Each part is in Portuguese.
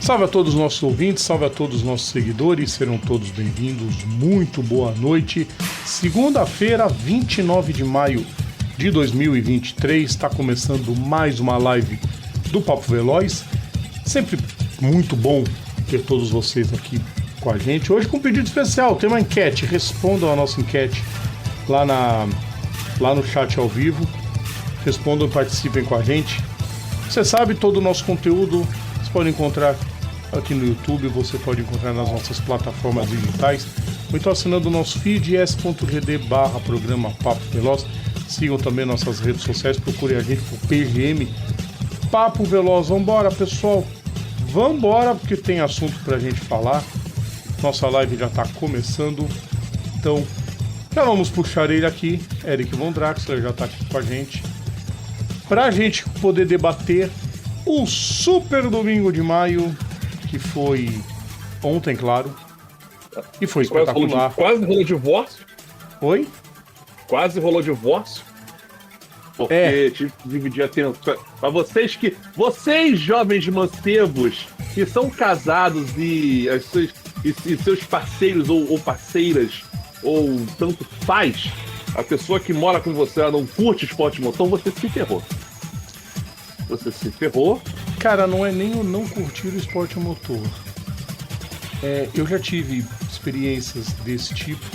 Salve a todos os nossos ouvintes, salve a todos os nossos seguidores, serão todos bem-vindos, muito boa noite. Segunda-feira, 29 de maio de 2023, está começando mais uma live do Papo Veloz. Sempre muito bom ter todos vocês aqui com a gente. Hoje com um pedido especial, tem uma enquete, respondam a nossa enquete lá no chat ao vivo. Respondam e participem com a gente. Você sabe, todo o nosso conteúdo você pode encontrar aqui no YouTube, você pode encontrar nas nossas plataformas digitais, ou então assinando o nosso feed, s.gd/programa Papo Veloz. Sigam também nossas redes sociais, procurem a gente por PGM Papo Veloz. Vambora, pessoal, vambora, porque tem assunto pra gente falar. Nossa live já tá começando, então já vamos puxar ele aqui. Eric Von Draxler já tá aqui com a gente, pra gente poder debater o Super Domingo de Maio, que foi ontem, claro, e foi espetacular. Quase rolou divórcio. Oi? Quase rolou divórcio. Porque tive que dividir a atenção. Para vocês jovens mancebos, que são casados e seus parceiros ou parceiras, ou tanto faz, a pessoa que mora com você, ela não curte esporte motor, você se ferrou. Você se ferrou. Cara, não é nem o não curtir o esporte motor. Eu já tive experiências desse tipo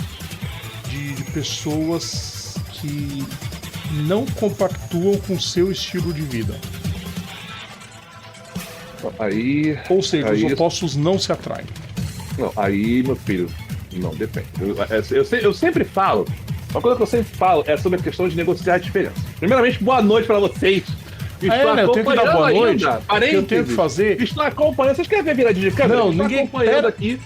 de pessoas que não compactuam com o seu estilo de vida. Ou seja, os opostos não se atraem. Não, aí, meu filho, não, depende. Eu sempre falo, uma coisa que eu sempre falo é sobre a questão de negociar a diferença. Primeiramente, boa noite para vocês. Eu tenho que dar boa noite. Eu tenho que fazer. Estou acompanhando. Vocês querem ver viradinha de câmera? Não, ninguém acompanhando aqui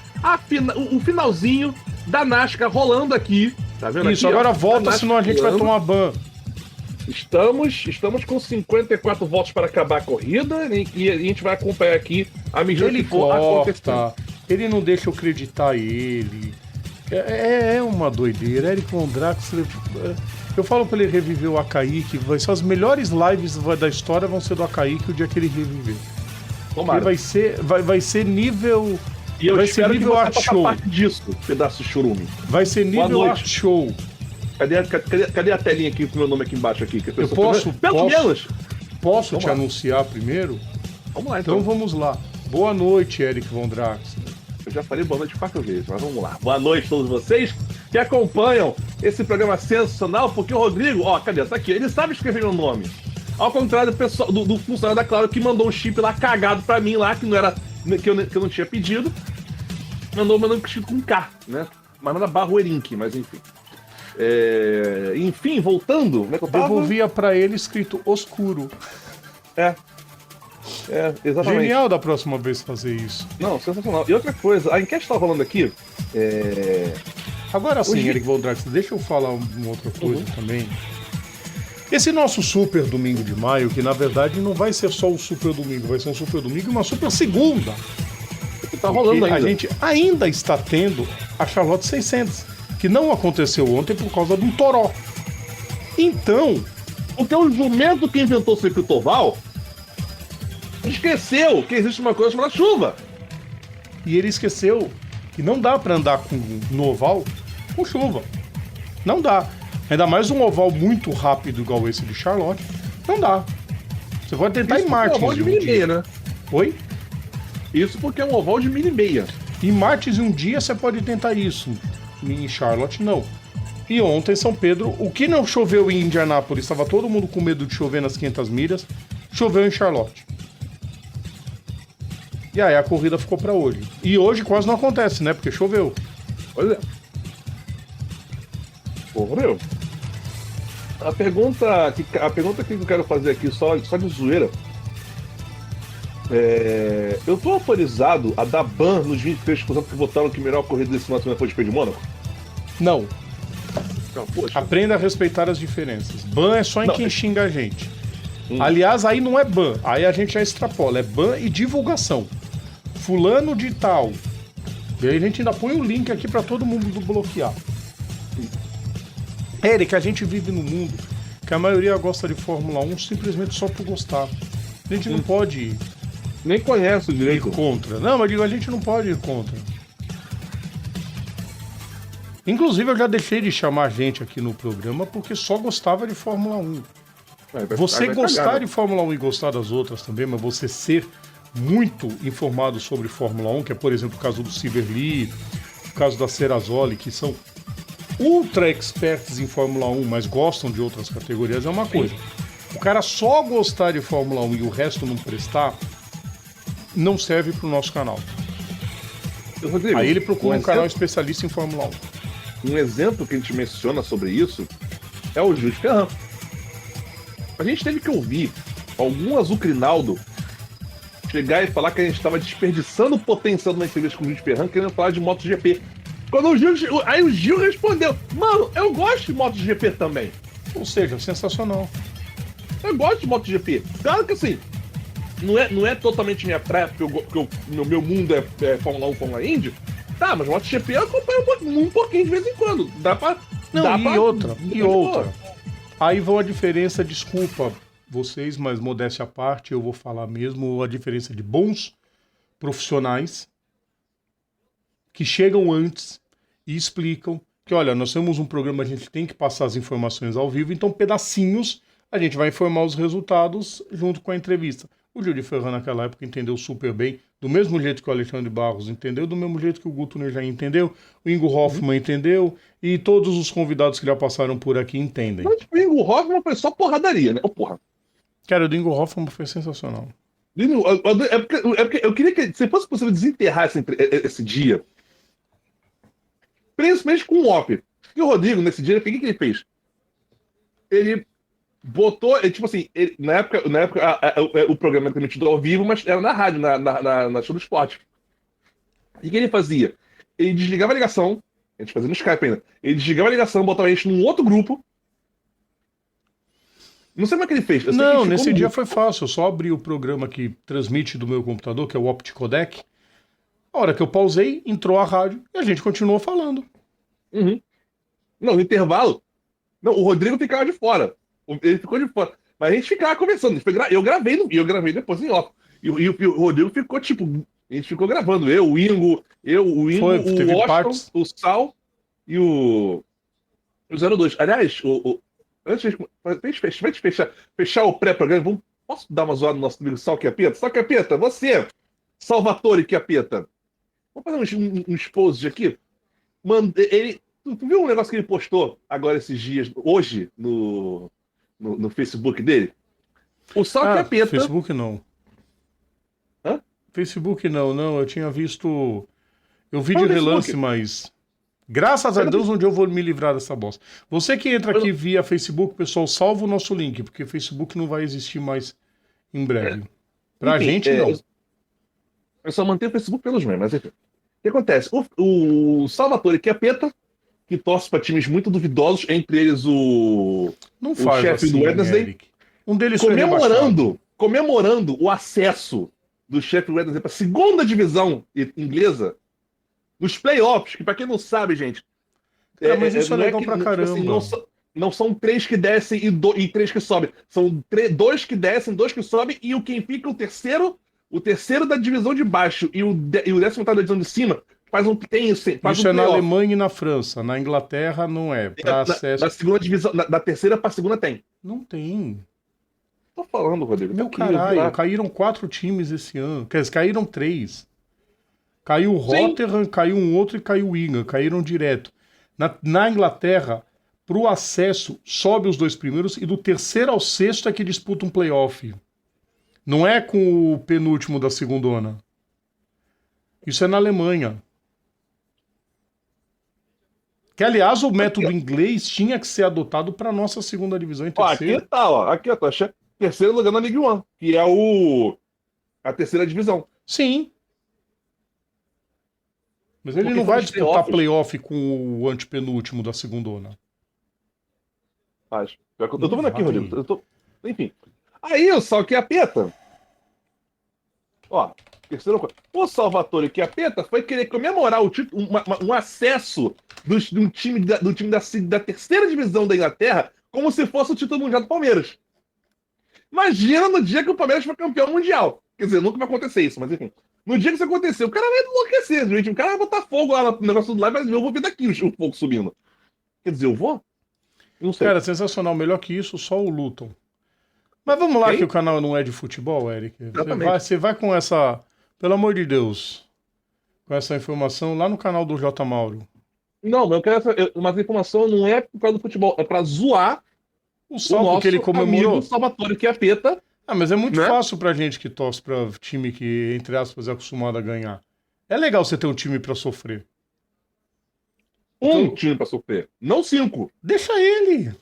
o finalzinho da NASCAR rolando aqui. Tá vendo? Isso, aqui, agora volta, senão a gente vai tomar ban. Estamos com 54 votos para acabar a corrida e a gente vai acompanhar aqui a medida que for acontecendo. Ele não deixa eu acreditar ele. É uma doideira. Eric Von Draxler. Eu falo pra ele reviver o Akaik, vai ser as melhores lives da história, vão ser do Akaik o dia que ele reviver. Tomara. Ele vai ser nível. E eu vai ser nível art show. Parte disso, pedaço de churume. Vai ser nível art show. Cadê a telinha aqui com o meu nome aqui embaixo aqui? Eu posso te anunciar primeiro? Vamos lá, então vamos lá. Boa noite, Eric Von Draxler. Eu já falei boa noite 4 vezes, mas vamos lá. Boa noite a todos vocês que acompanham esse programa sensacional, porque o Rodrigo, cadê? Tá aqui, ele sabe escrever meu nome. Ao contrário do pessoal, do funcionário da Claro que mandou um chip lá cagado pra mim lá, que não era, que eu não tinha pedido. Mandou um chip com K, né? Mas não era Barroerink, mas enfim. Enfim, voltando, como é que eu tava? Devolvia pra ele escrito oscuro. Exatamente. Genial da próxima vez fazer isso. Não, sensacional. E outra coisa, a enquete tá rolando aqui. Agora sim, Eric Von Draxler, deixa eu falar uma outra coisa também. Esse nosso Super Domingo de Maio, que na verdade não vai ser só o Super Domingo, vai ser um Super Domingo e uma Super Segunda. Tá rolando ainda. A gente ainda está tendo a Charlotte 600, que não aconteceu ontem por causa de um toró. Então, porque o jumento que inventou o circuito oval esqueceu que existe uma coisa chamada chuva. E ele esqueceu que não dá pra andar no oval com chuva. Não dá. Ainda mais um oval muito rápido igual esse de Charlotte. Não dá. Você pode tentar em Martins. É um oval de milha e meia, né? Oi? Isso porque é um oval de milha e meia. Em Martins um dia você pode tentar isso. Em Charlotte, não. E ontem, São Pedro, o que não choveu em Indianápolis, estava todo mundo com medo de chover nas 500 milhas, choveu em Charlotte. E aí a corrida ficou para hoje. E hoje quase não acontece, né? Porque choveu. Pois é. Meu. A pergunta que eu quero fazer aqui, só de zoeira. Eu tô autorizado a dar ban nos 23% que votaram que a melhor corrida desse final de semana foi de GP de Mônaco? Não. Aprenda a respeitar as diferenças. Ban é só em quem xinga a gente. Aliás, aí não é ban. Aí a gente já extrapola. É ban e divulgação. Fulano de tal. E aí a gente ainda põe o link aqui pra todo mundo bloquear. Eric, a gente vive num mundo que a maioria gosta de Fórmula 1 simplesmente só por gostar. A gente não pode Nem conhece o ir direito. contra. Não, mas digo, a gente não pode ir contra. Inclusive, eu já deixei de chamar gente aqui no programa porque só gostava de Fórmula 1. Você gostar de Fórmula 1 e gostar das outras também, mas você ser muito informado sobre Fórmula 1, que é, por exemplo, o caso do Silverly, o caso da Serrazoli, que são ultra experts em Fórmula 1, mas gostam de outras categorias, é uma coisa. O cara só gostar de Fórmula 1 e o resto não prestar, não serve pro nosso canal. Rodrigo, aí ele procura um canal especialista em Fórmula 1. Um exemplo que a gente menciona sobre isso é o Gil de Ferran. A gente teve que ouvir algum azucrinaldo chegar e falar que a gente estava desperdiçando o potencial de uma entrevista com o Gil de Ferran querendo falar de MotoGP. Aí o Gil respondeu: mano, eu gosto de MotoGP também. Ou seja, sensacional. Eu gosto de MotoGP. Claro que assim, não é totalmente minha praia, porque meu mundo é Fórmula 1, Fórmula Indy. Tá, mas MotoGP eu acompanho um pouquinho de vez em quando. E outra. Aí vão a diferença, desculpa vocês, mas modéstia à parte, eu vou falar mesmo, a diferença de bons profissionais que chegam antes e explicam que, olha, nós temos um programa, a gente tem que passar as informações ao vivo, então pedacinhos a gente vai informar os resultados junto com a entrevista. O Gil de Ferran naquela época entendeu super bem, do mesmo jeito que o Alexandre Barros entendeu, do mesmo jeito que o Guto já entendeu, o Ingo Hoffmann entendeu, e todos os convidados que já passaram por aqui entendem. Mas o Ingo Hoffmann foi só porradaria, né? Porra. Cara, o do Ingo Hoffmann foi sensacional. É porque eu queria que, se fosse possível, desenterrar esse dia, principalmente com o Off. E o Rodrigo, nesse dia, o que ele fez? Ele botou, tipo assim, na época o programa era transmitido ao vivo, mas era na rádio, na show do esporte. E o que ele fazia? Ele desligava a ligação, a gente fazia no Skype ainda, ele desligava a ligação, botava a gente num outro grupo. Não sei como é que ele fez. Não, nesse dia foi fácil, eu só abri o programa que transmite do meu computador, que é o OptiCodec. A hora que eu pausei, entrou a rádio e a gente continuou falando. Uhum. Não, no intervalo, não, o Rodrigo ficava de fora. Ele ficou de fora. Mas a gente ficava conversando. Eu gravei depois em off. E o Rodrigo ficou, tipo, a gente ficou gravando. O Ingo, o Washington, o Sal e o 02. Aliás, antes de fechar o pré-programa, posso dar uma zoada no nosso amigo Sal Chiappetta? Sal Chiappetta, você, Salvatore Chiappetta, vamos fazer uns posts aqui? Tu viu um negócio que ele postou agora esses dias, hoje, no Facebook dele? O Sal Chiappetta... Facebook não. Hã? Facebook não. Eu tinha visto... Eu vi de relance, mas... Graças a Deus, um dia eu vou me livrar dessa bosta. Você que entra aqui via Facebook, pessoal, salva o nosso link, porque Facebook não vai existir mais em breve. Pra gente, não. Eu só mantenho o Facebook pelos memes, mas enfim. O que acontece? O Salvatore Chiappetta, que torce para times muito duvidosos, entre eles o chefe do Wednesday, Eric. Um deles comemorando o acesso do chefe do Wednesday para a segunda divisão inglesa, nos playoffs, que para quem não sabe, gente... mas isso é legal pra caramba. Assim, não são 3 que descem e 3 que sobem. São 2 que descem, 2 que sobem, e quem fica o terceiro da divisão de baixo e o 10º da divisão de cima faz um isso é na Alemanha e na França. Na Inglaterra não é. Na segunda divisão, da terceira pra segunda tem. Não tem. Tô falando, Rodrigo. Meu caralho, caíram 4 times esse ano. Quer dizer, caíram 3. Caiu o Rotterdam, caiu um outro e caiu o Wigan. Caíram direto. Na Inglaterra, pro acesso, sobe os 2 primeiros e do terceiro ao sexto é que disputa um playoff. Não é com o penúltimo da segundona. Isso é na Alemanha. Que, aliás, o método inglês tinha que ser adotado para nossa segunda divisão em terceiro. Aqui tá. Terceiro lugar na League One, que é a terceira divisão. Sim. Mas ele não vai disputar playoff com o antepenúltimo da segundona. Eu tô vendo aqui, Rodrigo. Enfim. Aí o Sal Chiappetta, terceiro, o Salvatore Chiappetta foi querer comemorar o título, um acesso do time da terceira divisão da Inglaterra como se fosse o título mundial do Palmeiras. Imagina no dia que o Palmeiras foi campeão mundial. Quer dizer, nunca vai acontecer isso, mas enfim. No dia que isso acontecer, o cara vai enlouquecer, gente. O cara vai botar fogo lá no negócio do live, mas eu vou ver daqui o fogo subindo. Quer dizer, eu vou? Eu não sei. Cara, sensacional. Melhor que isso, só o Luton. Mas vamos lá que Quem? o canal não é de futebol, Eric. Exatamente. Você vai com essa... Pelo amor de Deus. Com essa informação lá no canal do J. Mauro. Não, mas eu quero mas a informação não é por causa do futebol, é pra zoar O o salto que ele nosso amigo comemorou. Salvatore Chiappetta, Ah, mas é muito né? fácil pra gente que torce pra time que, entre aspas, é acostumado a ganhar. É legal você ter um time pra sofrer. Um Então, time pra sofrer, não cinco. deixa ele.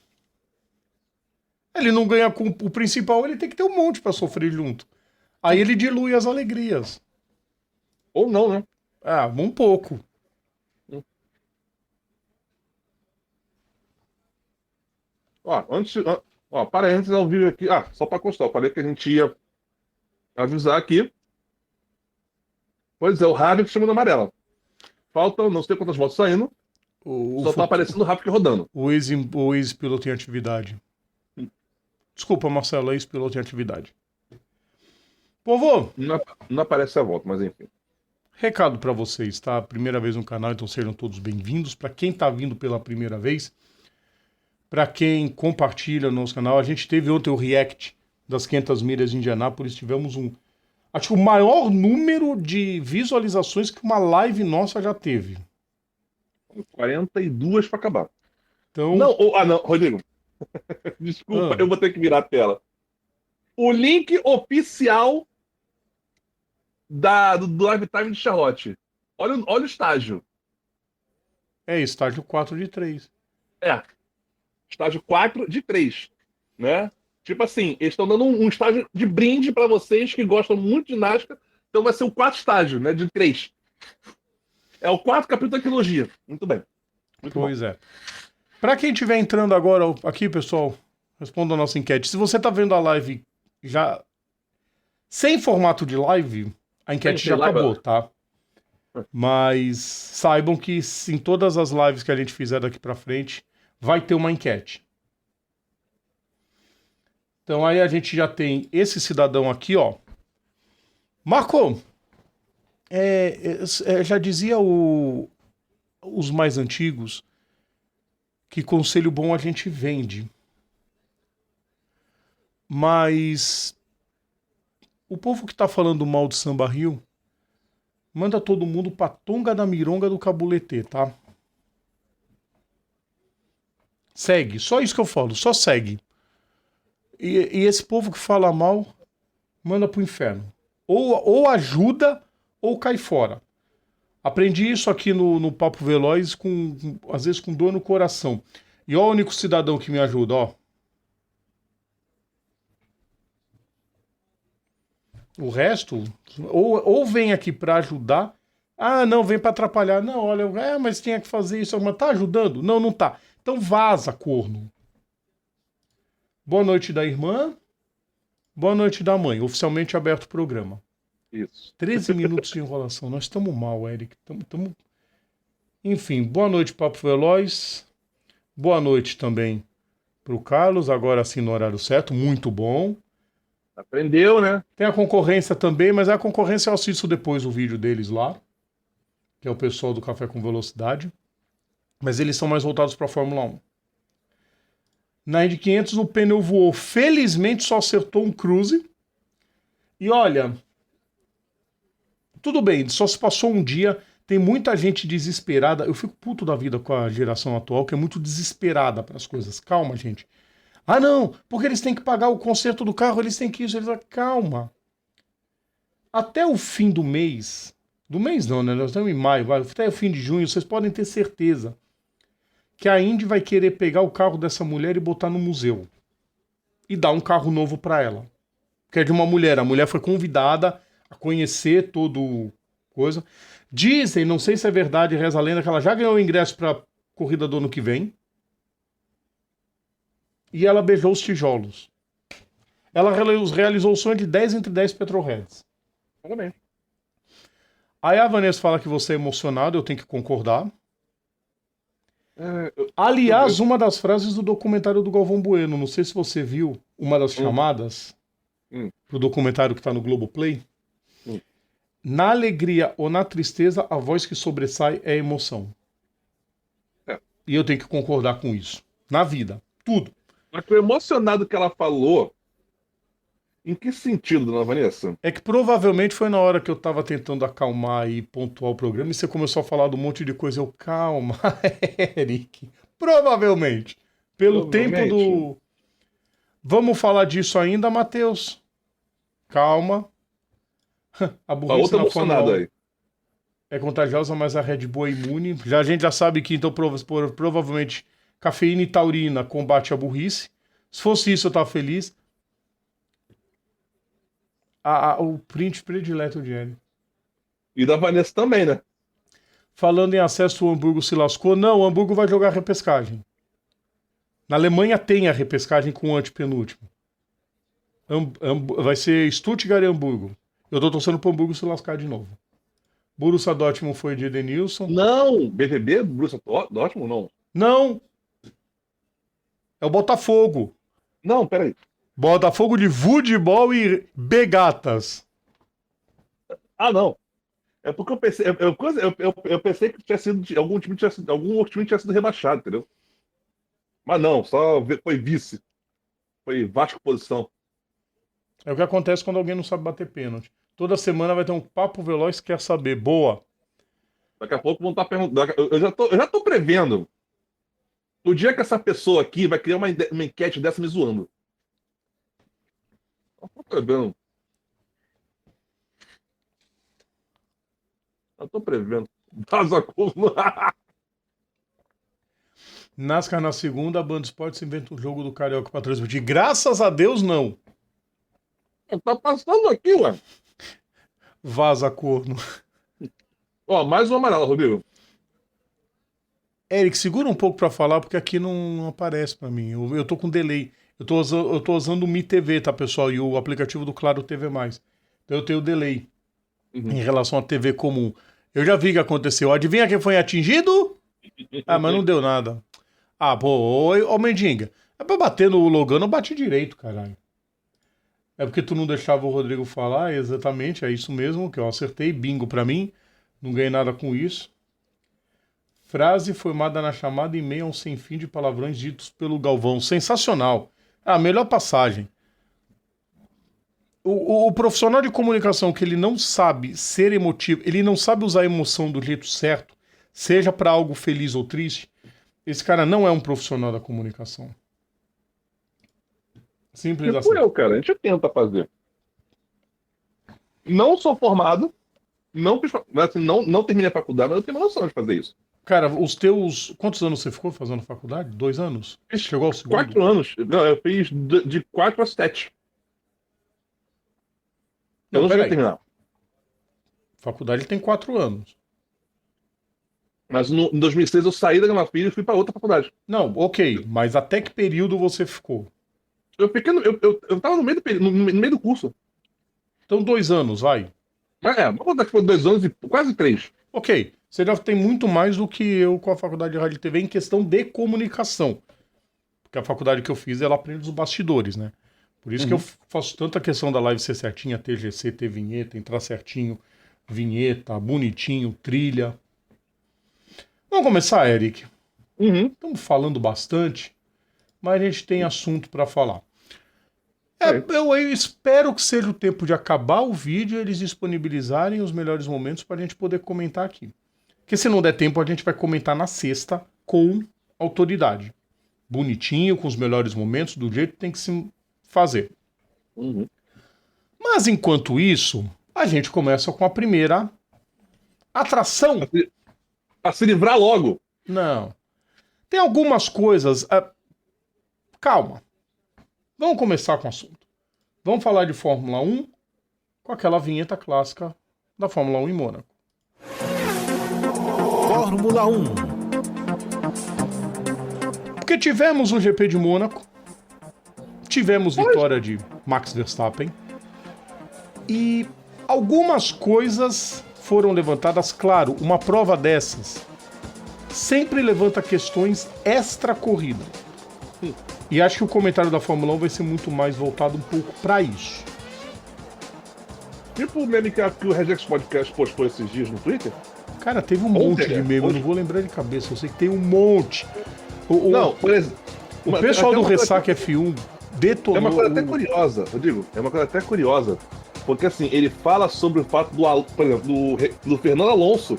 Ele não ganha com o principal, ele tem que ter um monte pra sofrer junto. Aí ele dilui as alegrias. Ou não, né? Ah, um pouco. Ó, ó, parênteses ao vivo aqui. Ah, só pra constar, eu falei que a gente ia avisar aqui. Pois é, o Rabbit chamando amarela. Faltam não sei quantas voltas saindo, O, só tá aparecendo o Rabbit rodando. o ex-piloto em atividade. Desculpa, Marcelo, ex-piloto em atividade. Povo, Não aparece a volta, mas enfim. recado pra vocês, tá? Primeira vez no canal, então sejam todos bem-vindos. Pra quem tá vindo pela primeira vez, pra quem compartilha o nosso canal, a gente teve ontem o react das 500 milhas de Indianápolis, tivemos acho que o maior número de visualizações que uma live nossa já teve. 42 pra acabar. Então, Não, não, Rodrigo. Desculpa, eu vou ter que virar a tela. O link oficial do Live Time de Charlotte. Olha o estágio. é estágio 4 de 3. É, estágio 4 de 3, né? Tipo assim, eles estão dando um estágio de brinde pra vocês que gostam muito de ginástica. Então vai ser o 4 estágio, né? De 3. É o 4 capítulo da trilogia. Muito bem. Muito bom. Pois é. Pra quem estiver entrando agora aqui, pessoal, responda a nossa enquete. Se você tá vendo a live já sem formato de live, a enquete já live, acabou, tá? Mas saibam que em todas as lives que a gente fizer daqui pra frente, vai ter uma enquete. Então aí a gente já tem esse cidadão aqui, ó. Marco, já dizia os mais antigos que conselho bom a gente vende. Mas o povo que tá falando mal de Samba Rio, manda todo mundo pra Tonga da Mironga do Cabuletê, tá? Segue, só isso que eu falo, só segue. E esse povo que fala mal, manda pro inferno. Ou ajuda, ou cai fora. Aprendi isso aqui no Papo Veloz, às vezes com dor no coração. E ó o único cidadão que me ajuda, ó. O resto, ou vem aqui pra ajudar. Ah, não, vem pra atrapalhar. Não, olha, mas tinha que fazer isso. Mas tá ajudando? Não, não tá. Então vaza, corno. Boa noite da irmã. Boa noite da mãe. Oficialmente aberto o programa. Isso. 13 minutos de enrolação. Nós estamos mal, Eric. Enfim, boa noite, Papo Veloz. Boa noite também pro Carlos, agora sim no horário certo. Muito bom. Aprendeu, né? Tem a concorrência também, mas a concorrência eu assisto depois o vídeo deles lá, que é o pessoal do Café com Velocidade. Mas eles são mais voltados para a Fórmula 1. Na Indy 500 o pneu voou. Felizmente só acertou um cruze. E olha, tudo bem, só se passou um dia. Tem muita gente desesperada. Eu fico puto da vida com a geração atual, que é muito desesperada para as coisas. Calma, gente. Ah, não, porque eles têm que pagar o conserto do carro, eles têm que isso. Calma. Até o fim do mês não, né? Nós estamos em maio, até o fim de junho, vocês podem ter certeza que a Indy vai querer pegar o carro dessa mulher e botar no museu. E dar um carro novo para ela. Que é de uma mulher. A mulher foi convidada a conhecer todo coisa. Dizem, não sei se é verdade, reza a lenda, que ela já ganhou o ingresso para corrida do ano que vem. E ela beijou os tijolos. Ela realizou o sonho de 10 entre 10 Petrolheads. Parabéns. Aí a Vanessa fala que você é emocionado, eu tenho que concordar. Aliás, uma das frases do documentário do Galvão Bueno, não sei se você viu, uma das chamadas, pro documentário que tá no Globoplay. Na alegria ou na tristeza, a voz que sobressai é a emoção. E eu tenho que concordar com isso. Na vida. Tudo. Mas que o emocionado que ela falou, em que sentido, dona Vanessa? É que provavelmente foi na hora que eu tava tentando acalmar e pontuar o programa e você começou a falar de um monte de coisa. Eu, calma, Eric. Provavelmente. Pelo tempo do... Vamos falar disso ainda, Matheus? Calma. A burrice na Fórmula 1 aí. é contagiosa, mas a Red Bull é imune. A gente já sabe que, então, provavelmente, cafeína e taurina combate a burrice. Se fosse isso, eu tava feliz. O print predileto de Eric. E da Vanessa também, né? Falando em acesso, o Hamburgo se lascou. Não, o Hamburgo vai jogar repescagem. Na Alemanha tem a repescagem com o antepenúltimo. Vai ser Stuttgart e Hamburgo. Eu tô torcendo pro Hamburgo se lascar de novo. Borussia Dortmund foi de Edenilson. Não! BVB? Borussia Dortmund, não. Não! É o Botafogo. Não, peraí. Botafogo de futebol e begatas. Ah, não. É porque eu pensei, eu pensei que tinha sido algum outro time tinha sido rebaixado, entendeu? Mas não, só foi vice. Foi Vasco posição. É o que acontece quando alguém não sabe bater pênalti. Toda semana vai ter um papo veloz que quer saber. Boa. Daqui a pouco vão estar perguntando. Eu já tô prevendo. O dia que essa pessoa aqui vai criar uma enquete dessa me zoando. Eu tô prevendo. Eu tô prevendo. NASCAR na segunda, a Band Esportes inventa um jogo do Carioca pra transmitir. Graças a Deus, não. Tá passando aqui, ué. Vaza, corno. Ó, mais um amarelo, Rodrigo. Eric, segura um pouco pra falar, porque aqui não aparece pra mim. Eu tô com delay. Eu tô usando o Mi TV, tá, pessoal? E o aplicativo do Claro TV+. Então eu tenho delay em relação à TV comum. Eu já vi o que aconteceu. Adivinha quem foi atingido? Ah, mas não deu nada. Ah, pô, ô Mendinga. É pra bater no Logano, eu bati direito, caralho. É porque tu não deixava o Rodrigo falar, exatamente, é isso mesmo, que eu acertei, bingo pra mim. Não ganhei nada com isso. Frase formada na chamada em meio a um sem fim de palavrões ditos pelo Galvão. Sensacional. Ah, melhor passagem. O profissional de comunicação que ele não sabe ser emotivo, ele não sabe usar a emoção do jeito certo, seja pra algo feliz ou triste, esse cara não é um profissional da comunicação. Simples assim. Eu, cara, a gente tenta fazer. Não sou formado, não terminei a faculdade, mas eu tenho uma noção de fazer isso. Cara, os teus... Quantos anos você ficou fazendo faculdade? 2 anos? Chegou ao segundo? 4 anos. Não, eu fiz de 4 a 7. Eu não cheguei a terminar. Faculdade tem 4 anos. Mas em 2006 eu saí da Gama Filho e fui para outra faculdade. Não, ok. Mas até que período você ficou? Eu tava no meio do curso. Então 2 anos, vai. Vamos contar que foi 2 anos e quase 3. Ok. Você já tem muito mais do que eu com a faculdade de rádio e TV em questão de comunicação. Porque a faculdade que eu fiz, ela aprende os bastidores, né? Por isso que eu faço tanta questão da live ser certinha, TGC, ter vinheta, entrar certinho, vinheta, bonitinho, trilha. Vamos começar, Eric? Estamos falando bastante, mas a gente tem assunto para falar. Eu espero que seja o tempo de acabar o vídeo e eles disponibilizarem os melhores momentos para a gente poder comentar aqui. Porque se não der tempo, a gente vai comentar na sexta com autoridade. Bonitinho, com os melhores momentos, do jeito que tem que se fazer. Mas enquanto isso, a gente começa com a primeira atração. A se livrar logo. Não. Tem algumas coisas... Calma. Vamos começar com o assunto. Vamos falar de Fórmula 1 com aquela vinheta clássica da Fórmula 1 em Mônaco. Fórmula 1. Porque tivemos o GP de Mônaco, tivemos vitória de Max Verstappen e algumas coisas foram levantadas. Claro, uma prova dessas sempre levanta questões extra-corrida. E acho que o comentário da Fórmula 1 vai ser muito mais voltado um pouco para isso. Tipo o meme que o Regex Podcast postou esses dias no Twitter. Cara, teve um monte de meme, eu não vou lembrar de cabeça, eu sei que tem um monte. Não, por exemplo... O pessoal do Ressaca F1 detonou... É uma coisa até curiosa, Rodrigo, porque assim, ele fala sobre o fato por exemplo, do Fernando Alonso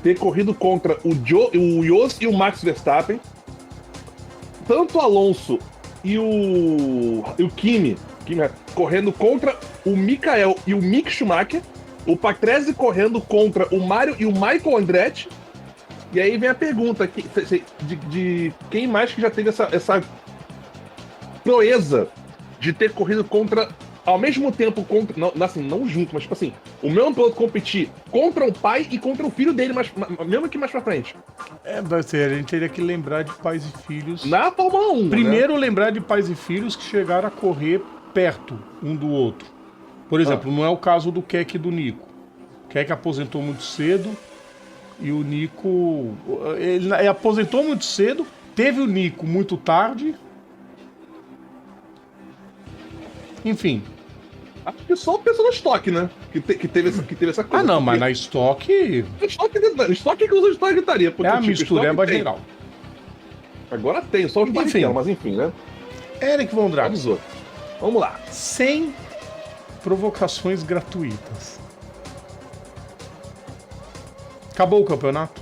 ter corrido contra o Jos e o Max Verstappen. Tanto o Alonso e o Kimi correndo contra o Michael e o Mick Schumacher. O Patrese correndo contra o Mário e o Michael Andretti. E aí vem a pergunta de quem mais que já teve essa proeza de ter corrido contra... Ao mesmo tempo, não junto, mas tipo assim, o mesmo piloto competir contra o pai e contra o filho dele, mesmo que mais pra frente. A gente teria que lembrar de pais e filhos. Na Fórmula 1. Primeiro, né? Lembrar de pais e filhos que chegaram a correr perto um do outro. Por exemplo, não é o caso do Keck e do Nico. O Keck aposentou muito cedo e o Nico... Ele aposentou muito cedo, teve o Nico muito tarde. Enfim. Acho que só o pessoal no estoque, né? Que teve essa coisa. Ah, não, mas na estoque. Estoque que usa de gritaria. É a mistureba geral. Agora tem, só os barrichellos, mas enfim, né? Eric Von Drax. Vamos lá. 100 provocações gratuitas. Acabou o campeonato?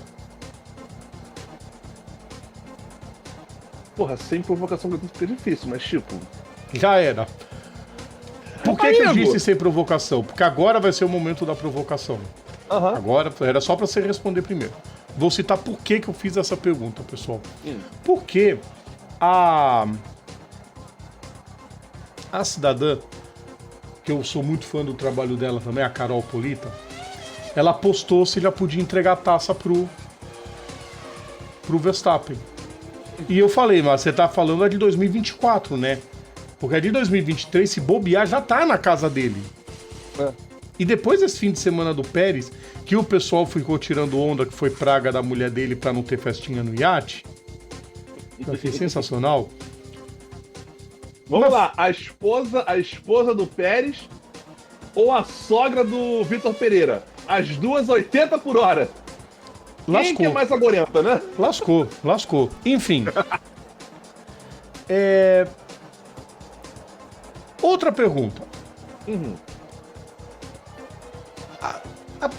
Porra, sem provocação gratuita fica difícil, mas tipo. Já era. Por que eu disse sem provocação? Porque agora vai ser o momento da provocação. Agora, era só para você responder primeiro. Vou citar por que eu fiz essa pergunta, pessoal. Porque a cidadã, que eu sou muito fã do trabalho dela também, a Carol Polita, ela postou se já podia entregar a taça pro Verstappen. E eu falei, mas você tá falando é de 2024, né? Porque a de 2023, se bobear, já tá na casa dele. E depois desse fim de semana do Pérez, que o pessoal ficou tirando onda que foi praga da mulher dele pra não ter festinha no iate, eu achei sensacional. Vamos lá, a esposa do Pérez ou a sogra do Vitor Pereira? As duas 80 por hora. Lascou. Quem que é mais agorenta, né? Lascou. Enfim. Outra pergunta.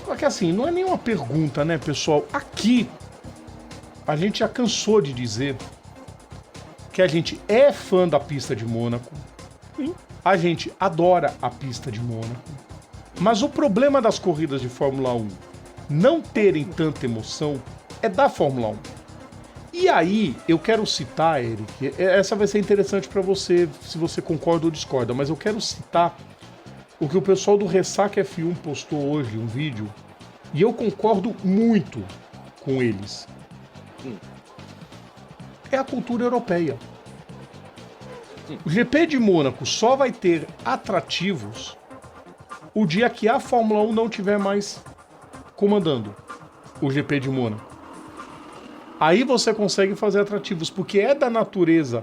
Porque assim, não é nenhuma pergunta, né, pessoal? Aqui, a gente já cansou de dizer que a gente é fã da pista de Mônaco. A gente adora a pista de Mônaco. Mas o problema das corridas de Fórmula 1 não terem tanta emoção é da Fórmula 1. E aí, eu quero citar, Eric, essa vai ser interessante pra você, se você concorda ou discorda, mas eu quero citar o que o pessoal do Ressaca F1 postou hoje, um vídeo, e eu concordo muito com eles. É a cultura europeia. O GP de Mônaco só vai ter atrativos o dia que a Fórmula 1 não tiver mais comandando o GP de Mônaco. Aí você consegue fazer atrativos, porque é da natureza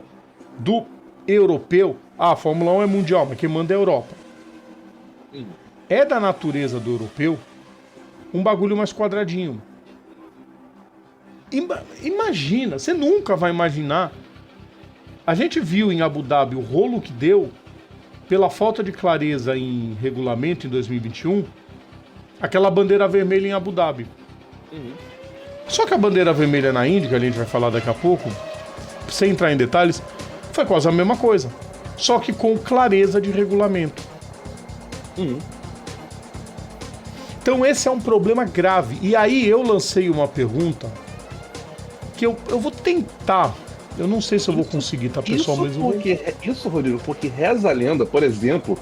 do europeu. A Fórmula 1 é mundial, mas quem manda é a Europa. É da natureza do europeu um bagulho mais quadradinho. Imagina, você nunca vai imaginar. A gente viu em Abu Dhabi o rolo que deu pela falta de clareza em regulamento em 2021, aquela bandeira vermelha em Abu Dhabi. Só que a bandeira vermelha na Índia, que a gente vai falar daqui a pouco, sem entrar em detalhes, foi quase a mesma coisa. Só que com clareza de regulamento. Então esse é um problema grave. E aí eu lancei uma pergunta que eu vou tentar. Eu não sei se eu vou conseguir, tá, pessoal? Isso, Rodrigo, porque reza a lenda, por exemplo,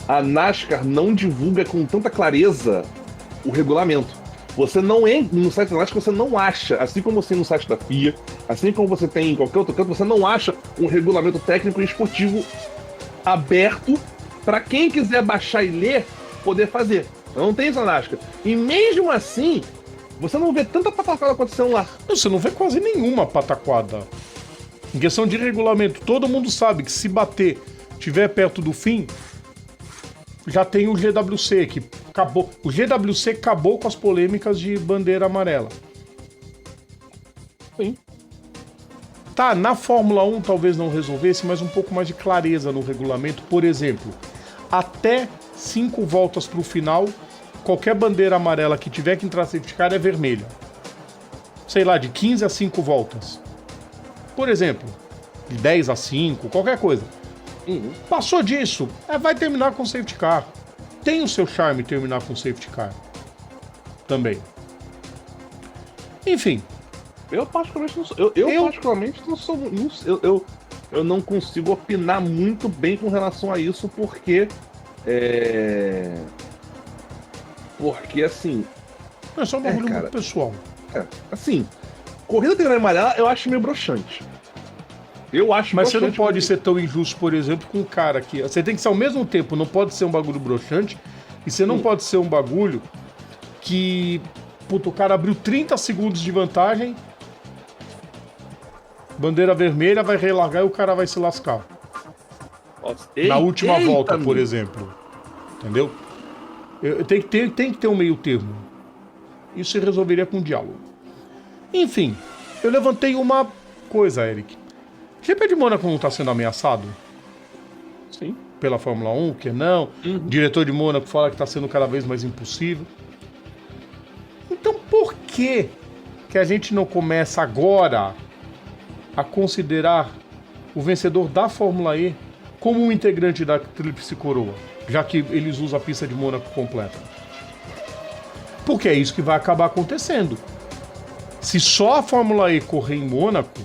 a NASCAR não divulga com tanta clareza o regulamento. Você não entra no site da NASCAR, você não acha, assim como você no site da FIA, assim como você tem em qualquer outro canto, você não acha um regulamento técnico e esportivo aberto para quem quiser baixar e ler, poder fazer. Não tem isso na NASCAR. E mesmo assim, você não vê tanta pataquada acontecendo lá. Você não vê quase nenhuma pataquada. Em questão de regulamento, todo mundo sabe que se bater, tiver perto do fim, já tem o GWC, que acabou. O GWC acabou com as polêmicas de bandeira amarela. Sim. Tá, na Fórmula 1 talvez não resolvesse, mas um pouco mais de clareza no regulamento. Por exemplo, até 5 voltas pro final, qualquer bandeira amarela que tiver que entrar safety car é vermelha. Sei lá, de 15 a 5 voltas. Por exemplo, de 10 a 5, qualquer coisa. Passou disso, vai terminar com safety car. Tem o seu charme terminar com safety car. Também. Enfim. Eu particularmente não sou. Eu particularmente não sou. Eu não consigo opinar muito bem com relação a isso, porque. Porque assim. É só um bagulho muito pessoal. Assim, corrida de amarela eu acho meio broxante. Eu acho. Mas você não pode ser tão injusto, por exemplo, com um cara que. Você tem que ser ao mesmo tempo, não pode ser um bagulho broxante, e você não pode ser um bagulho que. Puta, o cara abriu 30 segundos de vantagem. Bandeira vermelha, vai relargar e o cara vai se lascar. Nossa, na última volta, por exemplo. Entendeu? Tem que ter um meio termo. Isso se resolveria com diálogo. Enfim, eu levantei uma coisa, Eric. GP de Mônaco não está sendo ameaçado? Sim. Pela Fórmula 1, que não. O diretor de Mônaco fala que está sendo cada vez mais impossível. Então por que a gente não começa agora a considerar o vencedor da Fórmula E como um integrante da Tríplice Coroa, já que eles usam a pista de Mônaco completa? Porque é isso que vai acabar acontecendo. Se só a Fórmula E correr em Mônaco,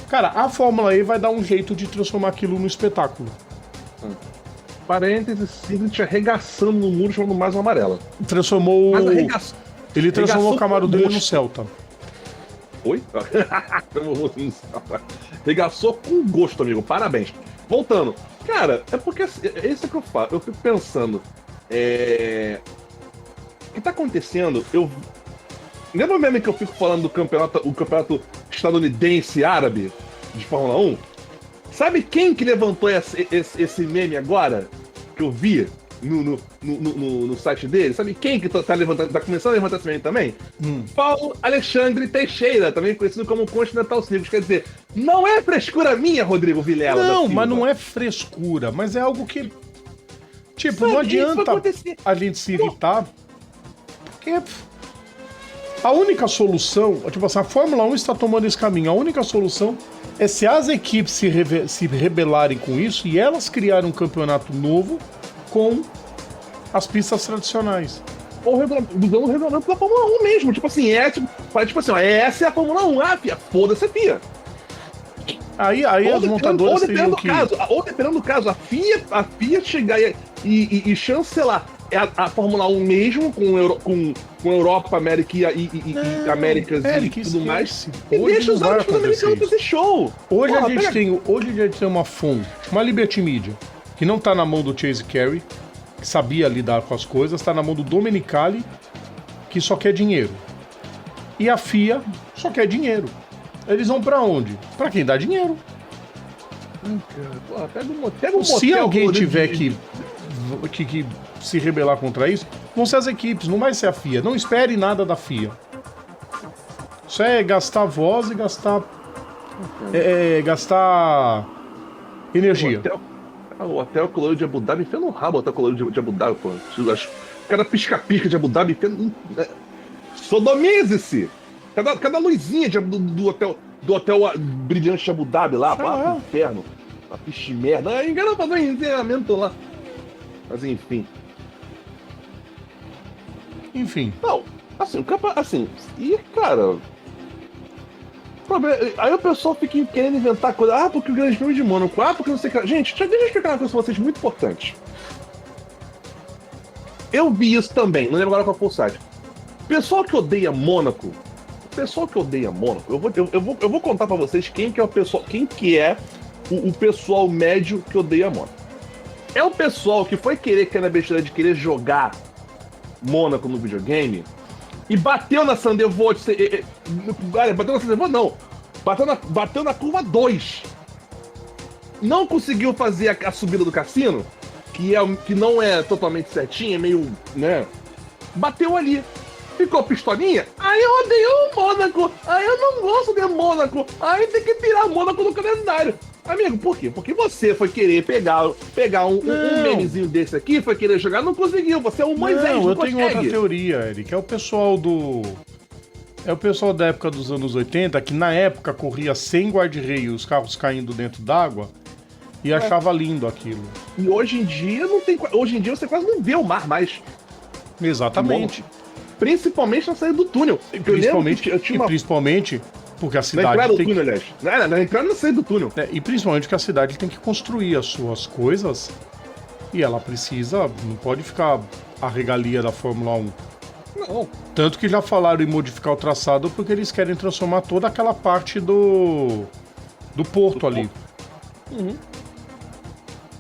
cara, a Fórmula E vai dar um jeito de transformar aquilo num espetáculo. Parênteses, Cyril arregaçando no muro, chamando mais uma amarela. Transformou. Ele transformou o Camaro dele no Celta. Oi? Regaçou com gosto, amigo. Parabéns. Voltando. Cara, é porque é isso que eu falo. Eu fico pensando. O que tá acontecendo? Lembra mesmo que eu fico falando do campeonato estadunidense árabe de Fórmula 1? Sabe quem que levantou esse meme agora? Que eu vi no site dele? Sabe quem que tá levantando? Tá começando a levantar esse meme também? Paulo Alexandre Teixeira, também conhecido como Continental Circus. Quer dizer, não é frescura minha, Rodrigo Vilela. Não, mas não é frescura, mas é algo que. Tipo, não adianta a gente se irritar. Porque a única solução, tipo assim, a Fórmula 1 está tomando esse caminho. A única solução é se as equipes se rebelarem com isso e elas criarem um campeonato novo com as pistas tradicionais. Ou usando o regulamento da Fórmula 1 mesmo. Tipo assim, essa é a Fórmula 1. Ah, fia, foda-se a FIA. Aí as montadoras teriam que... Ou dependendo do caso, a FIA chegar e chancelar a Fórmula 1 mesmo, com Europa, América e Américas e tudo mais. E deixa os outros americanos fazer show. Hoje a gente tem uma FOM, uma Liberty Media, que não tá na mão do Chase Carey, que sabia lidar com as coisas, tá na mão do Domenicali, que só quer dinheiro. E a FIA só quer dinheiro. Eles vão pra onde? Pra quem dá dinheiro. Pega um Se alguém tiver que se rebelar contra isso, vão ser as equipes, não vai ser a FIA. Não espere nada da FIA. Isso é gastar voz e gastar energia. O Hotel Colorido de Abu Dhabi enfia no rabo o Hotel Colorido de Abu Dhabi, pô. Cada pisca-pisca de Abu Dhabi enfia no... Sodomize-se! Cada luzinha do hotel brilhante de Abu Dhabi lá, pro inferno. Uma piche merda. Engana pra fazer um encerramento lá. Mas enfim. Não, assim, e cara. Aí o pessoal fica querendo inventar coisa. Porque o Grande Prêmio de Mônaco. Porque não sei o que. Gente, deixa eu explicar uma coisa pra vocês muito importante. Eu vi isso também, não lembro agora qual foi o site. Pessoal que odeia Mônaco. Eu vou contar pra vocês quem que é o pessoal médio que odeia Mônaco. É o pessoal que foi querer na besteira de querer jogar Mônaco no videogame e bateu na Sandevolt. Bateu na Sandevolt, não. Bateu na curva 2. Não conseguiu fazer a subida do cassino. que não é totalmente certinha, é meio, né? Bateu ali. Ficou pistolinha? Aí eu odeio o Mônaco. Aí eu não gosto de Mônaco. Aí tem que tirar Mônaco do calendário. Amigo, por quê? Porque você foi querer pegar um memezinho desse aqui, foi querer jogar, não conseguiu. Você é um Moisés, não eu tenho outra teoria, Eric. É o pessoal da época dos anos 80, que na época corria sem guarda-reio, os carros caindo dentro d'água, e achava lindo aquilo. E hoje em dia não tem. Hoje em dia você quase não vê o mar mais. Exatamente. Principalmente na saída do túnel. Principalmente porque a cidade. Na entrada do túnel, aliás. Na entrada e na saída do túnel. E principalmente que a cidade tem que construir as suas coisas e ela precisa, não pode ficar a regalia da Fórmula 1. Não. Tanto que já falaram em modificar o traçado porque eles querem transformar toda aquela parte do porto ali. Uhum.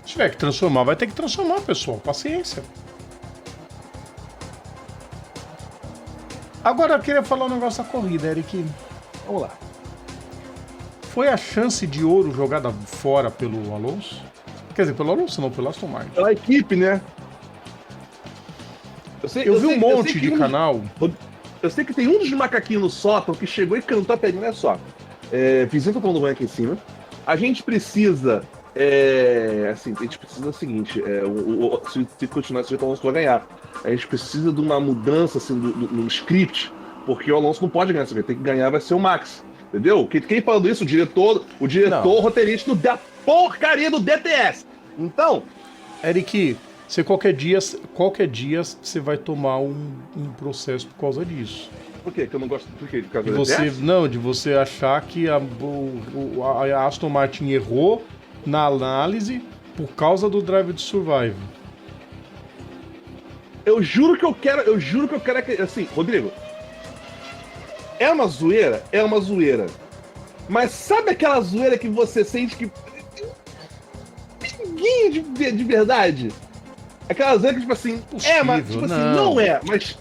Se tiver que transformar, vai ter que transformar, pessoal. Paciência. Agora eu queria falar um negócio da corrida, Eric. Vamos lá. Foi a chance de ouro jogada fora pelo Alonso? Quer dizer, pelo Alonso não, pelo Aston Martin. Pela equipe, né? Eu vi um monte de canal. Eu sei que tem um dos macaquinhos no sótão que chegou e cantou a pedrinha, olha só. Vizinho tá falando banho aqui em cima. A gente precisa. A gente precisa do seguinte: se continuar esse jeito, o Alonso vai ganhar. A gente precisa de uma mudança assim, no script, porque o Alonso não pode ganhar, tem que ganhar, vai ser o Max. Entendeu? Quem falando isso? O diretor roteirista da porcaria do DTS. Então. Eric, você qualquer dia você vai tomar um processo por causa disso. Por quê? Que eu não gosto por quê? Por causa do DTS? Não, de você achar que a Aston Martin errou na análise por causa do Drive to Survive. Eu juro que eu quero assim, Rodrigo, é uma zoeira? É uma zoeira. Mas sabe aquela zoeira que você sente que ninguém de verdade? Aquela zoeira que, tipo assim, mas tipo assim, não é, mas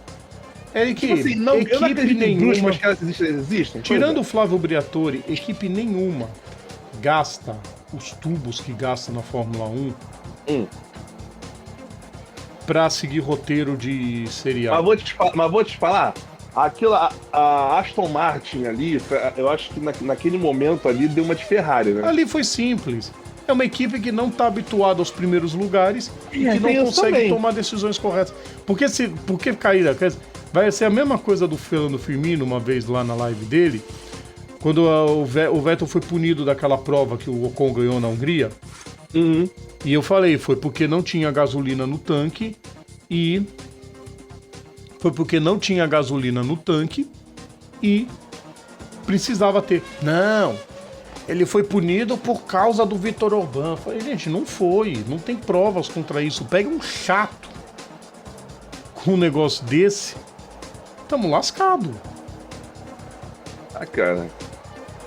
Eric, tipo assim, não, eu não acredito nenhuma, em bruxas, mas que elas existem. Tirando o Flávio Briatore, equipe nenhuma gasta os tubos que gasta na Fórmula 1 pra seguir roteiro de serial. Mas vou te falar, a Aston Martin ali, eu acho que naquele momento ali deu uma de Ferrari, né? Ali foi simples. É uma equipe que não está habituada aos primeiros lugares e que não consegue tomar decisões corretas. Porque caída? Vai ser a mesma coisa do Fernando Firmino, uma vez lá na live dele, quando o Vettel foi punido daquela prova que o Ocon ganhou na Hungria. Uhum. E eu falei, foi porque não tinha gasolina no tanque e precisava ter. Não, ele foi punido por causa do Vitor Orbán. Eu falei, gente, não foi, não tem provas contra isso. Pega um chato com um negócio desse, tamo lascado. Cara.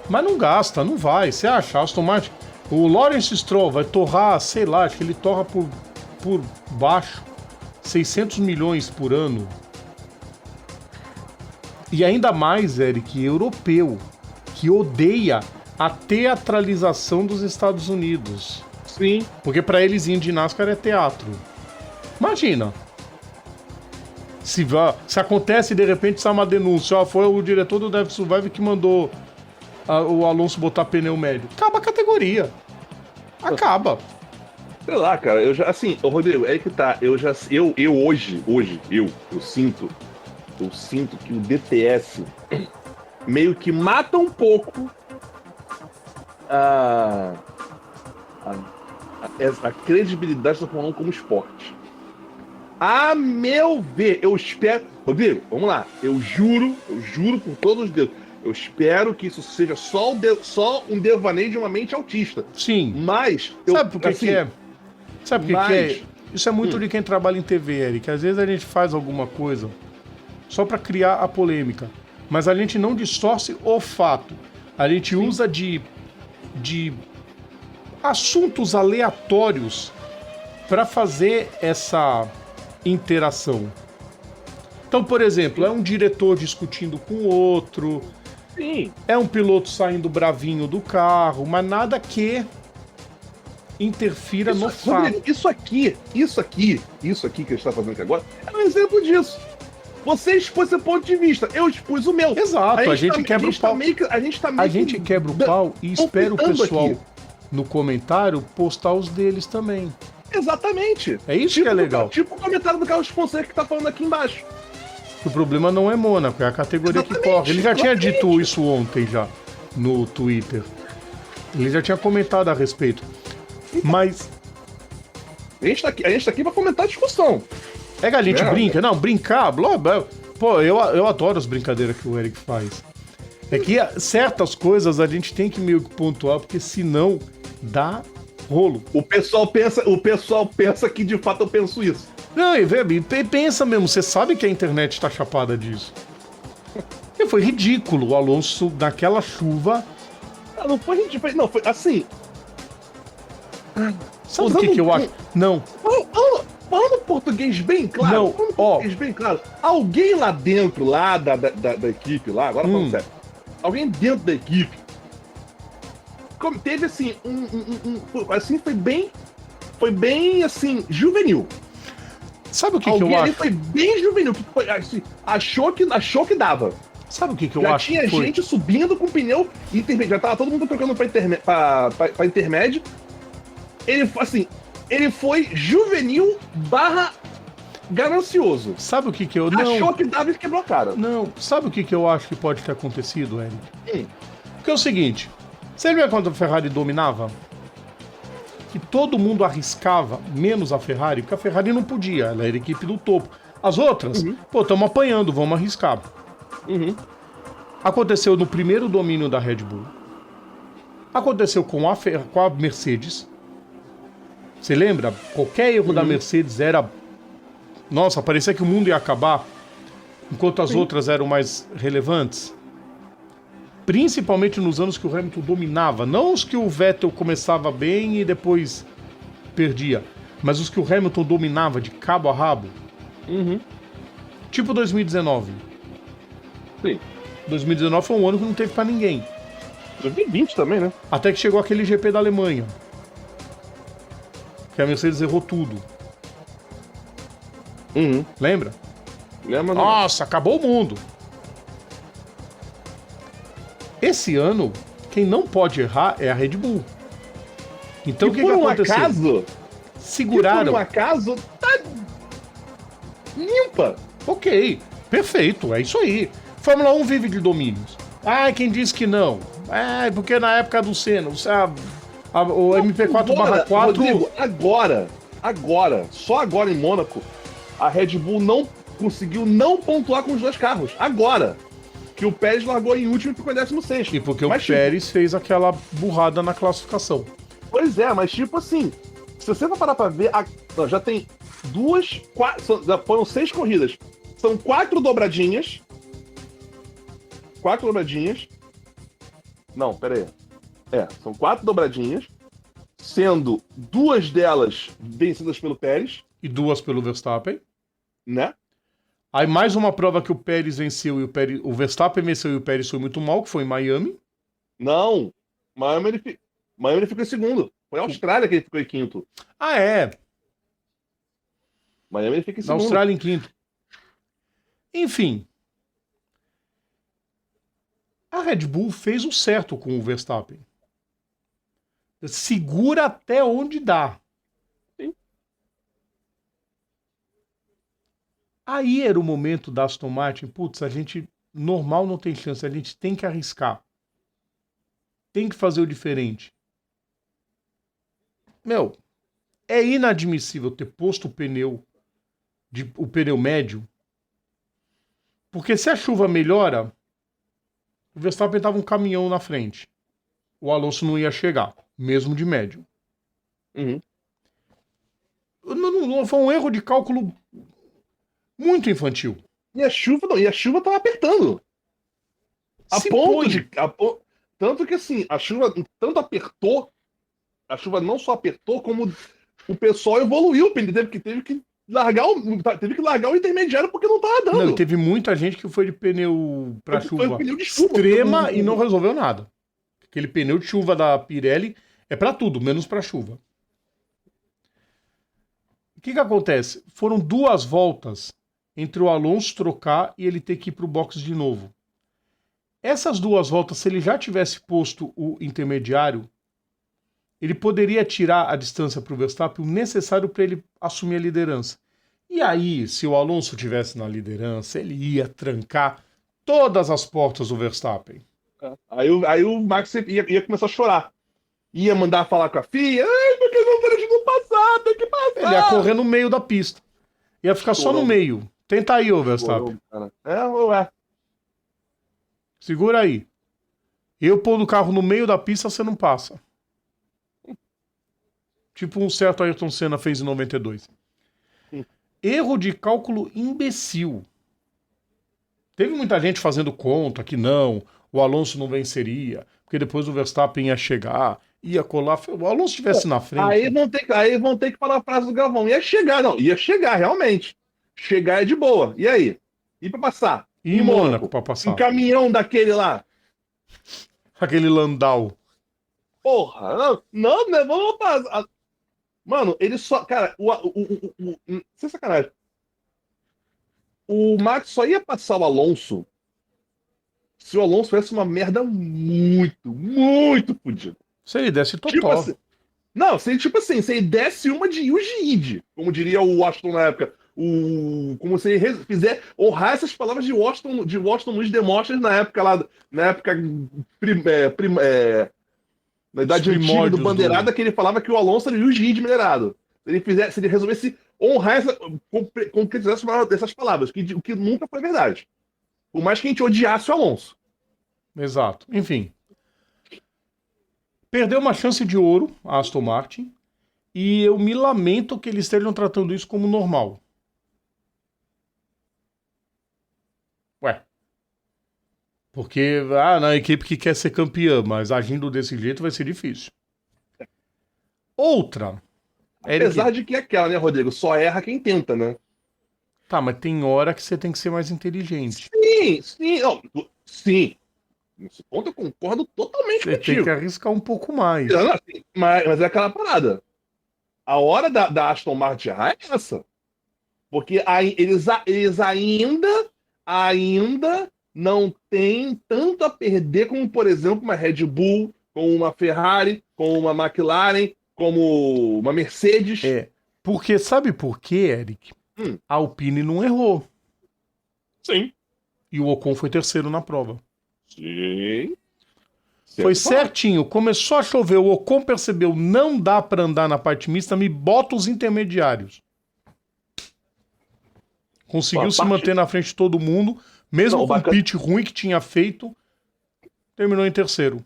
Mas não gasta, não vai. Você acha, Aston Martin... O Lawrence Stroll vai torrar, sei lá, acho que ele torra por baixo 600 milhões por ano. E ainda mais, Eric, europeu, que odeia a teatralização dos Estados Unidos. Sim. Porque pra eles Indy NASCAR é teatro. Imagina. Se acontece e de repente sai uma denúncia, foi o diretor do Drive to Survive que mandou o Alonso botar pneu médio. Acaba a categoria. Acaba. Sei lá, cara, eu já, assim, Rodrigo, é que tá, eu hoje, eu sinto que o DTS meio que mata um pouco a credibilidade da Fórmula 1 como esporte. A meu ver, eu espero... Rodrigo, vamos lá, eu juro por todos os dedos, eu espero que isso seja só um devaneio de uma mente autista. Sim. Mas... Sabe por que que é? Sabe por que é? Isso é muito de quem trabalha em TV, Eric. Às vezes a gente faz alguma coisa só pra criar a polêmica. Mas a gente não distorce o fato. A gente usa de assuntos aleatórios pra fazer essa interação. Então, por exemplo, é um diretor discutindo com o outro... Sim. É um piloto saindo bravinho do carro, mas nada que interfira no fato. Isso aqui que a gente está fazendo aqui agora, é um exemplo disso. Você expôs seu ponto de vista, eu expus o meu. Exato, a gente quebra o pau. A gente quebra o pau e espera o pessoal aqui no comentário postar os deles também. Exatamente. É isso que é legal. Tipo o comentário do Carlos Fonseca que tá falando aqui embaixo. O problema não é Mônaco, é a categoria que corre. Ele já tinha dito isso ontem já no Twitter. Ele já tinha comentado a respeito. Mas a gente tá aqui pra comentar a discussão. É que a gente brinca. Não, brincar, blá, blá. Pô, eu adoro as brincadeiras que o Eric faz. É que certas coisas a gente tem que meio que pontuar, porque senão dá rolo. O pessoal pensa que de fato eu penso isso. Não, e pensa mesmo, você sabe que a internet tá chapada disso. E foi ridículo o Alonso naquela chuva. Não foi ridículo, não, foi assim. Sabe o que eu acho? Não. Falando português bem claro, bem claro, alguém lá dentro, da equipe lá, agora falando sério, alguém dentro da equipe teve assim, assim, foi bem, assim, juvenil. Sabe o que eu acho? Foi bem juvenil, que foi, assim, achou que dava. Sabe o que eu já acho? Já tinha gente subindo com pneu intermédio, já tava todo mundo trocando pra intermédio. Ele foi juvenil / ganancioso. Sabe o que eu... Achou que dava e quebrou a cara. Não, sabe o que eu acho que pode ter acontecido, Eric? Porque é o seguinte, você lembra quando a Ferrari dominava? Que todo mundo arriscava, menos a Ferrari, porque a Ferrari não podia, ela era a equipe do topo. As outras, estamos apanhando, vamos arriscar. Aconteceu no primeiro domínio da Red Bull. Aconteceu com a Mercedes. Você lembra? Qualquer erro da Mercedes era... Nossa, parecia que o mundo ia acabar, enquanto as outras eram mais relevantes. Principalmente nos anos que o Hamilton dominava. Não os que o Vettel começava bem e depois perdia, mas os que o Hamilton dominava de cabo a rabo. Tipo 2019. Sim. 2019 foi um ano que não teve pra ninguém. 2020 também, né? Até que chegou aquele GP da Alemanha. Que a Mercedes errou tudo. Lembra? Lembra? Nossa, acabou o mundo. Esse ano, quem não pode errar é a Red Bull. Então o que aconteceu? Acaso, seguraram. Por um acaso, tá limpa. Ok, perfeito, é isso aí. Fórmula 1 vive de domínios. Quem disse que não? Porque na época do Senna, o MP4/4... Rodrigo, agora, só agora em Mônaco, a Red Bull não conseguiu não pontuar com os dois carros. Agora. Que o Pérez largou em último e ficou em 16º. E porque o Pérez fez aquela burrada na classificação. Pois é, mas tipo assim, se você for parar pra ver, já tem já foram 6 corridas. São 4 dobradinhas. 4 dobradinhas. Não, pera aí. São 4 dobradinhas, sendo 2 delas vencidas pelo Pérez. E 2 pelo Verstappen. Né? Aí mais uma prova que o Pérez venceu e o Verstappen venceu e o Pérez foi muito mal, que foi em Miami. Não, Miami ele ficou em segundo. Foi a Austrália que ele ficou em quinto. Miami ele fica em segundo. Na Austrália em quinto. Enfim. A Red Bull fez o certo com o Verstappen. Segura até onde dá. Aí era o momento da Aston Martin, a gente normal não tem chance, a gente tem que arriscar. Tem que fazer o diferente. É inadmissível ter posto o pneu médio, porque se a chuva melhora, o Verstappen tava um caminhão na frente. O Alonso não ia chegar, mesmo de médio. Não foi um erro de cálculo muito infantil. E a chuva tava apertando. Tanto que assim, a chuva tanto apertou, a chuva não só apertou, como o pessoal evoluiu, ele teve que largar o intermediário porque não tava dando. Não, teve muita gente que foi de pneu pra chuva, pneu de chuva extrema e não resolveu nada. Aquele pneu de chuva da Pirelli é pra tudo, menos pra chuva. que acontece? Foram 2 voltas entre o Alonso trocar e ele ter que ir para o box de novo. Essas 2 voltas, se ele já tivesse posto o intermediário, ele poderia tirar a distância para o Verstappen, o necessário para ele assumir a liderança. E aí, se o Alonso tivesse na liderança, ele ia trancar todas as portas do Verstappen. Aí o Max ia começar a chorar. Ia mandar falar com a filha. Ai, porque não deixa passar, tem que passar. Ele ia correr no meio da pista. Ia ficar só no meio. Tenta aí, ô Verstappen. Ué. Segura aí. Eu pondo o carro no meio da pista, você não passa. Tipo um certo Ayrton Senna fez em 92. Erro de cálculo imbecil. Teve muita gente fazendo conta que não, o Alonso não venceria, porque depois o Verstappen ia chegar, ia colar. O Alonso estivesse na frente. Aí vão ter que falar a frase do Galvão. Ia chegar, realmente. Chegar é de boa. E aí? E pra passar? E em Mônaco pra passar? Um caminhão daquele lá. Aquele Landau. Porra, não, vamos passar. Mano, ele só. Cara, sem sacanagem. O Max só ia passar o Alonso se o Alonso fosse uma merda muito, muito fodida. Se ele desse totó. Tipo assim, não, se ele desse uma de Yuji Ide, como diria o Washington na época. Como se ele fizer honrar essas palavras de Washington Luiz Demóstenes na época lá, na idade antiga do Bandeirada, que ele falava que o Alonso era o Yuji Ide minerado. Se ele resolvesse honrar concretizasse essas palavras, o que nunca foi verdade. Por mais que a gente odiasse o Alonso. Exato. Enfim. Perdeu uma chance de ouro, a Aston Martin, e eu me lamento que eles estejam tratando isso como normal. Ué. Porque, na equipe que quer ser campeã, mas agindo desse jeito vai ser difícil. Outra. Apesar de que é aquela, né, Rodrigo? Só erra quem tenta, né? Tá, mas tem hora que você tem que ser mais inteligente. Sim. Nesse ponto eu concordo totalmente você contigo. Você tem que arriscar um pouco mais. Mas é aquela parada. A hora da Aston Martin é essa. Porque eles ainda não têm tanto a perder como, por exemplo, uma Red Bull, como uma Ferrari, como uma McLaren, como uma Mercedes. Porque sabe por quê, Eric? A Alpine não errou. Sim. E o Ocon foi terceiro na prova. Sim. Foi certinho. Começou a chover, o Ocon percebeu, não dá pra andar na parte mista, me bota os intermediários. Conseguiu se manter na frente de todo mundo, mesmo com o pit ruim que tinha feito, terminou em terceiro.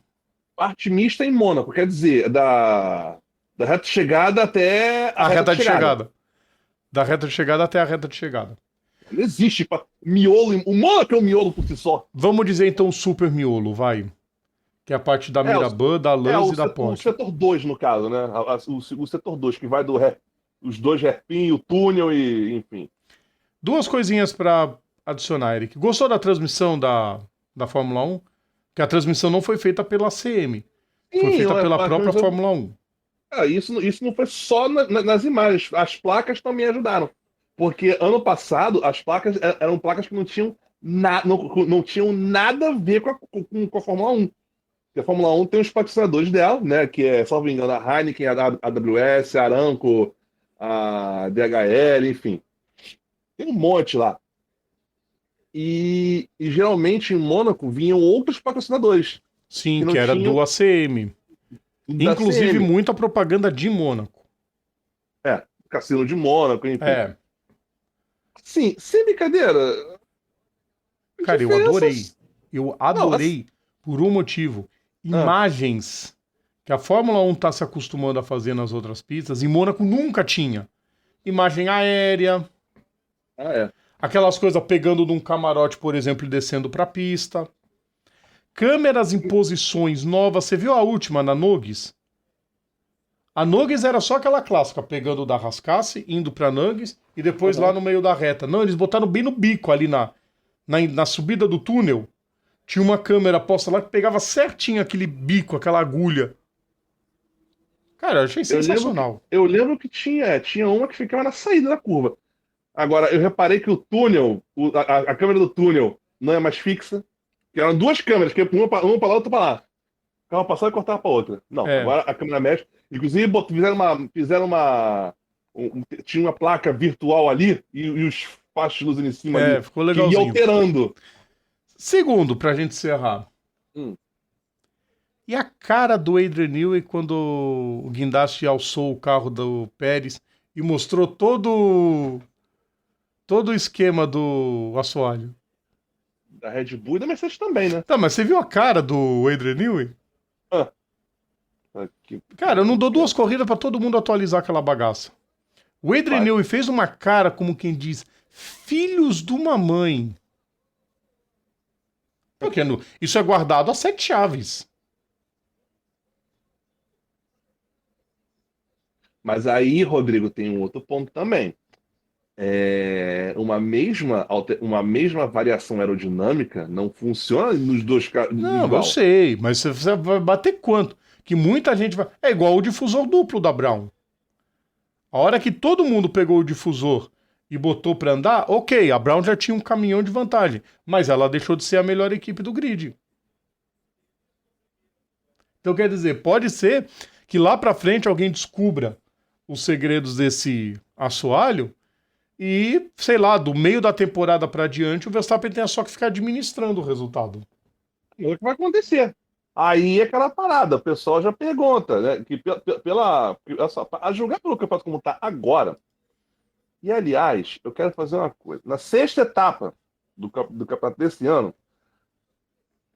Parte mista em Mônaco, quer dizer, da reta de chegada até a reta de chegada. Da reta de chegada até a reta de chegada. Não existe miolo. O Mônaco é um miolo por si só. Vamos dizer então o super miolo, vai. Que é a parte da Mirabã, da Lance e da Porsche. O setor 2, no caso, né? O setor 2, que vai os dois hairpin, o túnel e enfim. 2 coisinhas para adicionar, Eric. Gostou da transmissão da Fórmula 1? Que a transmissão não foi feita pela CM. Foi feita pela própria Fórmula 1. Isso não foi só nas imagens. As placas também ajudaram. Porque ano passado, as placas eram placas que não tinham nada a ver com a Fórmula 1. Porque a Fórmula 1 tem os patrocinadores dela, né? Que é, salvo engano, a Heineken, a AWS, a Aramco, a DHL, enfim. Tem um monte lá. E geralmente em Mônaco vinham outros patrocinadores. Sim, que era do ACM. Inclusive muita propaganda de Mônaco. Cassino de Mônaco, enfim. Sim, sem brincadeira. Cara, eu adorei. Eu adorei por um motivo. Imagens que a Fórmula 1 tá se acostumando a fazer nas outras pistas, em Mônaco nunca tinha. Imagem aérea. Aquelas coisas pegando de um camarote, por exemplo, e descendo pra pista. Câmeras em posições novas. Você viu a última na Nuggets? A Nuggets era só aquela clássica, pegando da Rascasse, indo pra Nuggets e depois lá no meio da reta. Não, eles botaram bem no bico ali na subida do túnel. Tinha uma câmera posta lá que pegava certinho aquele bico, aquela agulha. Cara, eu achei sensacional. Eu lembro que tinha uma que ficava na saída da curva. Agora, eu reparei que o túnel, a câmera do túnel não é mais fixa. Que eram duas câmeras, que uma pra lá, outra pra lá. Ficava passando e cortava pra outra. Não, É, agora a câmera mexe. Inclusive, tinha uma placa virtual ali e os fachos de luz em cima ali, ficou que ia legalzinho. alterando. Segundo, pra gente encerrar. Hum. E a cara do Adrian Newey quando o guindaste alçou o carro do Pérez e mostrou todo o esquema do assoalho. Da Red Bull e da Mercedes também, né? Tá, mas você viu a cara do Adrian Newey? Ah, aqui. Cara, eu não dou duas corridas pra todo mundo atualizar aquela bagaça. O Adrian Vai. Newey fez uma cara como quem diz, filhos de uma mãe. Porque isso é guardado a 7 chaves. Mas aí, Rodrigo, tem um outro ponto também. Uma mesma variação aerodinâmica não funciona nos dois casos Não, eu igual. sei, mas você vai bater quanto? Que muita gente vai. É igual o difusor duplo da Brown. A hora que todo mundo pegou o difusor e botou pra andar, ok, a Brown já tinha um caminhão de vantagem, mas ela deixou de ser a melhor equipe do grid. Então quer dizer, pode ser que lá pra frente alguém descubra os segredos desse assoalho e, sei lá, do meio da temporada pra diante, o Verstappen tenha só que ficar administrando o resultado. É o que vai acontecer. Aí é aquela parada, o pessoal já pergunta, né? Que a julgar pelo campeonato como está agora. E aliás, eu quero fazer uma coisa. Na sexta etapa do campeonato desse ano,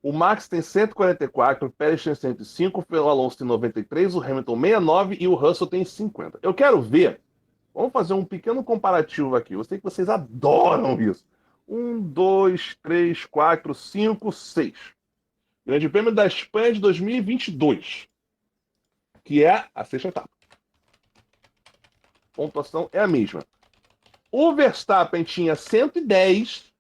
o Max tem 144, o Pérez tem 105, o Alonso tem 93, o Hamilton 69 e o Russell tem 50. Eu quero ver. Vamos fazer um pequeno comparativo aqui. Eu sei que vocês adoram isso. 1, 2, 3, 4, 5, 6. Grande Prêmio da Espanha de 2022, que é a sexta etapa. A pontuação é a mesma. O Verstappen tinha 110.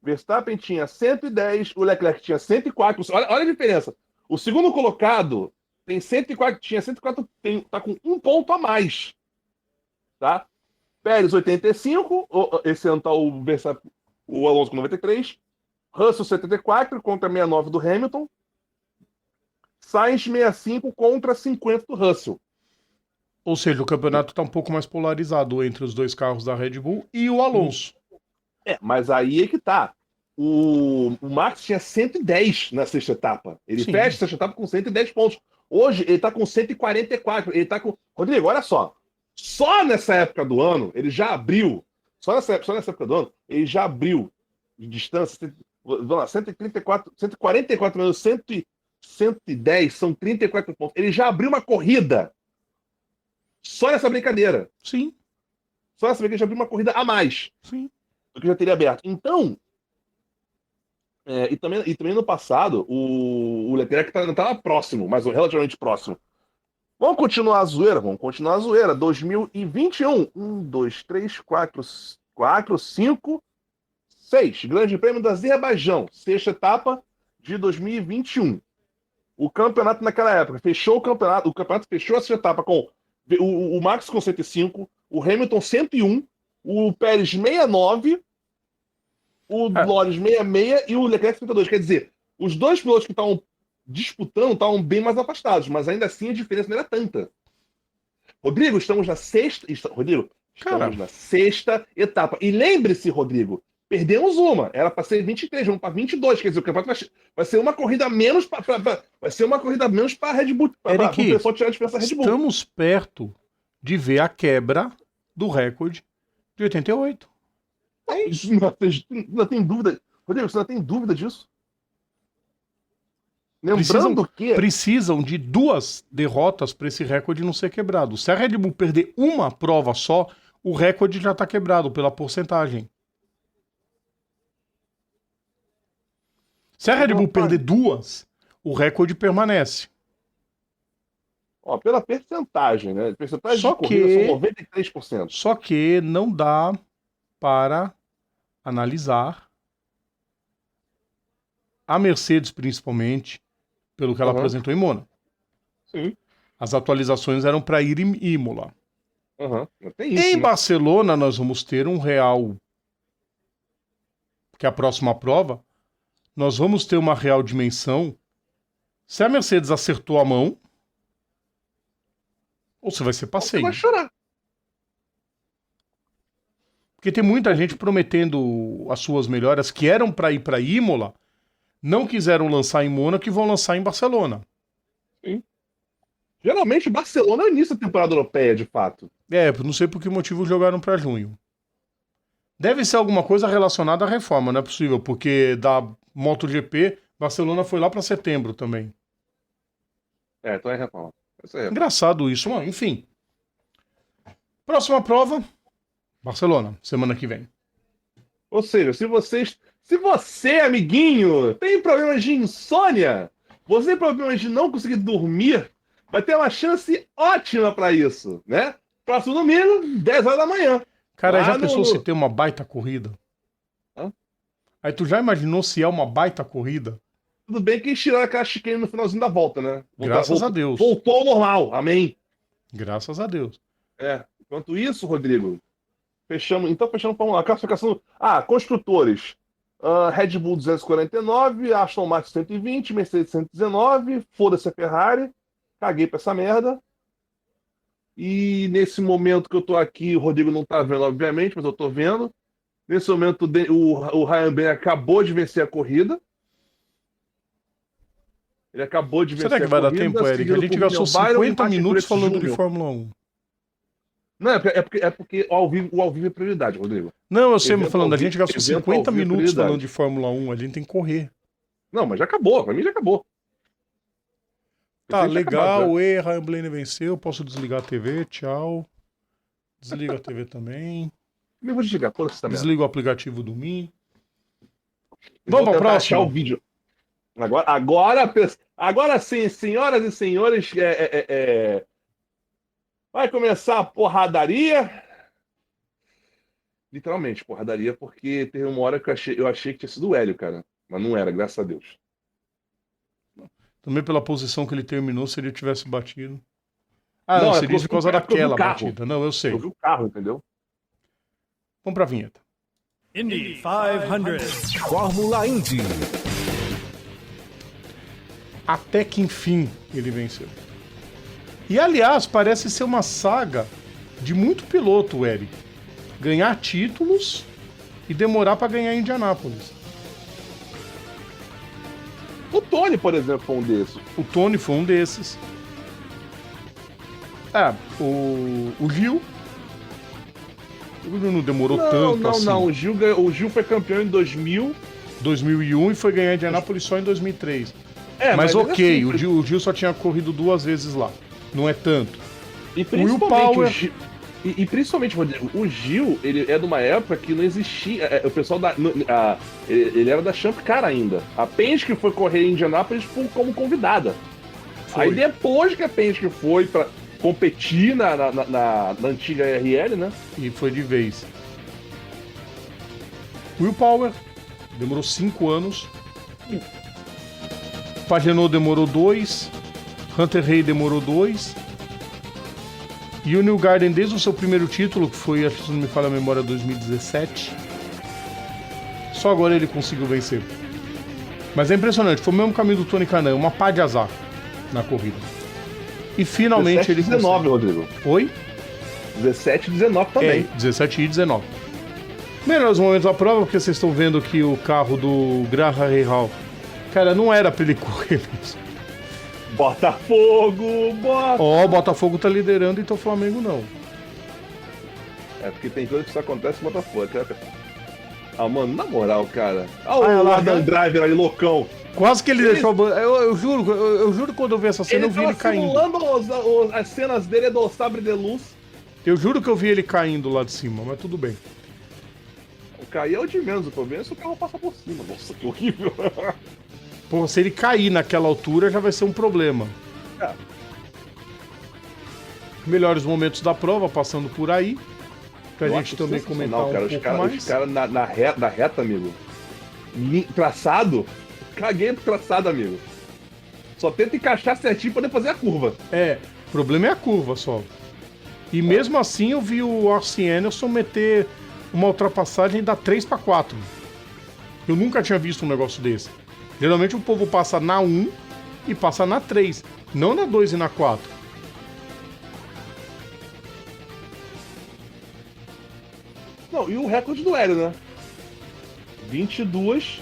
Verstappen tinha 110, o Leclerc tinha 104. Olha a diferença. O segundo colocado tem 104, tinha 104, tá com um ponto a mais. Tá? Pérez 85, esse ano tá o Alonso com 93. Russell 74 contra 69 do Hamilton. Sainz 65 contra 50 do Russell. Ou seja, o campeonato está um pouco mais polarizado entre os dois carros da Red Bull e o Alonso. Mas aí é que tá. O Max tinha 110 na sexta etapa. Ele Sim. fecha a sexta etapa com 110 pontos. Hoje ele tá com 144. Ele tá com. Rodrigo, olha só. Só nessa época do ano, ele já abriu. Só nessa época do ano, ele já abriu de distância. Vamos lá, 134, 144 menos 110 são 34 pontos. Ele já abriu uma corrida. Só nessa brincadeira. Sim. Só nessa brincadeira já abriu uma corrida a mais. Sim. Do que já teria aberto. Então, e também no passado, o Leclerc estava próximo, mas relativamente próximo. Vamos continuar a zoeira? Vamos continuar a zoeira. 2021. 1, 2, 3, 4, 5, 6. Grande Prêmio do Azerbaijão. Sexta etapa de 2021. O campeonato naquela época fechou o campeonato fechou a sexta etapa com o Max com 105, o Hamilton 101, o Pérez 69, o Norris 66 e o Leclerc 32. Quer dizer, os dois pilotos que estavam disputando estavam bem mais afastados, mas ainda assim a diferença não era tanta. Rodrigo, estamos na sexta. Rodrigo, estamos na sexta etapa. E lembre-se, Rodrigo, perdemos uma. Era para ser 23, vamos para 22. Quer dizer, o campeonato vai ser uma corrida menos vai ser uma corrida menos para a Red Bull. Para o pessoal tirar a diferença da Red Bull. Estamos perto de ver a quebra do recorde de 88. Isso, não tem dúvida. Rodrigo, você não tem dúvida disso? Lembrando que precisam de 2 derrotas para esse recorde não ser quebrado. Se a Red Bull perder uma prova só, o recorde já está quebrado pela porcentagem. Se a Red Bull perder 2, o recorde permanece. Pela percentagem, né? Percentagem só de corrida são 93%. Só que não dá para analisar a Mercedes, principalmente, pelo que ela apresentou em Mônaco. Sim. As atualizações eram para ir em Imola. Tem isso, Em né? Barcelona, nós vamos ter um real, que é a próxima prova, nós vamos ter uma real dimensão. Se a Mercedes acertou a mão, ou se vai ser Você passeio. vai chorar. Porque tem muita gente prometendo as suas melhoras que eram para ir para Imola, não quiseram lançar em Mônaco e vão lançar em Barcelona. Sim. Geralmente, Barcelona é o início da temporada europeia, de fato. Não sei por que motivo jogaram para junho. Deve ser alguma coisa relacionada à reforma, não é possível, porque da MotoGP, Barcelona foi lá para setembro também. Então é reforma. Engraçado isso, mano. Enfim. Próxima prova, Barcelona, semana que vem. Ou seja, se você, amiguinho, tem problemas de insônia, você tem problemas de não conseguir dormir, vai ter uma chance ótima para isso, né? Próximo domingo, 10 horas da manhã. Cara, Lá já pensou se tem uma baita corrida? Hã? Aí tu já imaginou se é uma baita corrida? Tudo bem que eles tiraram aquela chicane no finalzinho da volta, né? Graças a Deus. Voltou ao normal, amém. Graças a Deus. Enquanto isso, Rodrigo, fechamos, vamos lá, classificação. Construtores. Red Bull 249, Aston Martin 120, Mercedes 119, foda-se a Ferrari, caguei pra essa merda. E nesse momento que eu tô aqui, o Rodrigo não tá vendo, obviamente, mas eu tô vendo. Nesse momento, o Ryan Blaney acabou de vencer a corrida. Ele acabou de vencer a corrida. Será que vai dar tempo, Eric? A gente gastou 50 minutos falando de Fórmula 1. Não, é porque o ao vivo é prioridade, Rodrigo. Não, eu sei, falando, a gente gastou 50 minutos falando de Fórmula 1, a gente tem que correr. Não, mas já acabou, pra mim já acabou. Tá, legal, Ryan Blaney venceu, posso desligar a TV, tchau. Desliga a TV também. Eu vou desligar, pô, essa Desliga o aplicativo do Min. Vamos pra próxima. O vídeo. Agora sim, senhoras e senhores, vai começar a porradaria. Literalmente, porradaria, porque teve uma hora que eu achei que tinha sido o Hélio, cara. Mas não era, graças a Deus. Também pela posição que ele terminou, se ele tivesse batido. Não, seria por causa daquela batida. Não, eu sei. Eu vi o carro, entendeu? Vamos pra vinheta. Indy 500. Fórmula Indy. Até que enfim ele venceu. E aliás, parece ser uma saga de muito piloto, Eric. Ganhar títulos e demorar pra ganhar em Indianápolis. O Tony, por exemplo, foi um desses. O Tony foi um desses. O Gil. O Gil não demorou tanto assim. Não. O Gil foi campeão em 2001 e foi ganhar em Indianápolis só em 2003. Mas ok, assim, o Gil só tinha corrido 2 vezes lá. Não é tanto. E principalmente principalmente, Rodrigo, o Gil, ele é de uma época que não existia. O pessoal ele era da Champ Car ainda. A Penske foi correr em Indianápolis como convidada. Foi. Aí depois que a Penske foi pra competir na antiga RL, né? E foi de vez. Will Power demorou 5 anos. Pagenaud demorou 2. Hunter Hay demorou 2. E o Newgarden, desde o seu primeiro título, que foi, acho que se não me falha a memória, 2017, só agora ele conseguiu vencer. Mas é impressionante, foi o mesmo caminho do Tony Kanaan, uma pá de azar na corrida. E finalmente 17, ele 19, Rodrigo. Oi? 17 e 19 também. 17 e 19. Melhores momentos da prova, porque vocês estão vendo que o carro do Graham Rahal, cara, não era pra ele correr mesmo. Botafogo! O Botafogo tá liderando, então o Flamengo não. Porque tem coisa que só acontece no Botafogo. Mano, na moral, cara. Olha o Adam Driver ali, loucão. Quase que ele deixou a banda. Eu juro que quando eu vi essa cena, eu vi ele caindo. Simulando as cenas dele do Sabre de Luz. Eu juro que eu vi ele caindo lá de cima, mas tudo bem. O cair é o de menos, o problema é se o carro passa por cima. Nossa, que horrível. Pô, se ele cair naquela altura, já vai ser um problema. Melhores momentos da prova, passando por aí. Pra gente também comentar um pouco mais. Os caras na reta, amigo. Traçado? Caguei pro traçado, amigo. Só tenta encaixar certinho pra poder fazer a curva. O problema é a curva só. E mesmo assim eu vi o Austin Emerson meter uma ultrapassagem da 3 para 4. Eu nunca tinha visto um negócio desse. Geralmente o povo passa na 1 e passa na 3, não na 2 e na 4. Não, e o recorde do Hélio, né? 22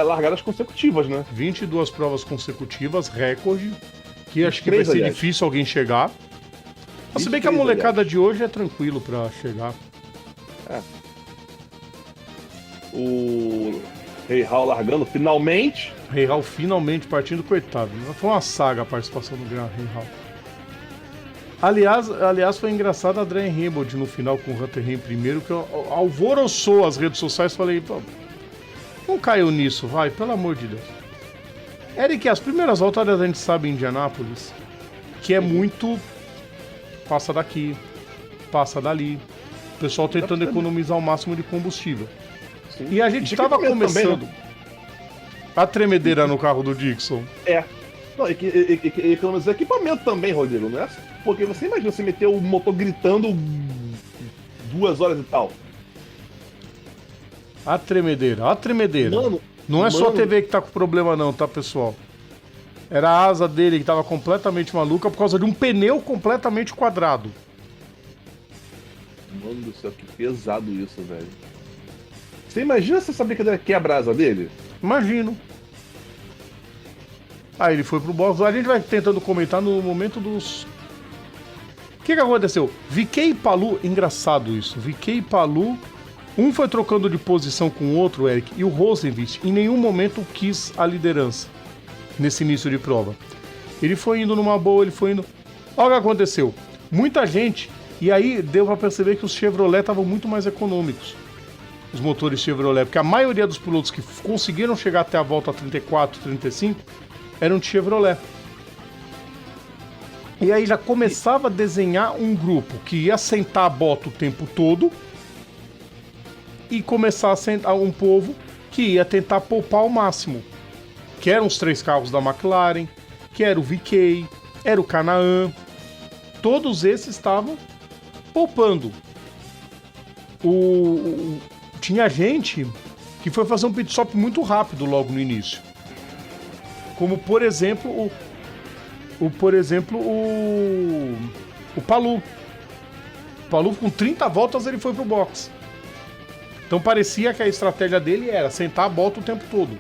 largadas consecutivas, né? 22 provas consecutivas, recorde, que acho que 23, vai ser aliás. difícil alguém chegar. Mas se bem que a 23, molecada aliás. de hoje é tranquilo pra chegar. O Rei Hall largando, finalmente. Rei Hall finalmente partindo, coitado. Foi uma saga a participação do Gran Rei Hall. Aliás, foi engraçado a Adrian Hamilton no final com o Hunter Rein primeiro, que alvoroçou as redes sociais. Falei, pô, não caiu nisso, vai, pelo amor de Deus. Eric, as primeiras voltas a gente sabe em Indianápolis, que é muito passa daqui, passa dali. O pessoal tentando economizar o máximo de combustível. Sim. E a gente De estava equipamento começando também, né? a tremedeira no carro do Dixon. Não, economizar equipamento também, Rodrigo, não é? Porque você imagina você meter o motor gritando 2 horas e tal. A tremedeira. Mano, Não é só a mano. TV que tá com problema não, tá, pessoal? Era a asa dele que tava completamente maluca por causa de um pneu completamente quadrado. Mano do céu, que pesado isso, velho. Você imagina se essa brincadeira quebra a asa dele? Imagino. Aí ele foi pro box. A gente vai tentando comentar no momento dos... O que aconteceu? Viquet e Palu, engraçado isso. Viquet e Palu, um foi trocando de posição com o outro, Eric, e o Rosenqvist em nenhum momento quis a liderança nesse início de prova. Ele foi indo numa boa, ele foi indo... Olha o que aconteceu. Muita gente, e aí deu pra perceber que os Chevrolet estavam muito mais econômicos. Os motores Chevrolet, porque a maioria dos pilotos que conseguiram chegar até a volta 34, 35 eram de Chevrolet. E aí já começava a desenhar um grupo que ia sentar a bota o tempo todo e começar a sentar um povo que ia tentar poupar ao máximo. Que eram os 3 carros da McLaren, que era o VK, era o Canaan. Todos esses estavam poupando. Tinha gente que foi fazer um pit stop muito rápido logo no início. Como, por exemplo, o Palu. O Palu, com 30 voltas, ele foi pro box. Então parecia que a estratégia dele era sentar a bota o tempo todo.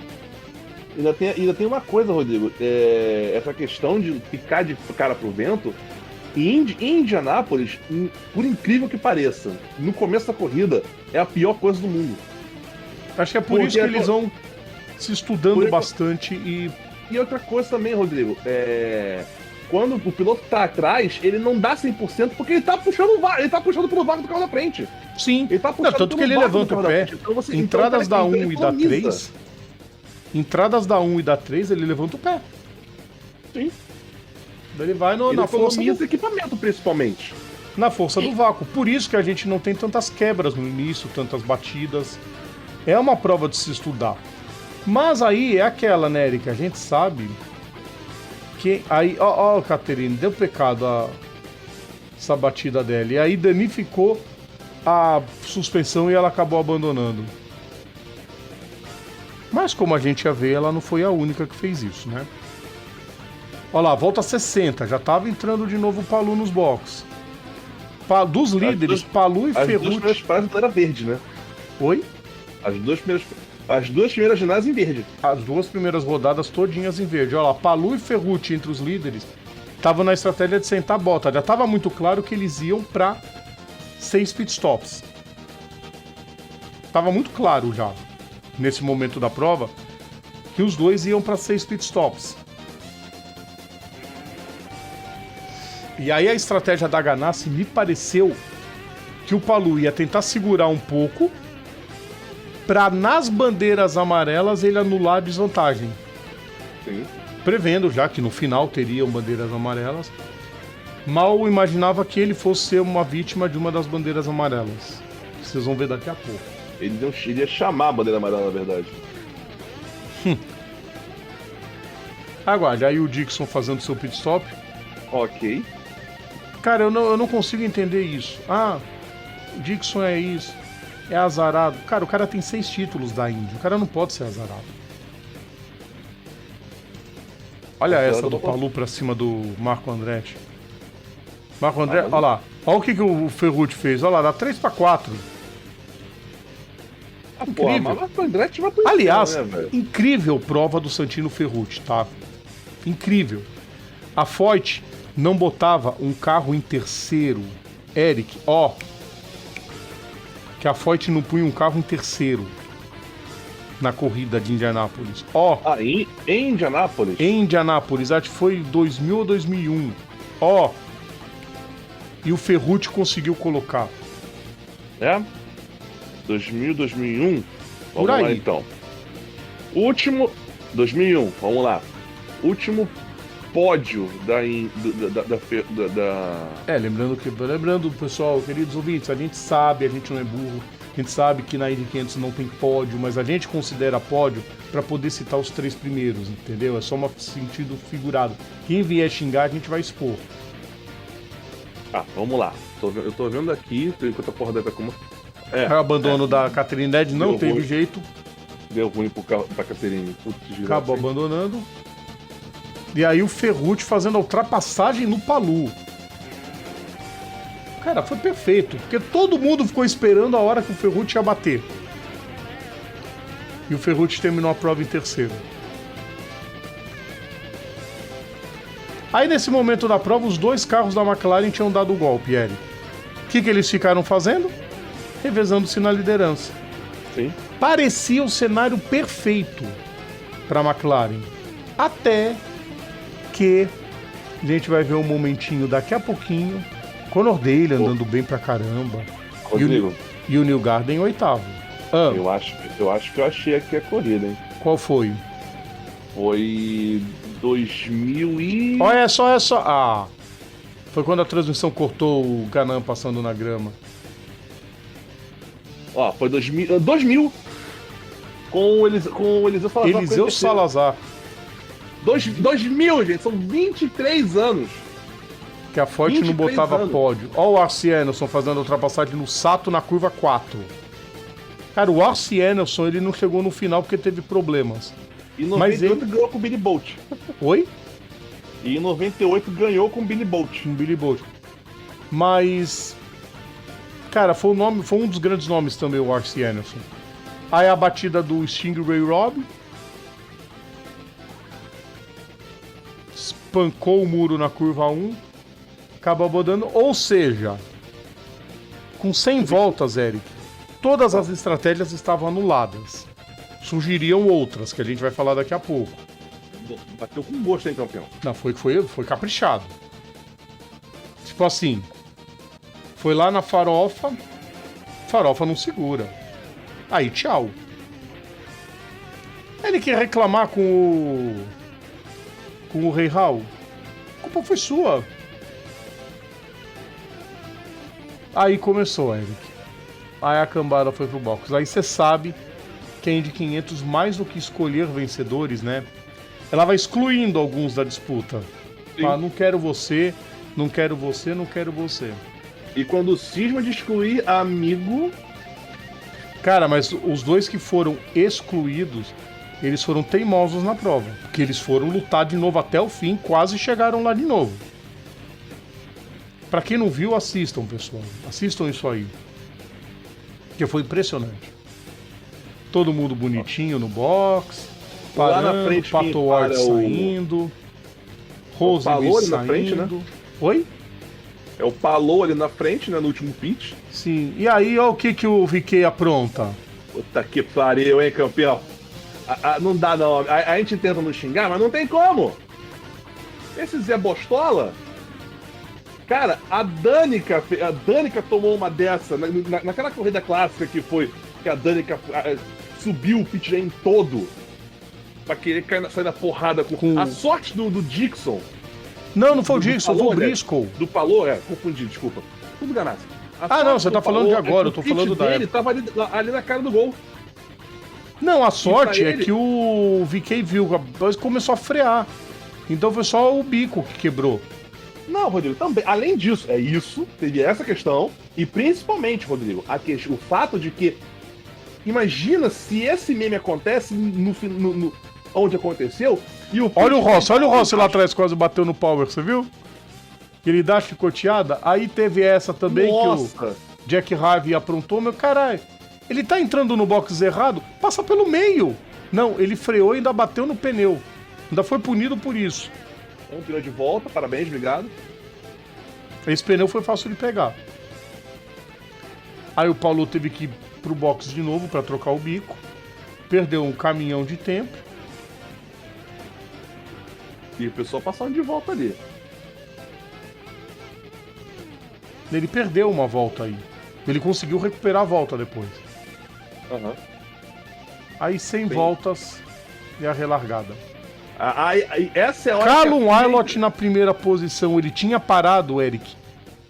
Ainda tem uma coisa, Rodrigo. Essa questão de ficar de cara pro vento. Em Indianápolis, por incrível que pareça, no começo da corrida, é a pior coisa do mundo. Acho que é por isso que eles vão se estudando bastante e... E outra coisa também, Rodrigo, quando o piloto tá atrás, ele não dá 100% porque ele tá puxando pelo vácuo do carro da frente. Sim, Ele tá puxando tanto que pelo ele vácuo do levanta o carro da pé. frente. Então Entradas da 1 e da economiza. 3. Entradas da 1 e da 3, ele levanta o pé. Sim. Daí ele vai Ele na força economiza equipamento, principalmente. na força do vácuo. Por isso que a gente não tem tantas quebras no início, tantas batidas. É uma prova de se estudar. Mas aí é aquela, né, Eric? A gente sabe que aí, ó, Caterine, deu pecado essa batida dela. E aí danificou a suspensão e ela acabou abandonando. Mas como a gente ia ver, ela não foi a única que fez isso, né? Olha lá, volta 60, já tava entrando de novo o Palu nos boxes. Dos líderes, Palu e As duas Ferrucci. primeiras paradas era verde, né? Oi? As duas primeiras ginásias em verde. As 2 primeiras rodadas todinhas em verde. Olha lá, Palu e Ferrucci entre os líderes estavam na estratégia de sentar a bota. Já estava muito claro que eles iam para 6 pitstops. Tava muito claro já, nesse momento da prova, que os dois iam para 6 pitstops. E aí a estratégia da Ganassi me pareceu que o Palu ia tentar segurar um pouco para nas bandeiras amarelas ele anular a desvantagem. Sim. Prevendo já que no final teriam bandeiras amarelas, mal imaginava que ele fosse ser uma vítima de uma das bandeiras amarelas. Vocês vão ver daqui a pouco. Ele ia chamar a bandeira amarela, na verdade. Aguarde, aí o Dixon fazendo seu pit stop. Ok. Cara, eu não consigo entender isso. Ah, o Dixon é isso. É azarado. Cara, o cara tem 6 títulos da Indy. O cara não pode ser azarado. Olha essa do Palou pra cima do Marco Andretti. Marco Andretti, olha lá. Olha o que o Ferrucci fez. Olha lá, dá 3-4. Incrível. Marco Andretti vai pro Aliás, céu, né, incrível prova do Santino Ferrucci, tá? Incrível. A Foyt não botava um carro em terceiro. Eric, ó. Que a Foyt não punha um carro em terceiro na corrida de Indianápolis. Ó. Em Indianápolis? Em Indianápolis, acho que foi 2000 ou 2001. Ó. E o Ferrucci conseguiu colocar. É? 2000, 2001? Por Vamos aí. lá, então. Último... 2001, vamos lá. Último pódio Lembrando, pessoal, queridos ouvintes, a gente sabe, a gente não é burro, a gente sabe que na Indy 500 não tem pódio, mas a gente considera pódio para poder citar os 3 primeiros, entendeu? É só um sentido figurado. Quem vier xingar, a gente vai expor. Vamos lá. Eu tô vendo aqui, enquanto a porra deve como... O abandono da Catherine Ned não teve jeito. Deu ruim pra Catherine. Acabou abandonando. E aí o Ferrucci fazendo a ultrapassagem no Palou. Cara, foi perfeito, porque todo mundo ficou esperando a hora que o Ferrucci ia bater. E o Ferrucci terminou a prova em terceiro. Aí nesse momento da prova, os 2 carros da McLaren tinham dado o golpe, Eric. O que eles ficaram fazendo? Revezando-se na liderança. Sim. Parecia o cenário perfeito para a McLaren. Até que a gente vai ver um momentinho daqui a pouquinho. Conor Daly andando bem pra caramba. Rodrigo. E o Newgarden em 8º. Eu acho que eu achei aqui a corrida, hein? Qual foi? Foi 2000 e... Olha só. Foi quando a transmissão cortou o Ganam passando na grama. Foi 2000. Com o Eliseu Salazar. Eliseu Salazar. 2000, gente, são 23 anos. Que a Foyt não botava pódio. Olha o Arce Emerson fazendo a ultrapassagem no Sato na curva 4. Cara, o Arce Emerson, ele não chegou no final porque teve problemas. E em 98 ganhou com o Billy Bolt. Oi? E em 98 ganhou com o Billy Bolt. Mas... Cara, foi um dos grandes nomes também, o Arce Emerson. Aí a batida do Stingray Robb. Espancou o muro na curva 1. Acaba abandonando. Ou seja, com 100 voltas, Eric, todas as estratégias estavam anuladas. Surgiriam outras, que a gente vai falar daqui a pouco. Bateu com gosto, hein, campeão? Não, foi caprichado. Tipo assim, foi lá na farofa não segura. Aí, tchau. Ele quer reclamar com o Rei Hall. A culpa foi sua. Aí começou, Eric. Aí a cambada foi pro box. Aí você sabe que a Indy 500, mais do que escolher vencedores, né? Ela vai excluindo alguns da disputa. Não quero você, não quero você, não quero você. E quando cisma de excluir amigo... Cara, mas os 2 que foram excluídos, eles foram teimosos na prova. Porque eles foram lutar de novo até o fim, quase chegaram lá de novo. Pra quem não viu, assistam, pessoal. Assistam isso aí. Porque foi impressionante. Todo mundo bonitinho no box. Parando, lá na frente, Pato Ward saindo. Roseman saindo. Na frente, né? Oi? É o Palou ali na frente, né? No último pitch. Sim. E aí, olha o que o VK apronta. Puta que pariu, hein, campeão? Não dá, não. A gente tenta nos xingar, mas não tem como. Esse Zé Bostola... Cara, a Danica tomou uma dessa naquela corrida clássica que foi que a Danica subiu o pit lane todo pra querer sair na porrada com... A sorte do Dixon. Não foi o Dixon, foi o Briscoe. Do Palou, confundi, desculpa. Tudo ganassi. Não, você tá falando de agora, eu tô falando da época. Ele tava ali na cara do gol. Não, a sorte é que o VK viu, começou a frear. Então foi só o bico que quebrou. Não, Rodrigo, também. Além disso, teve essa questão, e principalmente, Rodrigo, o fato de que. Imagina se esse meme acontece onde aconteceu e o. Olha o Rossi lá atrás quase bateu no Power, você viu? Que ele dá chicoteada. Aí teve essa também que o Jack Harvey aprontou. Meu caralho, ele tá entrando no box errado, passa pelo meio. Não, ele freou e ainda bateu no pneu. Ainda foi punido por isso. Um pneu de volta, parabéns, obrigado. Esse pneu foi fácil de pegar. Aí o Paulo teve que ir pro box de novo para trocar o bico. Perdeu um caminhão de tempo. E o pessoal passando de volta ali. Ele perdeu uma volta aí. Ele conseguiu recuperar a volta depois. Uhum. Aí 100 voltas e a relargada. Essa é a hora Callum Ilott na primeira posição. Ele tinha parado, Eric.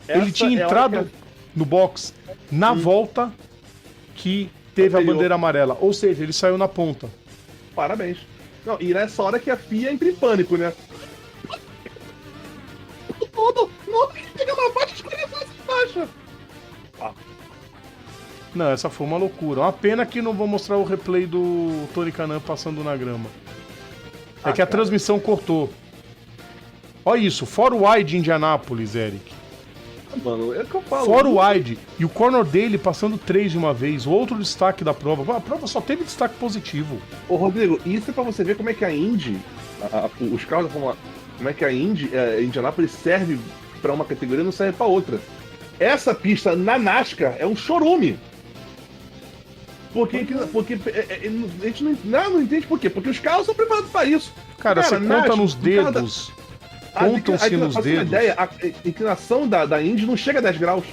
Ele tinha entrado no box na volta que teve a bandeira amarela. Ou seja, ele saiu na ponta. Parabéns. Não, e nessa hora que a FIA entra em pânico, né? Não, que pega uma faixa, escolhe essa faixa. Não, essa foi uma loucura. Uma pena que não vou mostrar o replay do Tony Kanaan passando na grama. É que a transmissão cortou. Olha isso, fora o wide de Indianápolis, Eric. Mano, é o que eu falo. Fora o wide e o corner dele passando 3 de uma vez. O outro destaque da prova. A prova só teve destaque positivo. Ô, Rodrigo, isso é pra você ver como é que a Indy, os carros da Fórmula 1, como é que a Indy, Indianápolis serve pra uma categoria e não serve pra outra. Essa pista na NASCAR é um chorume. Porque a gente não entende por quê. Porque os carros são preparados para isso. Cara, você conta nos dedos. Contam-se nos dedos. Ideia, a inclinação da Indy não chega a 10 graus.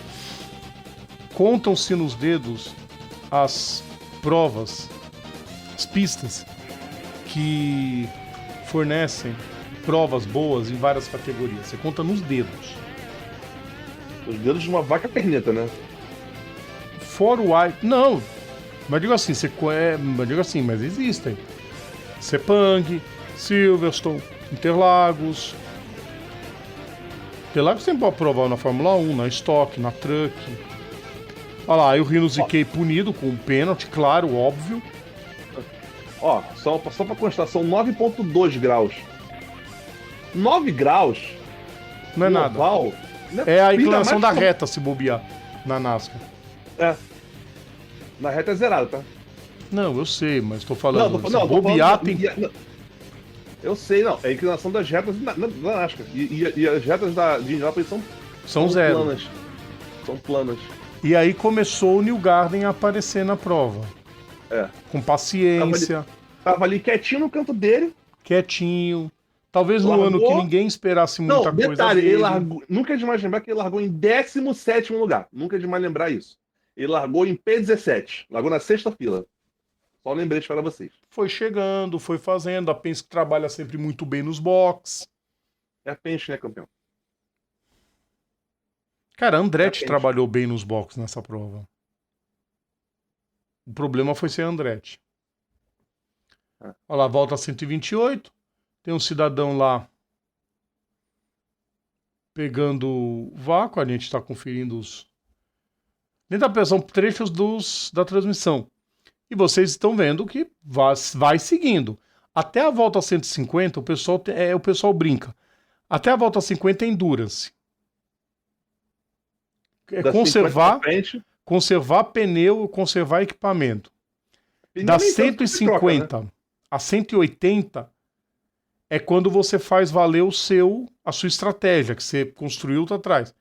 Contam-se nos dedos as provas, as pistas que fornecem provas boas em várias categorias. Você conta nos dedos. Os dedos de uma vaca perneta, né? Fora o wide. Não. Mas digo assim, mas existem. Sepang, Silverstone, Interlagos. Interlagos tem pra provar na Fórmula 1, na Stock, na Truck. Olha lá, aí o Rino Ziquei punido com um pênalti, claro, óbvio. Ó, só pra constar, são 9,2 graus. 9 graus? Não é nada. Oval, é a inclinação da reta, se bobear, na NASCAR. É. Na reta é zerado, tá? Não, eu sei, mas tô falando. Não, bobear tem. Eu sei, não. É a inclinação das retas na NASCAR. E as retas de Indianápolis são zero. Planas. São planas. E aí começou o New Garden a aparecer na prova. É. Com paciência. Tava ali quietinho no canto dele. Quietinho. Talvez no ano que ninguém esperasse muita coisa. Detalhe, ele largou. Nunca é demais lembrar que ele largou em 17º lugar. Nunca é demais lembrar isso. Ele largou em P17. Largou na 6ª fila. Só lembrete para vocês. Foi chegando, foi fazendo. A Penske trabalha sempre muito bem nos box. É a Penske, né, campeão? Cara, a Andretti trabalhou bem nos box nessa prova. O problema foi ser a Andretti. Olha lá, volta a 128. Tem um cidadão lá pegando o vácuo. A gente está conferindo os... Nem tá pensando trechos da transmissão. E vocês estão vendo que vai seguindo. Até a volta 150, o pessoal brinca. Até a volta 50 é endurance. É conservar pneu, conservar equipamento. Das 150 troca, né? A 180 é quando você faz valer a sua estratégia, que você construiu lá atrás.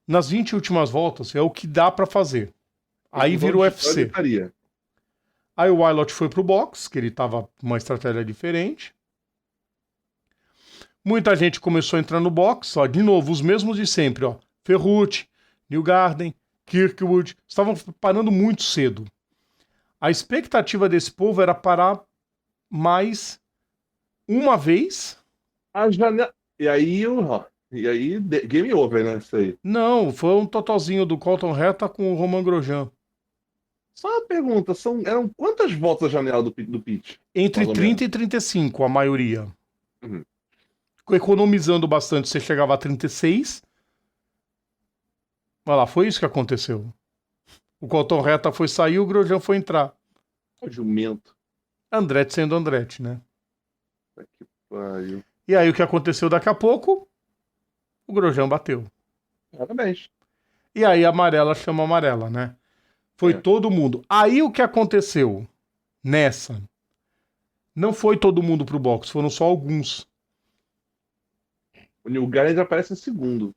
Nas 20 últimas voltas é o que dá pra fazer. Aí vira o UFC. Aí o Ilott foi pro box, que ele tava com uma estratégia diferente. Muita gente começou a entrar no box, ó, de novo, os mesmos de sempre, ó. Ferrucci, Newgarden, Kirkwood, estavam parando muito cedo. A expectativa desse povo era parar mais uma vez. E aí, game over, né? Isso aí. Não, foi um totalzinho do Colton Herta com o Romain Grosjean. Só uma pergunta, eram quantas voltas a janela do pit? Entre 30 e 35, a maioria. Uhum. economizando bastante, você chegava a 36. Olha lá, foi isso que aconteceu. O Colton Herta foi sair, o Grosjean foi entrar. O jumento. Andretti sendo Andretti, né? Que pariu. E aí o que aconteceu daqui a pouco? O Grosjean bateu. Parabéns. E aí a amarela chama amarela, né? Foi todo mundo. Aí o que aconteceu nessa? Não foi todo mundo pro box, foram só alguns. O New Garden aparece em segundo.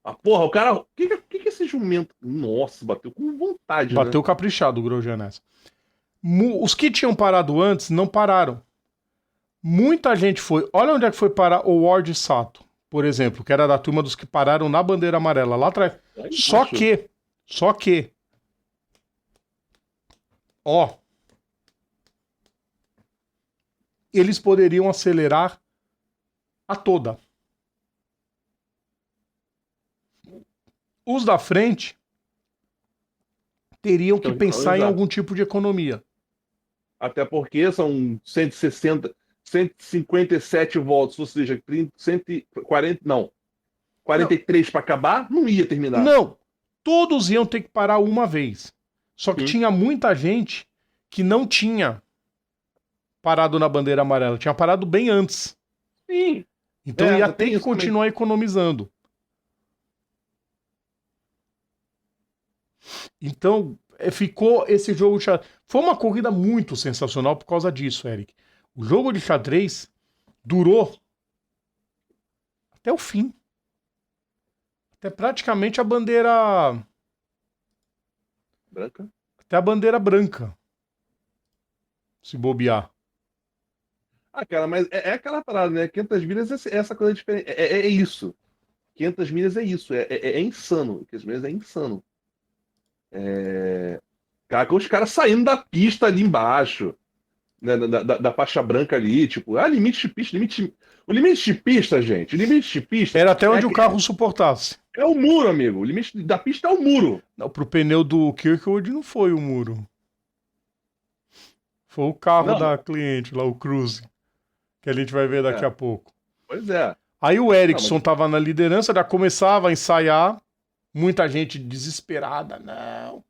Ah, porra, o cara. O que é esse jumento? Nossa, bateu com vontade, Bateu né? caprichado o Grosjean nessa. Os que tinham parado antes não pararam. Muita gente foi. Olha onde é que foi parar o Ward Sato, por exemplo, que era da turma dos que pararam na bandeira amarela lá atrás. Só que. Ó. Eles poderiam acelerar a toda. Os da frente teriam que pensar em algum tipo de economia. Até porque são 160, 157 volts, ou seja, 140, não, 43 para acabar, não ia terminar. Não, todos iam ter que parar uma vez. Só que tinha muita gente que não tinha parado na bandeira amarela, tinha parado bem antes. Sim. Então ia ter que continuar economizando. Então, ficou esse jogo de xadrez. Foi uma corrida muito sensacional por causa disso, Eric. O jogo de xadrez durou até o fim. Até praticamente a bandeira... branca? Até a bandeira branca. Se bobear. Ah, cara, mas é aquela parada, né? 500 milhas é essa coisa diferente. É isso. 500 milhas é isso. É insano. 500 milhas é insano. Cara, com os caras saindo da pista ali embaixo, né, da faixa branca ali, tipo, limite de pista, o limite de pista, gente, o limite de pista era até onde o carro suportasse. É o muro, amigo, o limite da pista é o muro. Não, pro pneu do Kirkwood não foi o muro. Foi o carro da cliente lá, o Cruze, que a gente vai ver daqui a pouco. Pois é. Aí o Ericsson tava na liderança, já começava a ensaiar, muita gente desesperada, não.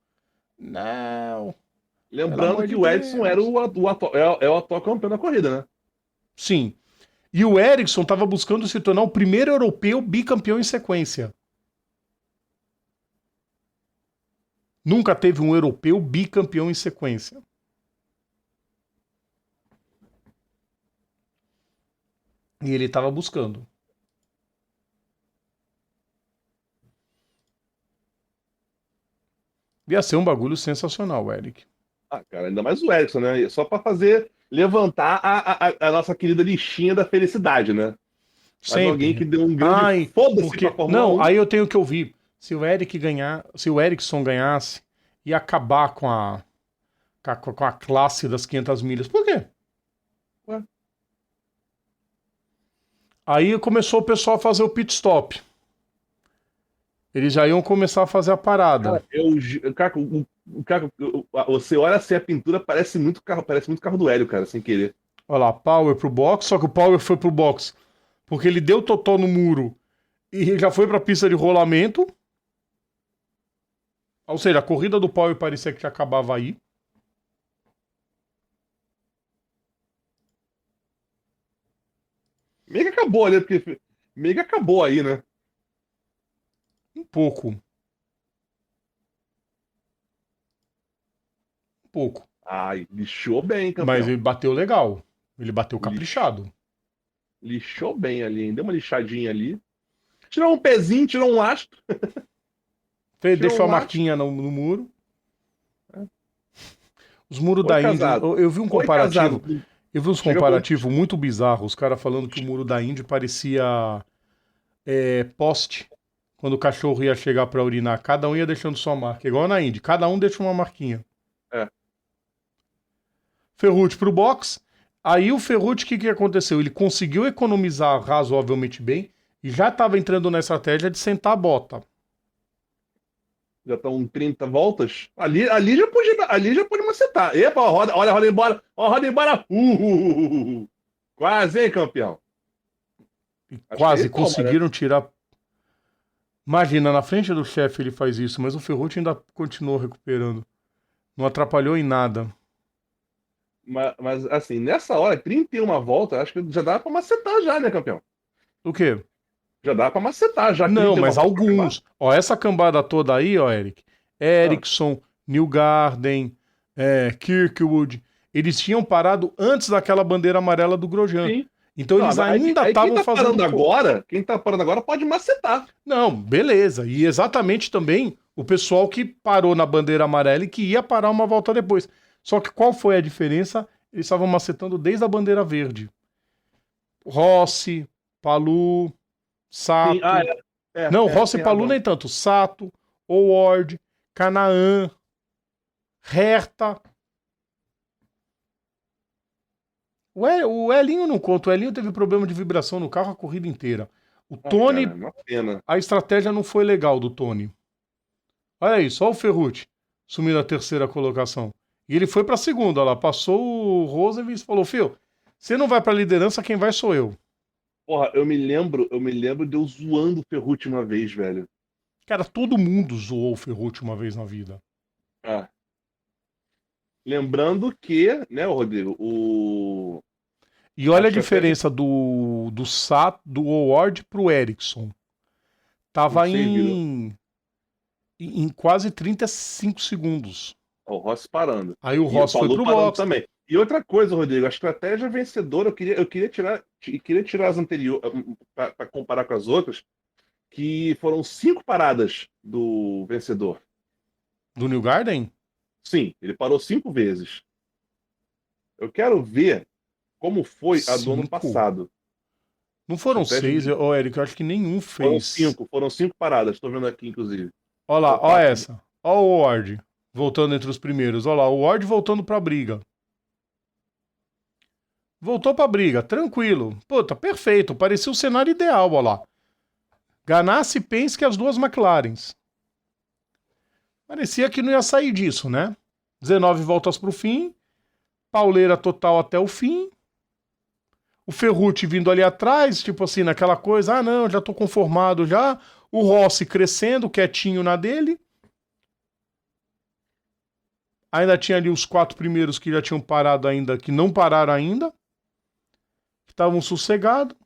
Lembrando que o Ericsson era o atual campeão da corrida, né? Sim. E o Ericsson estava buscando se tornar o primeiro europeu bicampeão em sequência. Nunca teve um europeu bicampeão em sequência. E ele estava buscando. Ia ser um bagulho sensacional, Eric. Ah, cara, ainda mais o Ericsson, né? Só para fazer levantar a nossa querida listinha da felicidade, né? Sempre. Alguém que deu um grande foda-se pra Fórmula 1. Não, aí eu tenho que ouvir. Se o Ericsson ganhasse, ia acabar com a classe das 500 milhas. Por quê? Ué? Aí começou o pessoal a fazer o pit stop. Eles já iam começar a fazer a parada. Cara, você olha assim, a pintura parece muito carro do Hélio, cara, sem querer. Olha lá, Power pro box, só que o Power foi pro box porque ele deu totó no muro e já foi pra pista de rolamento. Ou seja, a corrida do Power parecia que já acabava aí. Meio que acabou ali, porque meio que acabou aí, né? Um pouco. Ai, lixou bem, campeão. Mas ele bateu legal. Ele bateu caprichado. Lixou bem ali, hein? Deu uma lixadinha ali. Tirou um pezinho, tirou um lastro. Deixou a marquinha no muro. Os muros da Indy. Eu vi um comparativo. Eu vi uns comparativos muito bizarros. Os caras falando que o muro da Indy parecia poste. Quando o cachorro ia chegar pra urinar. Cada um ia deixando sua marca. Igual na Indy. Cada um deixa uma marquinha. Ferrucci pro box. Aí o Ferrucci, o que aconteceu? Ele conseguiu economizar razoavelmente bem e já estava entrando na estratégia de sentar a bota. Já estão 30 voltas. Ali já pode macetar. Epa, olha a roda embora. Ó, a roda embora. Quase, hein, campeão? E Acho quase que ele toma, conseguiram tirar. Imagina, na frente do chefe ele faz isso, mas o Ferruccio ainda continuou recuperando. Não atrapalhou em nada. Mas, assim, nessa hora, 31 voltas, acho que já dá pra macetar já, né, campeão? O quê? Já dá pra macetar já Não, 31 mas voltas pra acabar. alguns. Ó, essa cambada toda aí, ó, Eric. Ah, Ericsson, Newgarden, Kirkwood. Eles tinham parado antes daquela bandeira amarela do Grosjean. sim. Então Não, eles aí, ainda aí quem estavam tá fazendo. parando agora, quem tá parando agora pode macetar. Não, beleza. E exatamente também o pessoal que parou na bandeira amarela e que ia parar uma volta depois. Só que qual foi a diferença? Eles estavam macetando desde a bandeira verde. Rossi, Palu, Sim, Sato. Não, Rossi e tem Palu razão. nem tanto. Sato, Howard, Canaan, Herta. O Elinho não conta. O Elinho teve problema de vibração no carro a corrida inteira. O Ah, cara, é Tony, uma pena. a estratégia não foi legal do Tony. Olha aí, só o Ferrucci sumiu na terceira colocação. E ele foi pra segunda lá. Passou o Rosenvins e falou: Fio, você não vai pra liderança, quem vai sou eu. Porra, eu me lembro de eu zoando o Ferrucci uma vez, velho. Cara, todo mundo zoou o Ferrucci uma vez na vida. Ah. Lembrando que, né, Rodrigo, E a olha a estratégia diferença do Sato, do Howard pro Ericsson. não Tava sei, virou em quase 35 segundos. o Rossi parando. Aí o E o Ross foi Palu pro parando box. também. E outra coisa, Rodrigo, a estratégia vencedora, eu queria tirar as anteriores para comparar com as outras, que foram 5 paradas do vencedor. Do New Garden? Sim, ele parou 5 vezes. Eu quero ver como foi a do ano 5. passado. Não foram Estratégia 6, de... ô Eric, eu acho que nenhum Foram fez. 5 paradas. Estou vendo aqui, inclusive. Olha lá, Ou ó 4. essa. Ó o Ward voltando entre os primeiros. Olha lá, o Ward voltando pra briga. Voltou pra briga, tranquilo. Puta, perfeito. Parecia o cenário ideal, olha lá. Ganassi, Penske e as duas McLarens. Parecia que não ia sair disso, né? 19 voltas pro fim. Pauleira total até o fim. O Ferrucci vindo ali atrás, tipo assim, naquela coisa, ah não, já tô conformado já. O Rossi crescendo, quietinho na dele. Ainda tinha ali os 4 primeiros que já tinham parado ainda, que não pararam ainda. Que estavam sossegados.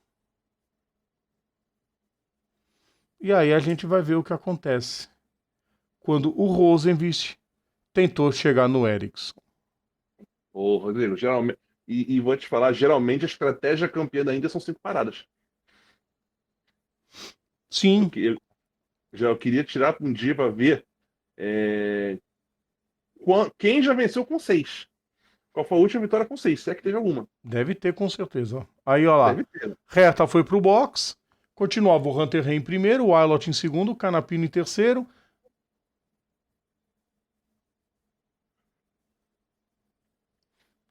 E aí a gente vai ver o que acontece. Quando o Rosenvist tentou chegar no Ericsson. Ô, Rodrigo, geralmente. E vou te falar, geralmente a estratégia campeã da Índia são 5 paradas. Eu, Sim, que- eu, eu queria tirar um dia para ver é, quem já venceu com 6. Qual foi a última vitória com 6? Se é que teve alguma. deve ter com certeza. Aí, ó lá. Deve ter. Reta foi pro box. Continuava o Hunter Rey em primeiro, o Wilot em segundo, o Canapino em terceiro.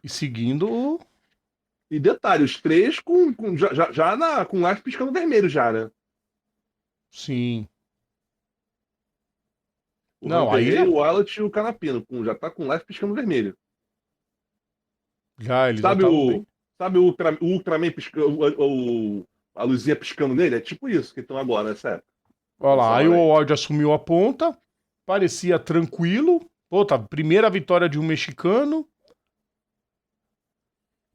E seguindo o... E detalhe, os 3 com live piscando vermelho já, né? Sim. O Não, Hunter aí Rey, já... o Wallet e o Canapino. Já tá com live piscando vermelho. Já, eles já Sabe estavam o, bem. sabe o Ultraman piscando, a luzinha piscando nele? É tipo isso que estão agora, nessa época. Olha Nessa lá, aí o hora aí. Ward assumiu a ponta. Parecia tranquilo. Pô, tá, primeira vitória de um mexicano.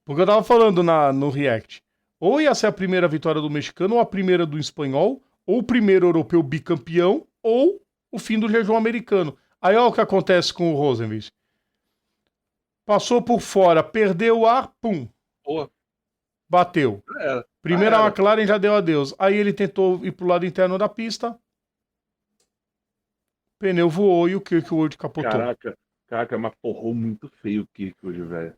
Porque eu tava falando no React. Ou ia ser a primeira vitória do mexicano, ou a primeira do espanhol, ou o primeiro europeu bicampeão, ou o fim do jejum americano. Aí olha o que acontece com o Rosenvist. Passou por fora, perdeu o ar, pum, Pô, bateu. já era. Já Primeira era. McLaren já deu adeus. Aí ele tentou ir pro lado interno da pista. Pneu voou e o Kirkwood capotou. Caraca, mas porrou muito feio o Kirk hoje, velho.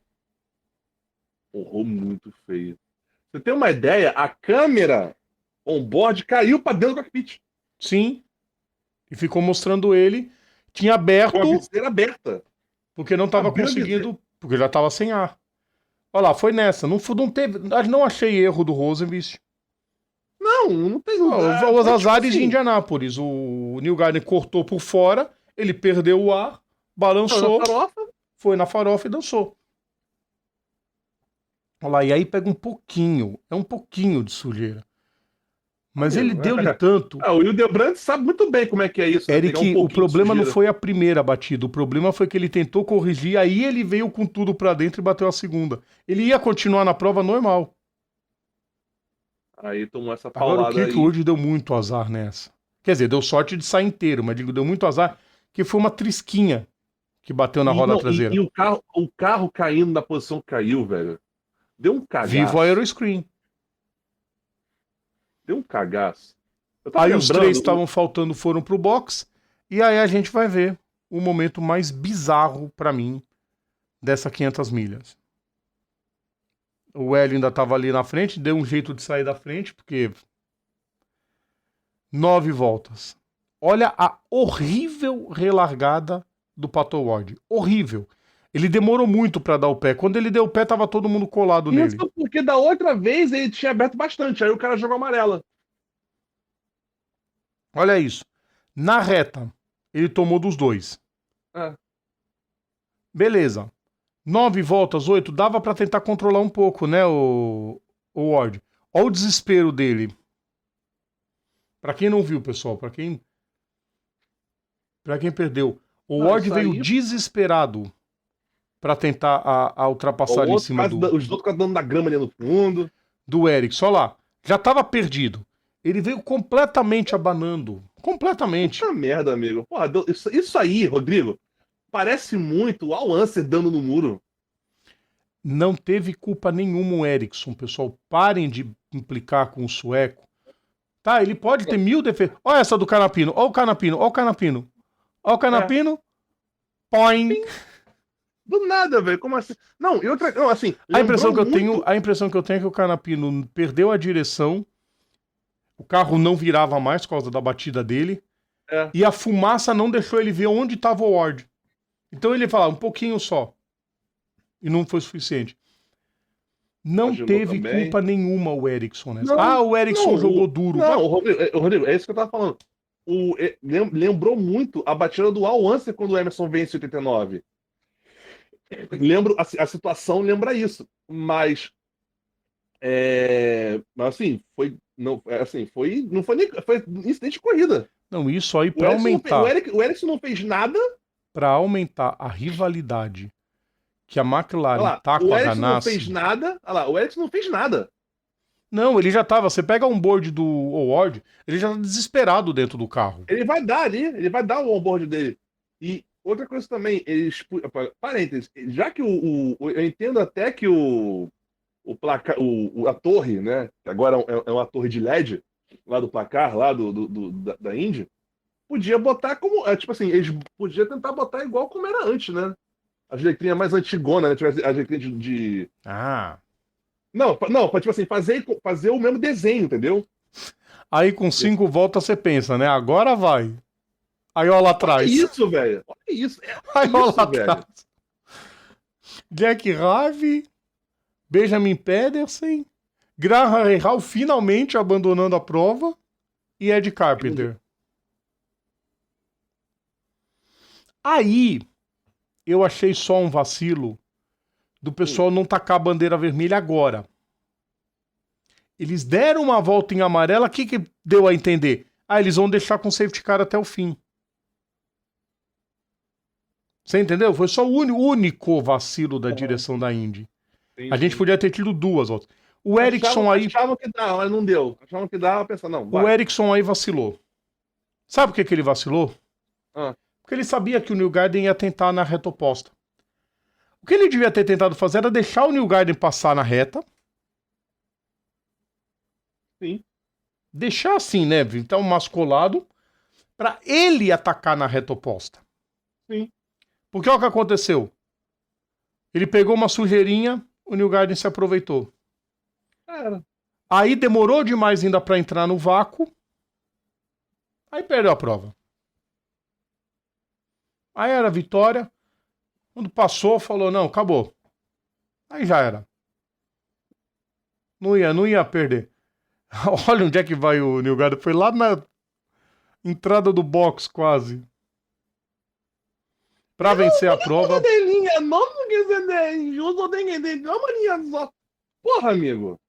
Porrou muito feio. Você tem uma ideia? A câmera on-board caiu pra dentro do cockpit. Sim. E ficou mostrando ele. Tinha Com a aberto, viseira aberta. porque não tava Abriu a viseira. conseguindo. Porque já tava sem ar. Olha lá, foi nessa. Não, não teve. Não achei erro do Rosenvist. Não tem. Os Foi tipo azares de assim, Indianápolis. O Neil Garden cortou por fora, ele perdeu o ar, foi na balançou, farofa. foi na farofa e dançou. Olha lá, e aí pega um pouquinho, é um pouquinho de sujeira. Mas ele deu-lhe tanto. O Hildebrand sabe muito bem como é que é isso. Eric, o problema não foi a primeira batida, o problema foi que ele tentou corrigir, aí ele veio com tudo pra dentro e bateu a segunda. Ele ia continuar na prova normal. Aí tomou essa paulada. Agora o Kirkwood deu muito azar nessa. Quer dizer, deu sorte de sair inteiro, mas digo, deu muito azar, que foi uma trisquinha que bateu na roda traseira. E o carro caindo na posição que caiu, velho. Deu um cagaço. Vivo a Aeroscreen. Deu um cagaço. Aí os três estavam faltando, foram pro box, e aí a gente vai ver o momento mais bizarro pra mim dessa 500 milhas. O Hélio ainda tava ali na frente, deu um jeito de sair da frente, porque 9 voltas. Olha a horrível relargada do Pato O'Ward. Horrível. Ele demorou muito pra dar o pé. Quando ele deu o pé, tava todo mundo colado nele. Isso porque da outra vez ele tinha aberto bastante, aí o cara jogou amarela. Olha isso. Na reta, ele tomou dos dois. Beleza. 9 voltas, 8, dava pra tentar controlar um pouco, né, o Ward. Olha o desespero dele. Pra quem não viu, pessoal, pra quem perdeu. O Ward veio desesperado pra tentar a ultrapassagem em cima Os outros ficam dando da grama ali no fundo. Do Eric, só lá. Já tava perdido. Ele veio completamente abanando. Completamente. Puta merda, amigo. Porra, isso aí, Rodrigo, parece muito o Al Unser dando no muro. Não teve culpa nenhuma o Ericsson, pessoal. Parem de implicar com o sueco. Tá, ele pode ter 1000 defesas. Olha essa do Canapino. Olha o Canapino. Olha o Canapino. Olha o Canapino. Põe. Do nada, velho. Como assim? Não, e outra. Não, assim. A impressão que eu tenho é que o Canapino perdeu a direção. O carro não virava mais por causa da batida dele. E a fumaça não deixou ele ver onde estava o Ward. Então ele fala um pouquinho só. E não foi suficiente. Não Imaginou teve também. culpa nenhuma o Ericsson, né? Não, o Ericsson jogou duro. Não, Rodrigo, é isso que eu tava falando. Lembrou muito a batida do Al Unser quando o Emerson vence em 89. Lembro, a situação lembra isso. Mas assim, não foi incidente de corrida. Não, isso aí pra aumentar. O Ericsson não fez nada. Pra aumentar a rivalidade que a McLaren tá com a Ganassi. Não fez nada. Olha lá, o Ericsson não fez nada. Não, ele já tava. Você pega o onboard do O'Ward, ele já tá desesperado dentro do carro. Ele vai dar ali, ele vai dar o onboard dele. E outra coisa também, parênteses, já que eu entendo até que a torre, né, que agora é uma torre de LED, lá do placar, lá da Indy, podia botar como, tipo assim, eles podiam tentar botar igual como era antes, né? As letrinhas mais antigona, né? Tivesse as letrinhas de... Não, pra, tipo assim, fazer o mesmo desenho, entendeu? Aí com 5 voltas você pensa, né? Agora vai. Aí olha lá atrás. Olha isso, velho. Olha isso. Aí olha lá atrás. Jack Harvey, Benjamin Pedersen, Graham Rahal finalmente abandonando a prova e Ed Carpenter. Aí eu achei só um vacilo do pessoal não tacar a bandeira vermelha agora. Eles deram uma volta em amarela, o que deu a entender? Eles vão deixar com safety car até o fim. Você entendeu? Foi só o único vacilo da direção da Indy. A gente podia ter tido 2 voltas. O Ericsson aí... Achavam que dava, mas não deu. Achavam que dava, pensando, não, vai. O Ericsson aí vacilou. Sabe por que ele vacilou? Porque ele sabia que o Newgarden ia tentar na reta oposta. O que ele devia ter tentado fazer era deixar o Newgarden passar na reta. Sim. Deixar assim, né? Então, mascolado. Pra ele atacar na reta oposta. Sim. Porque olha o que aconteceu. Ele pegou uma sujeirinha, o Newgarden se aproveitou. Aí demorou demais ainda pra entrar no vácuo. Aí perdeu a prova. Aí era a vitória. Quando passou, falou, não, acabou. Aí já era. Não ia perder. Olha onde é que vai o Newgarden. Foi lá na entrada do box, quase. Pra vencer a prova. Porra, amigo.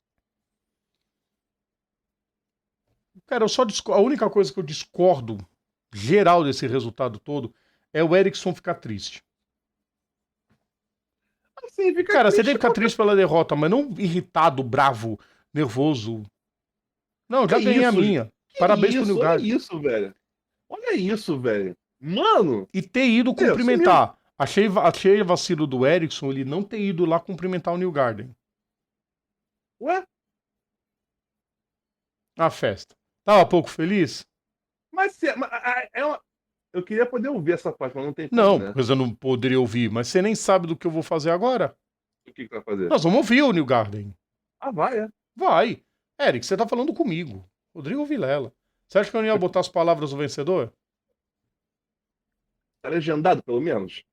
Cara, a única coisa que eu discordo geral desse resultado todo é o Erickson ficar triste. Assim, fica Cara, você triste, deve ficar triste pela derrota, mas não irritado, bravo, nervoso. Não, já Que ganhei a isso, minha. Parabéns pro isso, New olha Garden. isso, velho. Olha isso, velho. Mano, E ter ido Meu, cumprimentar. Achei vacilo do Erickson ele não ter ido lá cumprimentar o New Garden. ué, Na festa. Tava pouco feliz? eu queria poder ouvir essa parte, mas não tem como, Não, né? pois eu não poderia ouvir, mas você nem sabe do que eu vou fazer agora. O que vai fazer? Nós vamos ouvir o New Garden. Ah, vai, é. Vai. Eric, você tá falando comigo. Rodrigo Vilela. Você acha que eu não ia botar as palavras do vencedor? Tá legendado, pelo menos?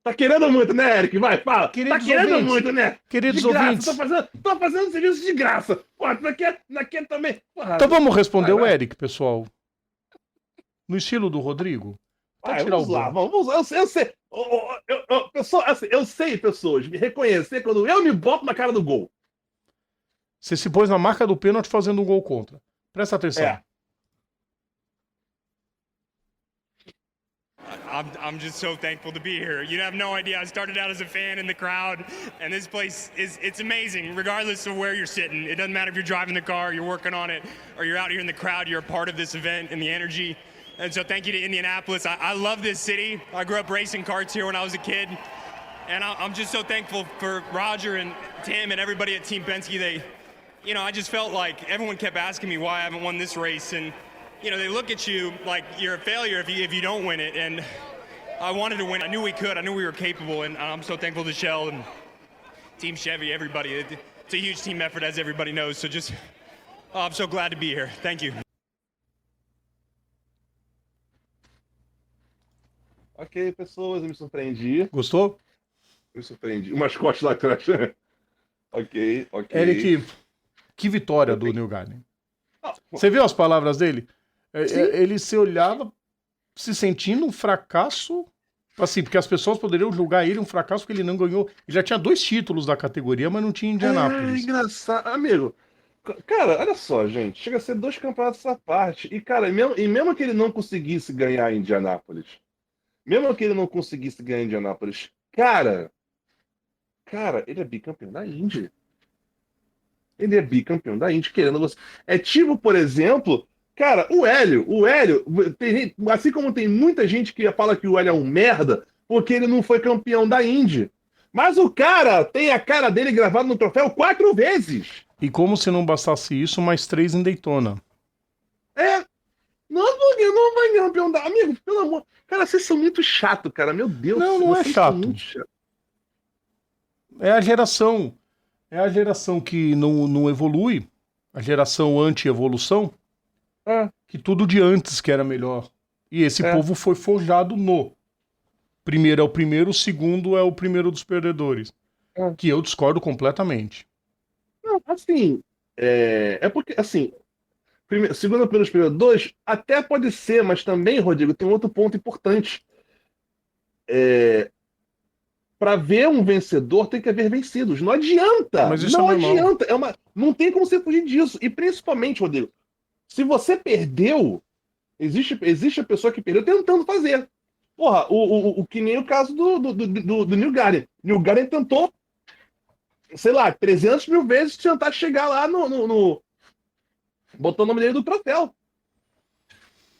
Tá querendo muito, né, Eric? Vai, fala. Queridos Tá querendo ouvintes, muito, né? queridos De graça, ouvintes. tô fazendo serviço de graça. Pô, não quer também. Porra, Então vamos responder vai. o Eric, pessoal. No estilo do Rodrigo. Tá Vai, tirar vamos o lá, bom. vamos lá. Eu sei. Pessoal, assim, eu sei, pessoas, me reconhecer quando eu me boto na cara do gol. Você se pôs na marca do pênalti fazendo um gol contra. Presta atenção. É. I'm just so thankful to be here. You have no idea. I started out as a fan in the crowd, and this place it's amazing, regardless of where you're sitting. It doesn't matter if you're driving the car, you're working on it, or you're out here in the crowd, you're a part of this event and the energy. And so thank you to Indianapolis. I love this city. I grew up racing karts here when I was a kid. And I'm just so thankful for Roger and Tim and everybody at Team Penske. I just felt like everyone kept asking me why I haven't won this race. And, they look at you like you're a failure if you don't win it. And I wanted to win. I knew we could. I knew we were capable. And I'm so thankful to Shell and Team Chevy, everybody. It's a huge team effort, as everybody knows. So I'm so glad to be here. Thank you. Ok, pessoas, eu me surpreendi. Gostou? Me surpreendi. O mascote lá atrás. Ok. Eric, que vitória do New Garden. Você viu as palavras dele? Ele se olhava se sentindo um fracasso, assim, porque as pessoas poderiam julgar ele um fracasso porque ele não ganhou. Ele já tinha 2 títulos da categoria, mas não tinha Indianápolis. É engraçado. Amigo, cara, olha só, gente. Chega a ser 2 campeonatos à parte. E, cara, mesmo que ele não conseguisse ganhar em Indianápolis, cara, ele é bicampeão da Indy. Querendo você. É tipo, por exemplo, cara, o Hélio, assim como tem muita gente que fala que o Hélio é um merda porque ele não foi campeão da Indy. Mas o cara tem a cara dele gravada no troféu 4 vezes. E como se não bastasse isso, mais 3 em Daytona. Não, porque não vai campeão da... Amigo, pelo amor... Cara, vocês são muito chato, cara. Meu Deus. Não é vocês chato. são muito chato. É a geração. É a geração que não evolui. A geração anti-evolução. Que tudo de antes que era melhor. E esse povo foi forjado no. Primeiro é o primeiro, o segundo é o primeiro dos perdedores. Que eu discordo completamente. Não, assim... É porque, assim... Segundo pelos perdedores, até pode ser, mas também, Rodrigo, tem um outro ponto importante. Para ver um vencedor, tem que haver vencidos. Não adianta. Mas isso não é normal. adianta. Não tem como você fugir disso. E principalmente, Rodrigo, se você perdeu, existe a pessoa que perdeu tentando fazer. Porra, que nem o caso do New Garden. New Garden tentou, sei lá, 300 mil vezes tentar chegar lá botando o nome dele do troféu.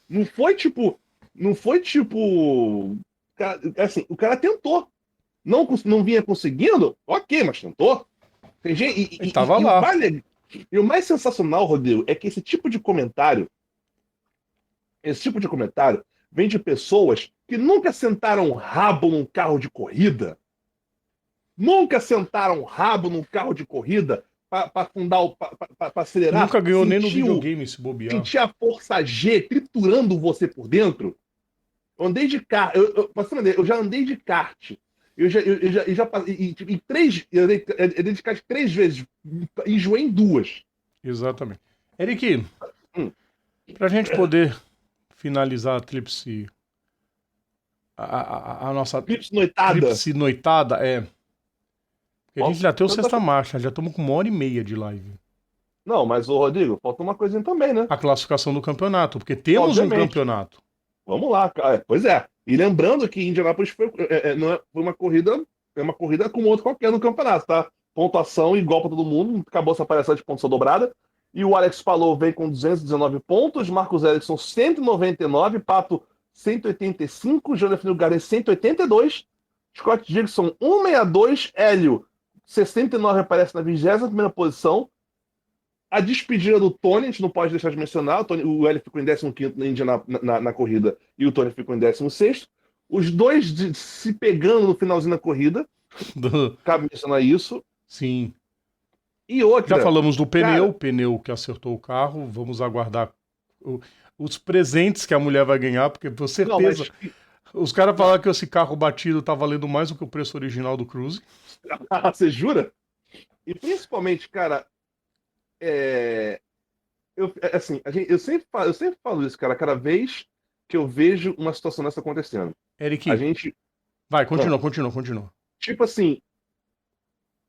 Não foi tipo. Assim, o cara tentou. Não vinha conseguindo? Ok, mas tentou. Tem gente. Ele tava lá. E o mais sensacional, Rodrigo, é que esse tipo de comentário vem de pessoas que nunca sentaram um rabo num carro de corrida. Para fundar, para acelerar. Nunca ganhou nem no videogame esse bobear. Sentir a força G triturando você por dentro. Eu andei de kart. Eu já andei de kart. Eu andei de kart 3 vezes. Enjoei em 2. Exatamente. Eric, pra gente poder finalizar a tríplice. A nossa Tríplice noitada. Tríplice noitada, a gente já tem o sexta marcha, já estamos com 1h30 de live. Não, mas, ô Rodrigo, falta uma coisinha também, né? A classificação do campeonato, porque temos um Obviamente. campeonato. Vamos lá, cara. Pois é. E lembrando que Indianápolis não foi uma corrida, é uma corrida como outra qualquer no campeonato, tá? Pontuação igual para todo mundo, acabou essa palhaçada de pontuação dobrada. E o Alex Palou vem com 219 pontos, Marcos Ericsson 199, Pato 185, Jonathan Nilgaren 182, Scott Dixon 162, Hélio 69 aparece na 21ª posição. A despedida do Tony, a gente não pode deixar de mencionar. O Hélio ficou em 15º na corrida e o Tony ficou em 16º. Os dois se pegando no finalzinho da corrida. Cabe mencionar isso. Sim. E outra. Já falamos do pneu, cara, pneu que acertou o carro. Vamos aguardar os presentes que a mulher vai ganhar, porque com certeza. Mas... Os caras falaram que esse carro batido tá valendo mais do que o preço original do Cruze. Você jura? E principalmente, cara, eu sempre falo isso, cara, cada vez que eu vejo uma situação dessa acontecendo. Eric, A gente. vai, continua. Tipo assim,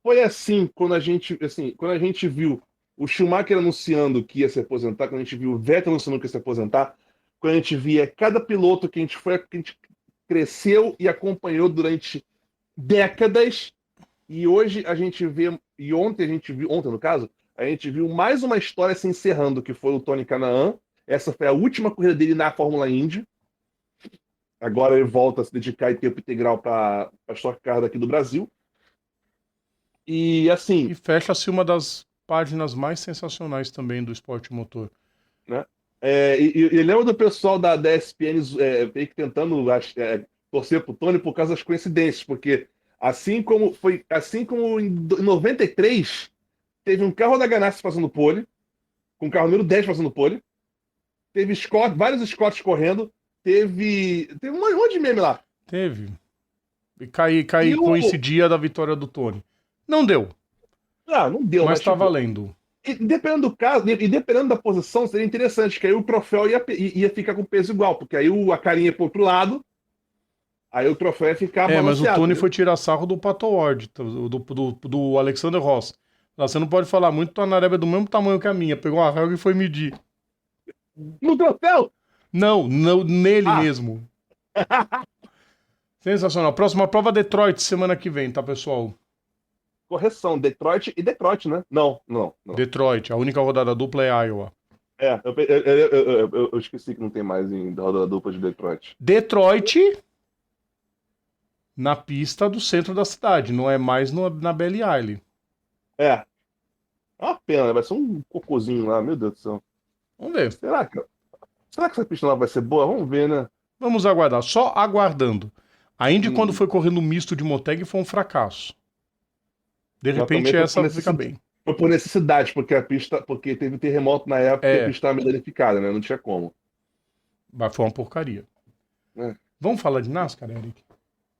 foi assim quando a gente viu o Schumacher anunciando que ia se aposentar, quando a gente viu o Vettel anunciando que ia se aposentar, quando a gente via cada piloto que a gente cresceu e acompanhou durante décadas, e hoje a gente vê, e ontem no caso, a gente viu mais uma história se encerrando, que foi o Tony Kanaan. Essa foi a última corrida dele na Fórmula Indy. Agora ele volta a se dedicar em tempo integral para a Stock Car daqui do Brasil. E assim... E fecha-se uma das páginas mais sensacionais também do esporte motor. Né? E lembra do pessoal da ESPN tentando torcer pro Tony por causa das coincidências, porque assim como em 93 teve um carro da Ganassi fazendo pole, com o carro número 10 fazendo pole, teve vários Scotts correndo, teve um monte de meme lá. Teve. E coincidia da vitória do Tony. Não deu. Não deu. Mas tá valendo. E dependendo do caso, e dependendo da posição, seria interessante, que aí o troféu ia ficar com peso igual, porque aí a carinha pro outro lado, aí o troféu ia ficar mas o Tony né? foi tirar sarro do Pato Ward, do Alexander Ross. Lá, você não pode falar muito, tua nareba é do mesmo tamanho que a minha. Pegou uma régua e foi medir. No troféu? Não, nele mesmo. Sensacional. Próxima prova, Detroit, semana que vem, tá, pessoal? Correção, Detroit, né? Não. Detroit, a única rodada dupla é Iowa. Eu esqueci que não tem mais em rodada dupla de Detroit. Detroit, na pista do centro da cidade, não é mais na Belle Isle. É uma pena, vai ser um cocôzinho lá, meu Deus do céu. Vamos ver. Será que essa pista lá vai ser boa? Vamos ver, né? Vamos aguardar, só aguardando. A Indy, quando foi correndo misto de Moteg, foi um fracasso. De repente essa fica bem. Foi por necessidade, porque teve terremoto na época e a pista estava meio danificada, né? Não tinha como. Mas foi uma porcaria. Vamos falar de NASCAR, Eric?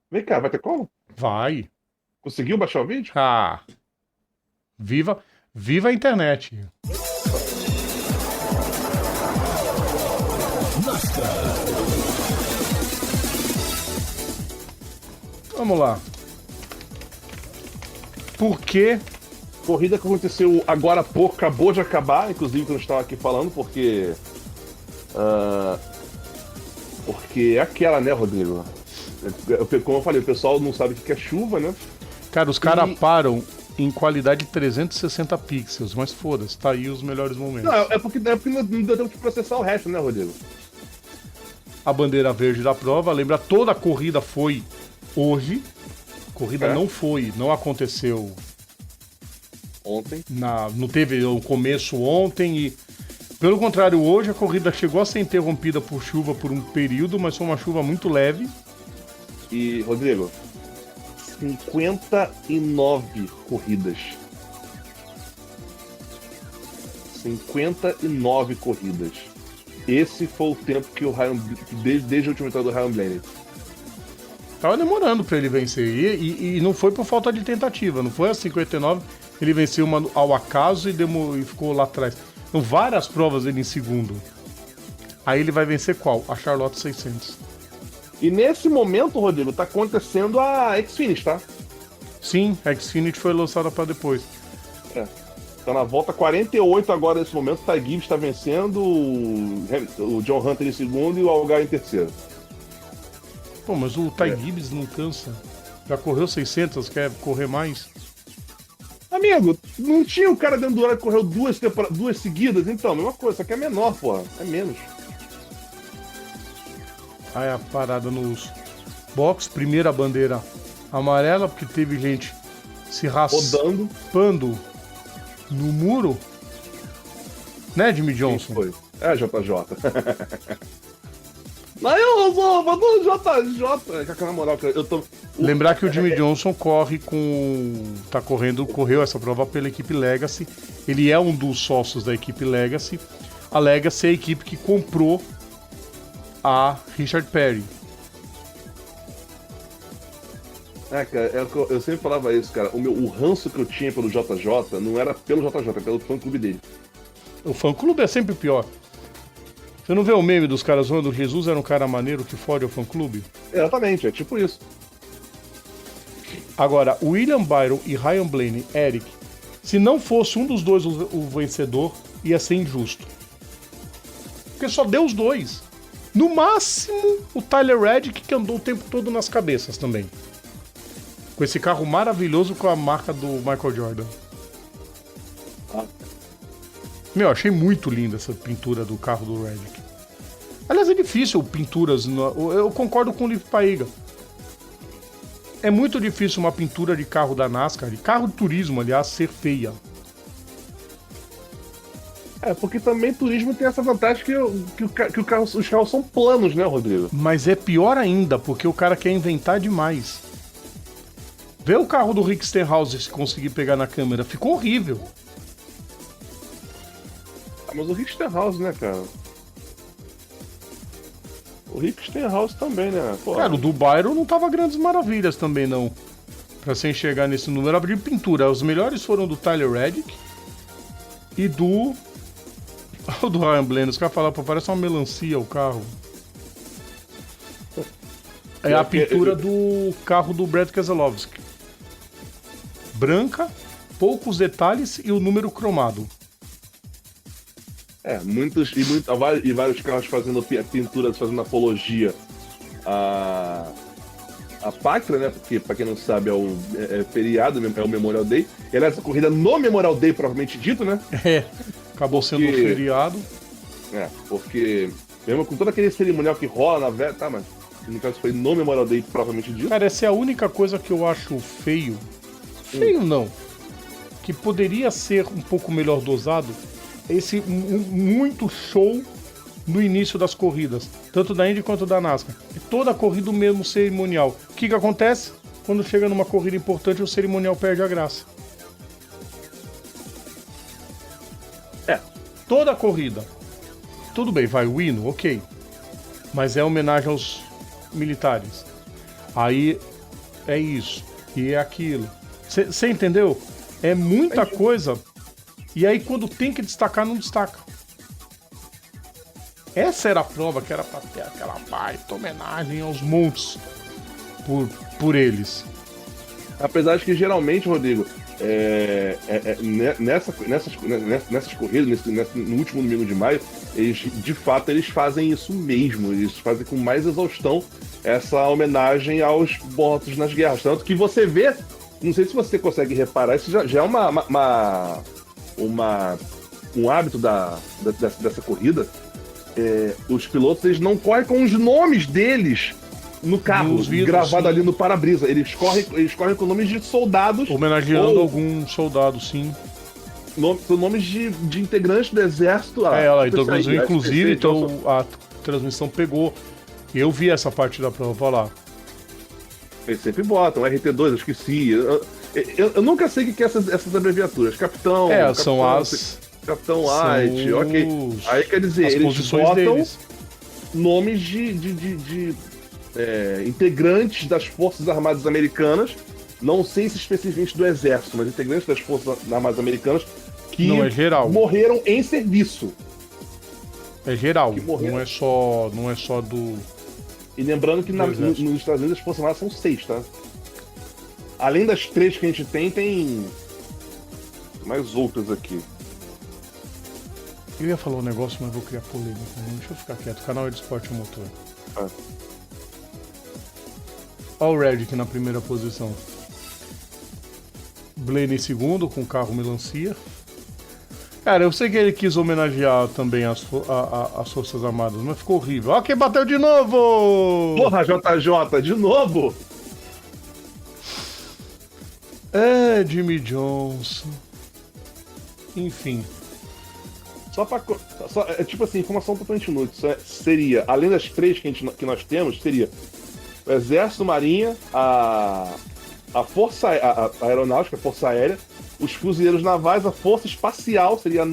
Vem cá, vai ter como? Vai. Conseguiu baixar o vídeo? Viva a internet. Vamos lá. Por que? Corrida que aconteceu agora há pouco, acabou de acabar, inclusive que eu não estava aqui falando, porque é aquela, né, Rodrigo? Como eu falei, o pessoal não sabe o que é chuva, né? Cara, os caras param em qualidade de 360 pixels, mas foda-se, tá aí os melhores momentos. Não, é porque não deu tempo de processar o resto, né, Rodrigo? A bandeira verde da prova, lembra, toda a corrida foi hoje. A corrida não aconteceu ontem. Não teve o começo ontem e, pelo contrário, hoje a corrida chegou a ser interrompida por chuva por um período, mas foi uma chuva muito leve. E, Rodrigo, 59 corridas. 59 corridas. Esse foi o tempo que o Ryan, desde a última vitória do Ryan Blaney. Tava demorando pra ele vencer. E não foi por falta de tentativa. Não foi a 59, ele venceu uma ao acaso e ficou lá atrás. Então, várias provas ele em segundo. Aí ele vai vencer qual? A Charlotte 600. E nesse momento, Rodrigo, tá acontecendo a Xfinity, tá? Sim, a Xfinity foi lançada pra depois. Tá na volta 48 agora nesse momento. O Ty Gibbs está vencendo, o John Hunter em segundo e o Allgaier em terceiro. Pô, mas o Ty Gibbs não cansa. Já correu 600, quer correr mais? Amigo, não tinha o cara dentro do horário que correu duas seguidas? Então, mesma coisa, só que é menor, porra. É menos. Aí a parada nos box, primeira bandeira amarela, porque teve gente se raspando no muro. Né, Jimmy Johnson? Foi. É, JJ. Não, eu sou do JJ. Na moral, eu tô... Lembrar que o Jimmy Johnson correu essa prova pela equipe Legacy. Ele é um dos sócios da equipe Legacy. A Legacy é a equipe que comprou a Richard Petty. Cara, eu sempre falava isso, cara. O ranço que eu tinha pelo JJ não era pelo JJ, era pelo fã-clube dele. O fã-clube é sempre o pior. Você não vê o meme dos caras zoando? Jesus era um cara maneiro que fode o fã-clube? Exatamente, é tipo isso. Agora, William Byron e Ryan Blaney, Eric, se não fosse um dos dois o vencedor, ia ser injusto. Porque só deu os dois. No máximo, o Tyler Reddick, que andou o tempo todo nas cabeças também. Com esse carro maravilhoso com a marca do Michael Jordan. Meu, achei muito linda essa pintura do carro do Reddick. Aliás, é difícil pinturas... Eu concordo com o Liv Paiga. É muito difícil uma pintura de carro da NASCAR, de carro de turismo, aliás, ser feia. Porque também turismo tem essa vantagem que os carros são planos, né, Rodrigo? Mas é pior ainda, porque o cara quer inventar demais. Vê o carro do Rick Stenhouse se conseguir pegar na câmera. Ficou horrível. Mas o Rick Stenhouse, né, cara? O Rick Stenhouse também, né? Pô. Cara, o do Byron não tava grandes maravilhas também, não. Pra você enxergar nesse número de pintura. Os melhores foram do Tyler Reddick e do... O do Ryan Blaney. Os caras falaram, pô, parece uma melancia o carro. É a pintura do carro do Brad Keselowski. Branca, poucos detalhes e o número cromado. E vários carros fazendo pinturas, fazendo apologia a Pátria, né? Porque, pra quem não sabe, é feriado, é o Memorial Day. E aliás, essa corrida no Memorial Day, provavelmente dito, né? Acabou sendo feriado. Porque mesmo com todo aquele cerimonial que rola na véia, tá, mas no caso foi no Memorial Day, provavelmente dito. Cara, essa é a única coisa que eu acho feio. Feio não. Que poderia ser um pouco melhor dosado. Esse muito show no início das corridas, tanto da Indy quanto da NASCAR. E toda a corrida o mesmo cerimonial. O que acontece? Quando chega numa corrida importante, o cerimonial perde a graça. Toda a corrida. Tudo bem, vai o hino, ok. Mas é homenagem aos militares. Aí é isso. E é aquilo. Você entendeu? É muita coisa. E aí quando tem que destacar, não destaca. Essa era a prova que era pra ter aquela baita homenagem aos montes por eles. Apesar de que geralmente, Rodrigo, nessas corridas, no último domingo de maio, eles fazem isso mesmo. Eles fazem com mais exaustão essa homenagem aos mortos nas guerras. Tanto que você vê, não sei se você consegue reparar, isso já é um hábito dessa corrida. Os pilotos, eles não correm com os nomes deles no carro, gravado ali no para-brisa. Eles correm com nomes de soldados. Homenageando algum soldado, sim. São nomes de integrantes do exército. Inclusive, então a transmissão pegou. Eu vi essa parte da prova lá. Eles sempre botam, RT2, eu esqueci. Eu nunca sei o que é essas abreviaturas. Capitão. São as. Capitão White, ok. Aí quer dizer, eles botam deles. Nomes de integrantes das Forças Armadas Americanas, não sei se especificamente do Exército, mas integrantes das Forças Armadas Americanas que morreram em serviço. É geral, não é só do... E lembrando que nos Estados Unidos as Forças Armadas são 6, tá? Além das 3 que a gente tem mais outras aqui. Eu ia falar um negócio, mas vou criar polêmica. Deixa eu ficar quieto. Canal é de esporte motor. Olha o Reddick na primeira posição. Blaney em segundo, com o carro melancia. Cara, eu sei que ele quis homenagear também as Forças Armadas, mas ficou horrível. Ó, quem bateu de novo! Porra, JJ, de novo? É, Jimmy Johnson. Enfim. É tipo assim, informação totalmente inútil. Seria, além das três que nós temos, seria o Exército, Marinha, a Força a Aeronáutica, a Força Aérea, os Fuzileiros Navais, a Força Espacial seria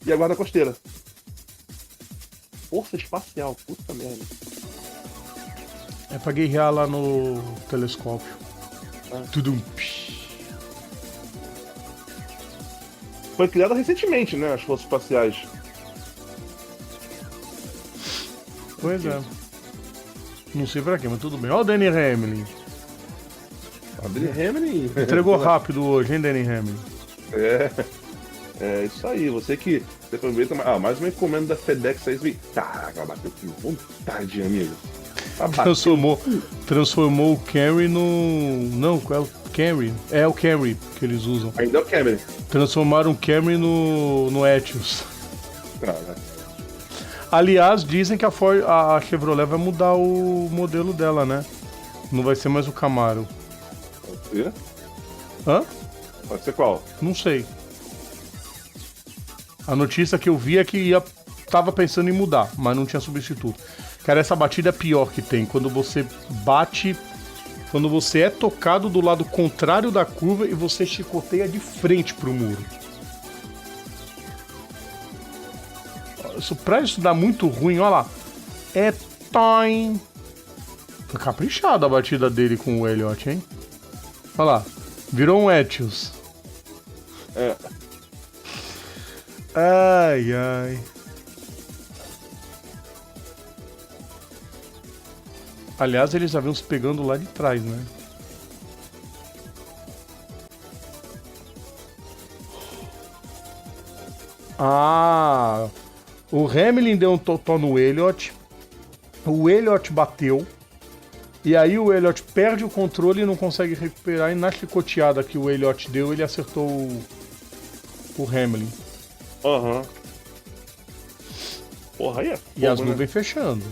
e a Guarda Costeira. Força Espacial, puta merda. É pra guerrear lá no telescópio. Tudo. Foi criada recentemente, né? As Forças Espaciais. Pois é. Não sei pra quê, mas tudo bem. Ó o Danny Hamlin. Danny Hamlin. Entregou rápido hoje, hein, Danny Hamlin? É isso aí. Você aproveita. Mais uma encomenda da FedEx aí. Caraca, bateu com vontade, amigo. Transformou o Camry no... Não, qual é o Camry? É o Camry que eles usam. Ainda é o Camry. Transformaram o Camry no Etios. Cara. Aliás, dizem que a Chevrolet vai mudar o modelo dela, né? Não vai ser mais o Camaro. Pode ser? Hã? Pode ser qual? Não sei. A notícia que eu vi é que tava pensando em mudar, mas não tinha substituto. Cara, essa batida é a pior que tem. Quando você bate... Quando você é tocado do lado contrário da curva e você chicoteia de frente pro muro. Pra isso dar muito ruim, olha lá. É toim. Foi caprichada a batida dele com o Elliott, hein? Olha lá. Virou um Etios. Ai, ai. Aliás, eles já vinham se pegando lá de trás, né? O Hamlin deu um totó no Elliott. O Elliott bateu. E aí o Elliott perde o controle e não consegue recuperar. E na chicoteada que o Elliott deu, ele acertou o Hamlin. Aham. Porra, aí é fogo, e as né? nuvens fechando.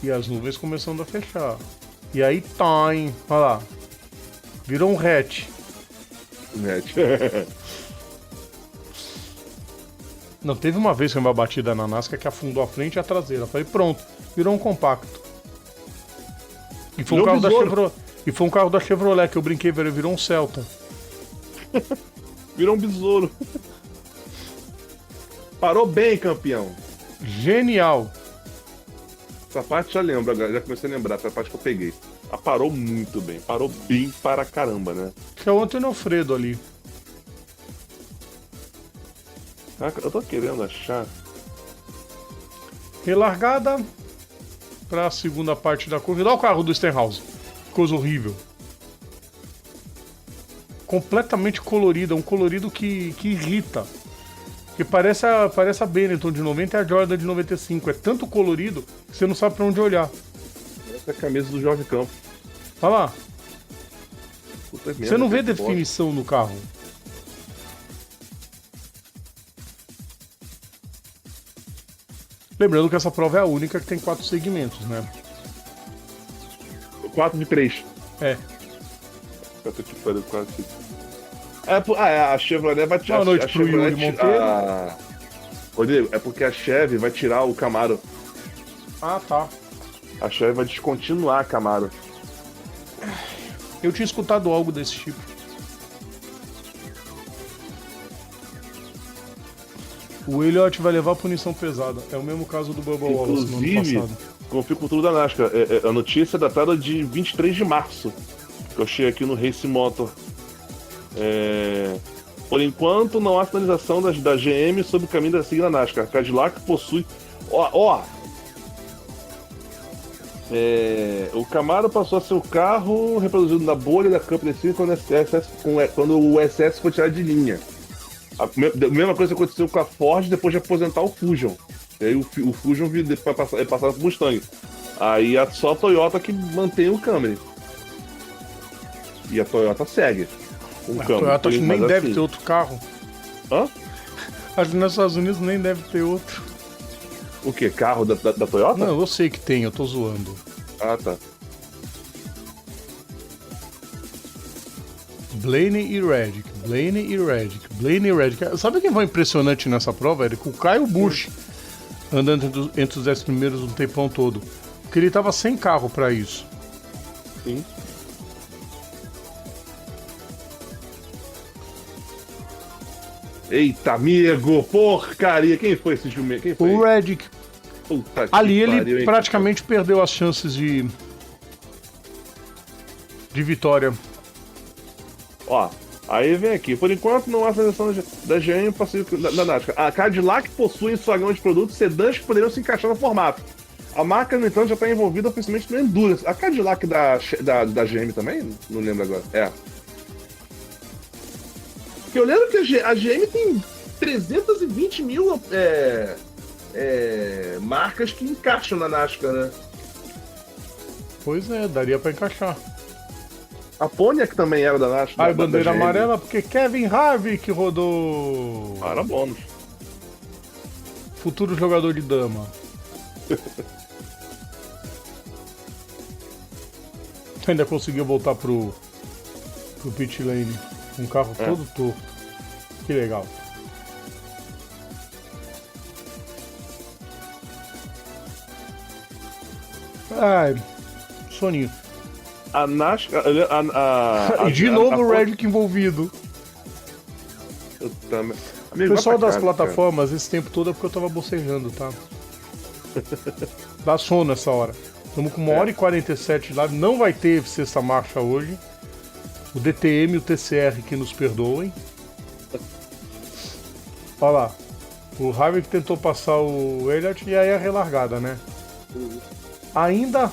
E as nuvens começando a fechar. E aí, time. Olha lá. Virou um hatch. Não, teve uma vez que uma batida na NASCAR que afundou a frente e a traseira. Falei, pronto. Virou um compacto. E foi um carro da Chevrolet. E foi um carro da Chevrolet que eu brinquei, virou um Celta. Virou um besouro. Parou bem, campeão. Genial. Essa parte já lembro agora, já comecei a lembrar, essa parte que eu peguei. Ela parou muito bem, parou bem para caramba, né? Que é o Antônio Alfredo ali. Caraca, eu tô querendo achar. Relargada para a segunda parte da corrida. Olha o carro do Stenhouse. Coisa horrível. Completamente colorido, é um colorido que irrita. Que parece a Benetton de 90 e a Jordan de 95. É tanto colorido que você não sabe pra onde olhar. Essa é a camisa do Jorge Campos. Olha lá. Puta Você não vê merda, definição no carro. Lembrando que essa prova é a única que tem 4 segmentos, né? 4 de 3. É. Puta que pariu, 4 de 3. A Chevrolet vai tirar... Boa noite pro Yuri Monteiro. Rodrigo, é porque a Chevy vai tirar o Camaro. Ah, tá. A Chevy vai descontinuar a Camaro. Eu tinha escutado algo desse tipo. O Elliott vai levar punição pesada. É o mesmo caso do Bubba Wallace no ano passado. Confio com tudo da NASCAR. A notícia é datada de 23 de março. Que eu achei aqui no Race Motor. Por enquanto, não há sinalização da GM sobre o caminho da sigla NASCAR. Cadillac possui... O Camaro passou a ser o carro reproduzido na bolha da Company Sim quando o SS foi tirado de linha. A mesma coisa aconteceu com a Ford depois de aposentar o Fusion. E aí o Fusion é passado pro Mustang. Aí só a Toyota que mantém o Camry. E a Toyota segue. A Toyota acho que nem deve ter outro carro. Hã? Acho que nos Estados Unidos nem deve ter outro. O quê? Carro da Toyota? Não, eu sei que tem, eu tô zoando. Ah, tá. Blaney e Reddick. Sabe quem foi impressionante nessa prova, Eric? O Kyle Busch, andando entre os 10 primeiros um tempão todo. Porque ele tava sem carro pra isso. Sim. Eita, amigo! Porcaria! Quem foi esse jumento? Quem foi? O Reddick. Puta que Ali ele pariu, hein? praticamente perdeu as chances de vitória. Ó, aí vem aqui. Por enquanto não há seleção da GM da NASCAR. A Cadillac possui em sua gama de produtos sedãs que poderiam se encaixar no formato. A marca, no entanto, já está envolvida oficialmente no Endurance. A Cadillac da GM também? Não lembro agora. Porque eu lembro que a GM tem 320 mil marcas que encaixam na NASCAR, né? Pois é, daria pra encaixar. A Pontiac também era da NASCAR. Bandeira amarela, porque Kevin Harvick rodou. Para bônus. Futuro jogador de dama. Ainda conseguiu voltar pro pit lane. Um carro todo torto. Que legal. Ai, soninho. A NASCAR. E de novo o Reddick envolvido. Eu também. O pessoal das plataformas, esse tempo todo é porque eu tava bocejando, tá? Dá sono essa hora. Estamos com 1h47 lá. Não vai ter sexta marcha hoje. O DTM e o TCR que nos perdoem. Olha lá. O Harvick tentou passar o Elliott e aí a relargada, né? Ainda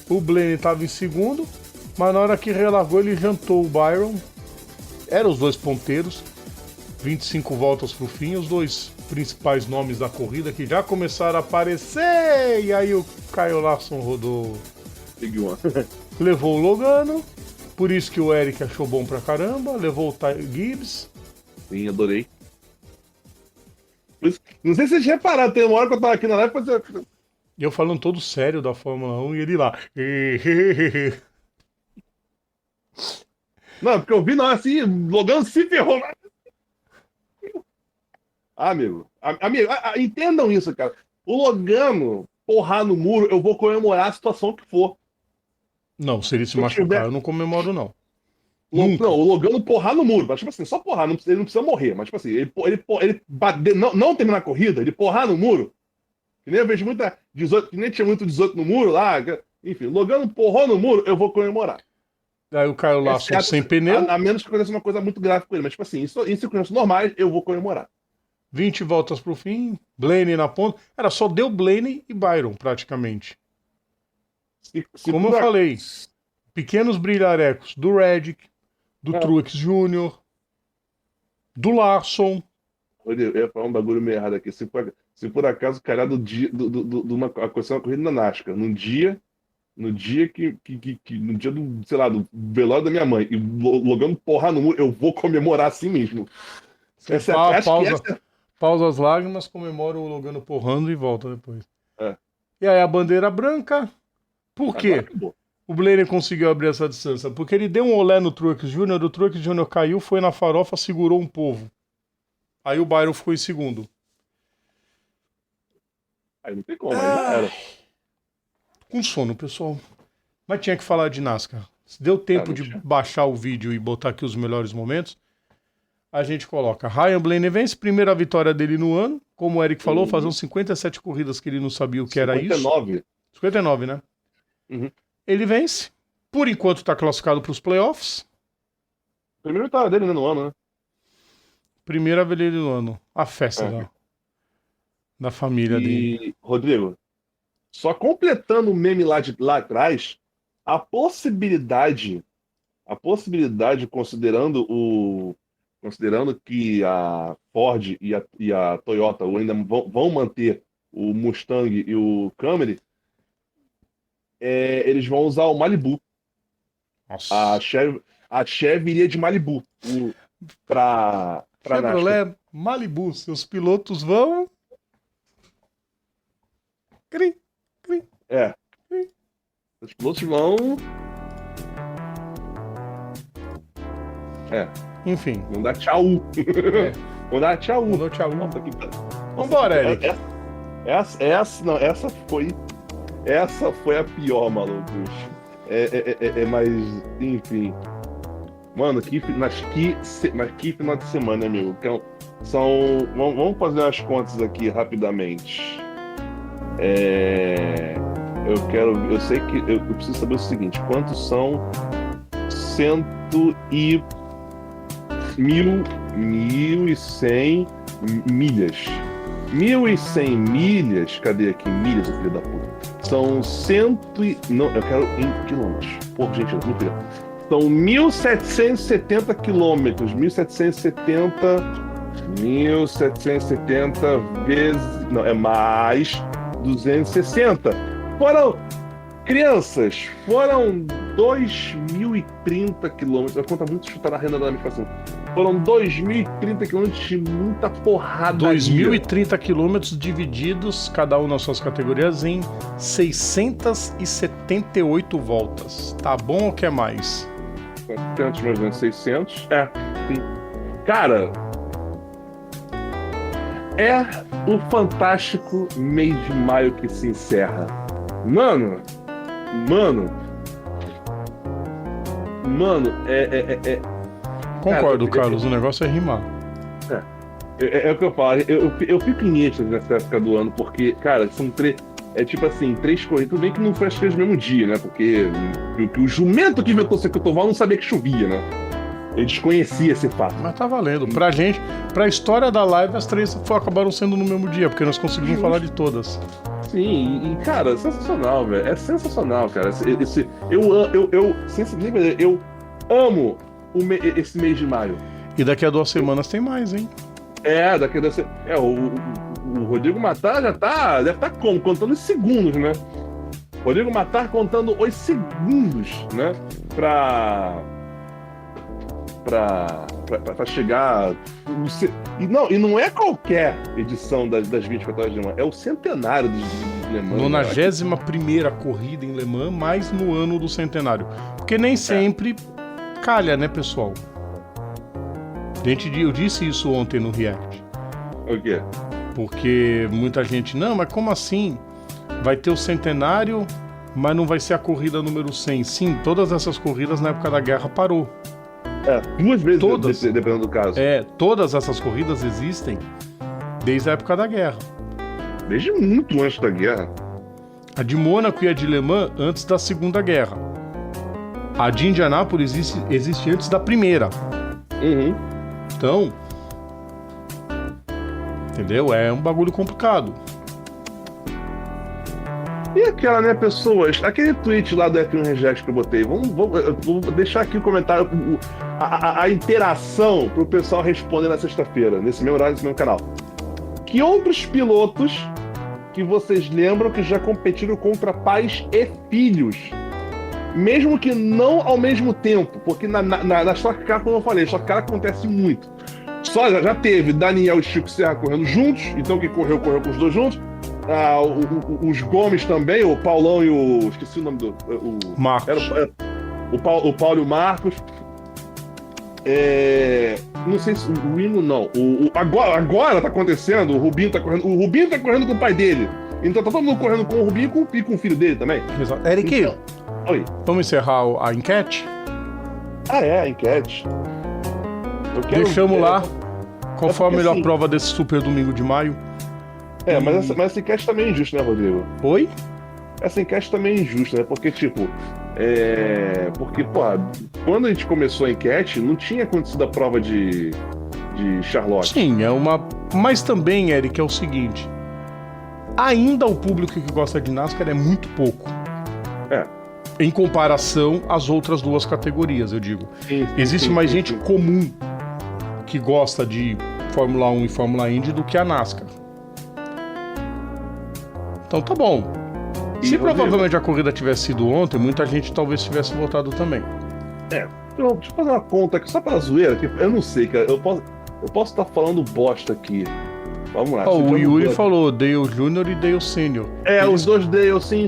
o Blaney estava em segundo, mas na hora que relargou ele jantou o Byron. Eram os dois ponteiros. 25 voltas pro fim, os dois principais nomes da corrida que já começaram a aparecer. E aí o Kyle Larson rodou. Big One. Levou o Logano. Por isso que o Eric achou bom pra caramba. Levou o Ty Gibbs. Sim, adorei. Não sei se vocês repararam, tem uma hora que eu tava aqui na live E eu falando todo sério da Fórmula 1 e ele lá. Não, porque eu vi, não, assim, Logano se ferrou. Amigo, entendam isso, cara. O Logano porrar no muro, eu vou comemorar a situação que for. Não, se ele se machucar, eu não comemoro, não. Não, o Logano porrar no muro, mas tipo assim, só porrar, ele não precisa morrer, mas tipo assim, ele bater, não terminar a corrida, ele porrar no muro, que nem eu vejo muita 18, que nem tinha muito 18 no muro lá, enfim, Logano porrou no muro, eu vou comemorar. Aí o Kyle Larson sem pneu. A menos que aconteça uma coisa muito grave com ele, mas tipo assim, em circunstâncias normais, eu vou comemorar. 20 voltas pro fim, Blaney na ponta. Era só deu Blaney e Byron, praticamente. Como eu falei, pequenos brilharecos do Reddick, do Truex Jr., do Larson. Eu ia falar um bagulho meio errado aqui. Se por acaso calhar do dia acontecer uma corrida na NASCAR, no dia no dia do, sei lá, do velório da minha mãe, e Logano porrar no muro, eu vou comemorar assim mesmo. Pausa as lágrimas, comemora o Logano porrando e volta depois. É. E aí a bandeira branca. Por quê? O Blaney conseguiu abrir essa distância? Porque ele deu um olé no Truex Jr., o Truex Jr. caiu, foi na farofa, segurou um povo. Aí o Byron ficou em segundo. Aí não tem como, aí já era. Com sono, pessoal. Mas tinha que falar de NASCAR. Se deu tempo de baixar o vídeo e botar aqui os melhores momentos, a gente coloca. Ryan Blaney vence, primeira vitória dele no ano. Como o Eric falou, fazendo 57 corridas que ele não sabia o que era isso. 59, né? Uhum. Ele vence. Por enquanto está classificado para os playoffs. Primeira vitória dele no ano, né? Primeira dele no ano. A festa da família dele. Rodrigo, Só completando o meme lá atrás, a possibilidade, considerando que a Ford e a Toyota ainda vão manter o Mustang e o Camry, eles vão usar o Malibu. Nossa. A Chevy iria de Malibu para Chevrolet Malibu, seus pilotos vão. Cri, cri. Os pilotos vão. Enfim. Vão dar tchau. Vão dar tchau. Mandou tchau. Nossa, Vambora, Eric. Essa foi a pior, malucos. Mas, enfim. Mano, que final de semana, amigo. Vamos fazer umas contas aqui rapidamente. Eu sei que eu preciso saber o seguinte: quantos são 1.100 milhas? 1.100 milhas, cadê aqui? Milhas, filho da puta. São não, eu quero em quilômetros. Por gentileza, não filho. São 1.770 quilômetros. 1.770 vezes. Não, é mais 260. Crianças, foram 2.030 quilômetros. A conta muito chutar na renda da administração. Foram 2.030 quilômetros de muita porrada. 2.030 quilômetros divididos, cada um nas suas categorias, em 678 voltas. Tá bom ou quer mais? 400 mais ou menos 600. Sim. Cara, é o fantástico mês de maio que se encerra. Mano, Concordo, cara, Carlos, o negócio é rimar. É o que eu falo, eu fico em êxtase nessa época do ano, porque, cara, são três corridas, tudo bem que não foi as três no mesmo dia, né, porque o jumento que inventou o circuito oval não sabia que chovia, né, ele desconhecia esse fato. Mas tá valendo, pra gente, pra história da live, as três acabaram sendo no mesmo dia, porque nós conseguimos falar de todas. Sim, e cara, é sensacional, velho, sensacional, cara, eu amo esse mês de maio. E daqui a 2 semanas tem mais, hein? O Rodrigo Matar deve estar como? Contando os segundos, né? Rodrigo Matar contando os segundos, né? Pra chegar. E não é qualquer edição das 24 horas de Le Mans, é o centenário de Le Mans. 91ª corrida em Le Mans, mais no ano do centenário. Porque nem sempre calha, né, pessoal? Eu disse isso ontem no React. O quê? Porque muita gente, não, mas como assim? Vai ter o centenário, mas não vai ser a corrida número 100. Sim, todas essas corridas na época da guerra parou. 2 vezes, todas, dependendo do caso. Todas essas corridas existem desde a época da guerra. Desde muito antes da guerra. A de Mônaco e a de Le Mans antes da Segunda Guerra. A de Indianápolis existe antes da Primeira. Então, entendeu? É um bagulho complicado. E aquela, né, pessoas, aquele tweet lá do F1 Reject que eu botei, vou deixar aqui o comentário, a interação pro pessoal responder na sexta-feira, nesse mesmo horário, nesse mesmo canal. Que outros pilotos que vocês lembram que já competiram contra pais e filhos? Mesmo que não ao mesmo tempo, porque na Stock Car, como eu falei, Stock Car acontece muito. Já teve Daniel e Chico Serra correndo juntos, então quem correu com os dois juntos. Os Gomes também, o Paulão e o... esqueci o nome do... Marcos. O Paulo e o Marcos. Não sei se o Rino não. Agora tá acontecendo, o Rubinho tá correndo com o pai dele. Então tá todo mundo correndo com o Rubinho e com o filho dele também. Exato. Eric, então, oi. Vamos encerrar a enquete? A enquete. Deixamos lá qual foi a melhor assim, prova desse super domingo de maio. Mas essa enquete também é injusta, né, Rodrigo? Oi? Essa enquete também é injusta, né? Porque, quando a gente começou a enquete, não tinha acontecido a prova de Charlotte. Sim, mas também, Eric, é o seguinte. ainda o público que gosta de NASCAR é muito pouco. Em comparação às outras duas categorias, eu digo. Existe mais gente comum que gosta de Fórmula 1 e Fórmula Indy do que a NASCAR. Então tá bom. Se provavelmente a corrida tivesse sido ontem, muita gente talvez tivesse votado também. Deixa eu fazer uma conta aqui, só pra zoeira, que eu não sei, cara. Eu posso estar falando bosta aqui. Vamos lá. O Yuri falou Dale Jr. e Dale Senior. Os dois Dale, sim.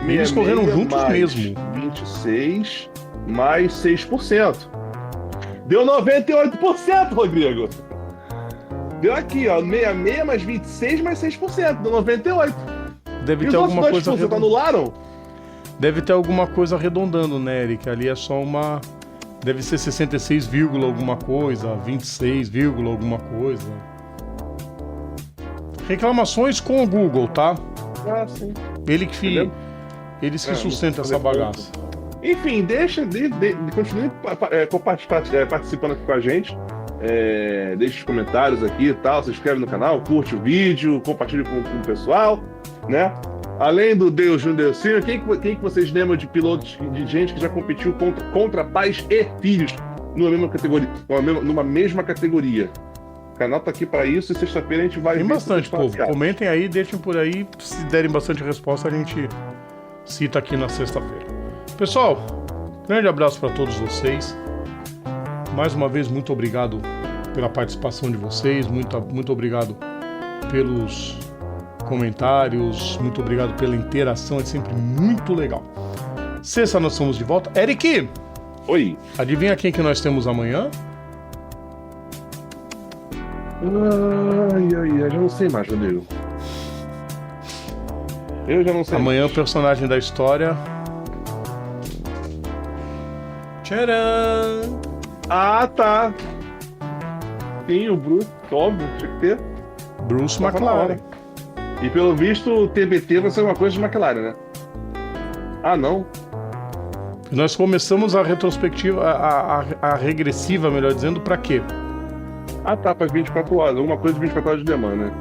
Eles correram juntos mesmo. 26 mais 6%. Deu 98%, Rodrigo. Deu aqui, ó, 66 mais 26 mais 6%, deu 98%. Deve ter alguma coisa anularam? Deve ter alguma coisa arredondando, né, Eric? Ali é só uma... Deve ser 66, alguma coisa, 26, alguma coisa. Reclamações com o Google, tá? Sim. Eles que sustentam essa bagaça. Enfim, continue participando aqui com a gente. Deixe os comentários aqui e tal, se inscreve no canal, curte o vídeo, compartilha com o pessoal, né? Além do Dale Jr. Senior, quem que vocês lembram de pilotos, de gente que já competiu contra pais e filhos numa mesma categoria? O canal tá aqui para isso e sexta-feira a gente vai... Tem bastante, povo. Comentem aí, deixem por aí. Se derem bastante resposta, a gente cita aqui na sexta-feira. Pessoal, grande abraço para todos vocês. Mais uma vez, muito obrigado pela participação de vocês. Muito obrigado pelos comentários. Muito obrigado pela interação. É sempre muito legal. Sexta nós estamos de volta. Eric! Oi! Adivinha quem que nós temos amanhã? Eu já não sei mais, Rodrigo. Eu já não sei. Amanhã o personagem da história. Tcharam! Tá. Sim, o Bruce, óbvio, tinha que ter. Bruce McLaren. E pelo visto o TBT vai ser uma coisa de McLaren, né? Não. Nós começamos a retrospectiva, a regressiva, melhor dizendo, pra quê? Tá, para 24 horas, alguma coisa de 24 horas de demanda, né?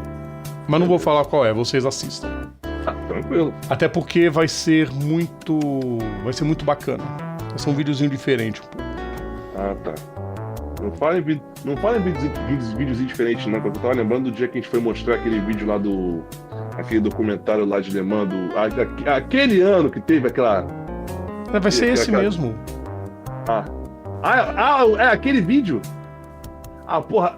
Mas não vou falar qual é, vocês assistam. Tranquilo. Até porque vai ser muito bacana. Vai ser um videozinho diferente. Tá. Não falem vídeos diferentes, não, porque eu tava lembrando do dia que a gente foi mostrar aquele vídeo lá aquele documentário lá de Le Mans, aquele ano que teve aquela... Vai ser esse mesmo. É aquele vídeo? Porra.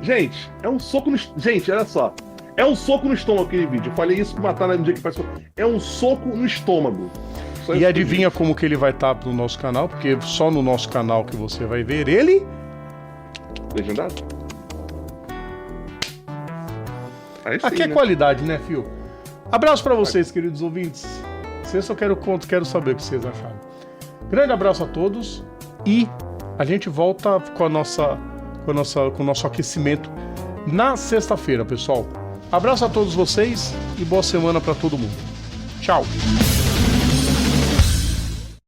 Gente, é um soco no... Gente, olha só. É um soco no estômago aquele vídeo. Eu falei isso pro Matar no dia que passou. É um soco no estômago. E adivinha como que ele vai estar no nosso canal? Porque só no nosso canal que você vai ver ele... Legendado? Aqui é qualidade, né, Fio? Abraço pra vocês, queridos ouvintes. Vocês só quero saber o que vocês acharam. Grande abraço a todos e a gente volta com o nosso aquecimento na sexta-feira, pessoal. Abraço a todos vocês e boa semana pra todo mundo. Tchau.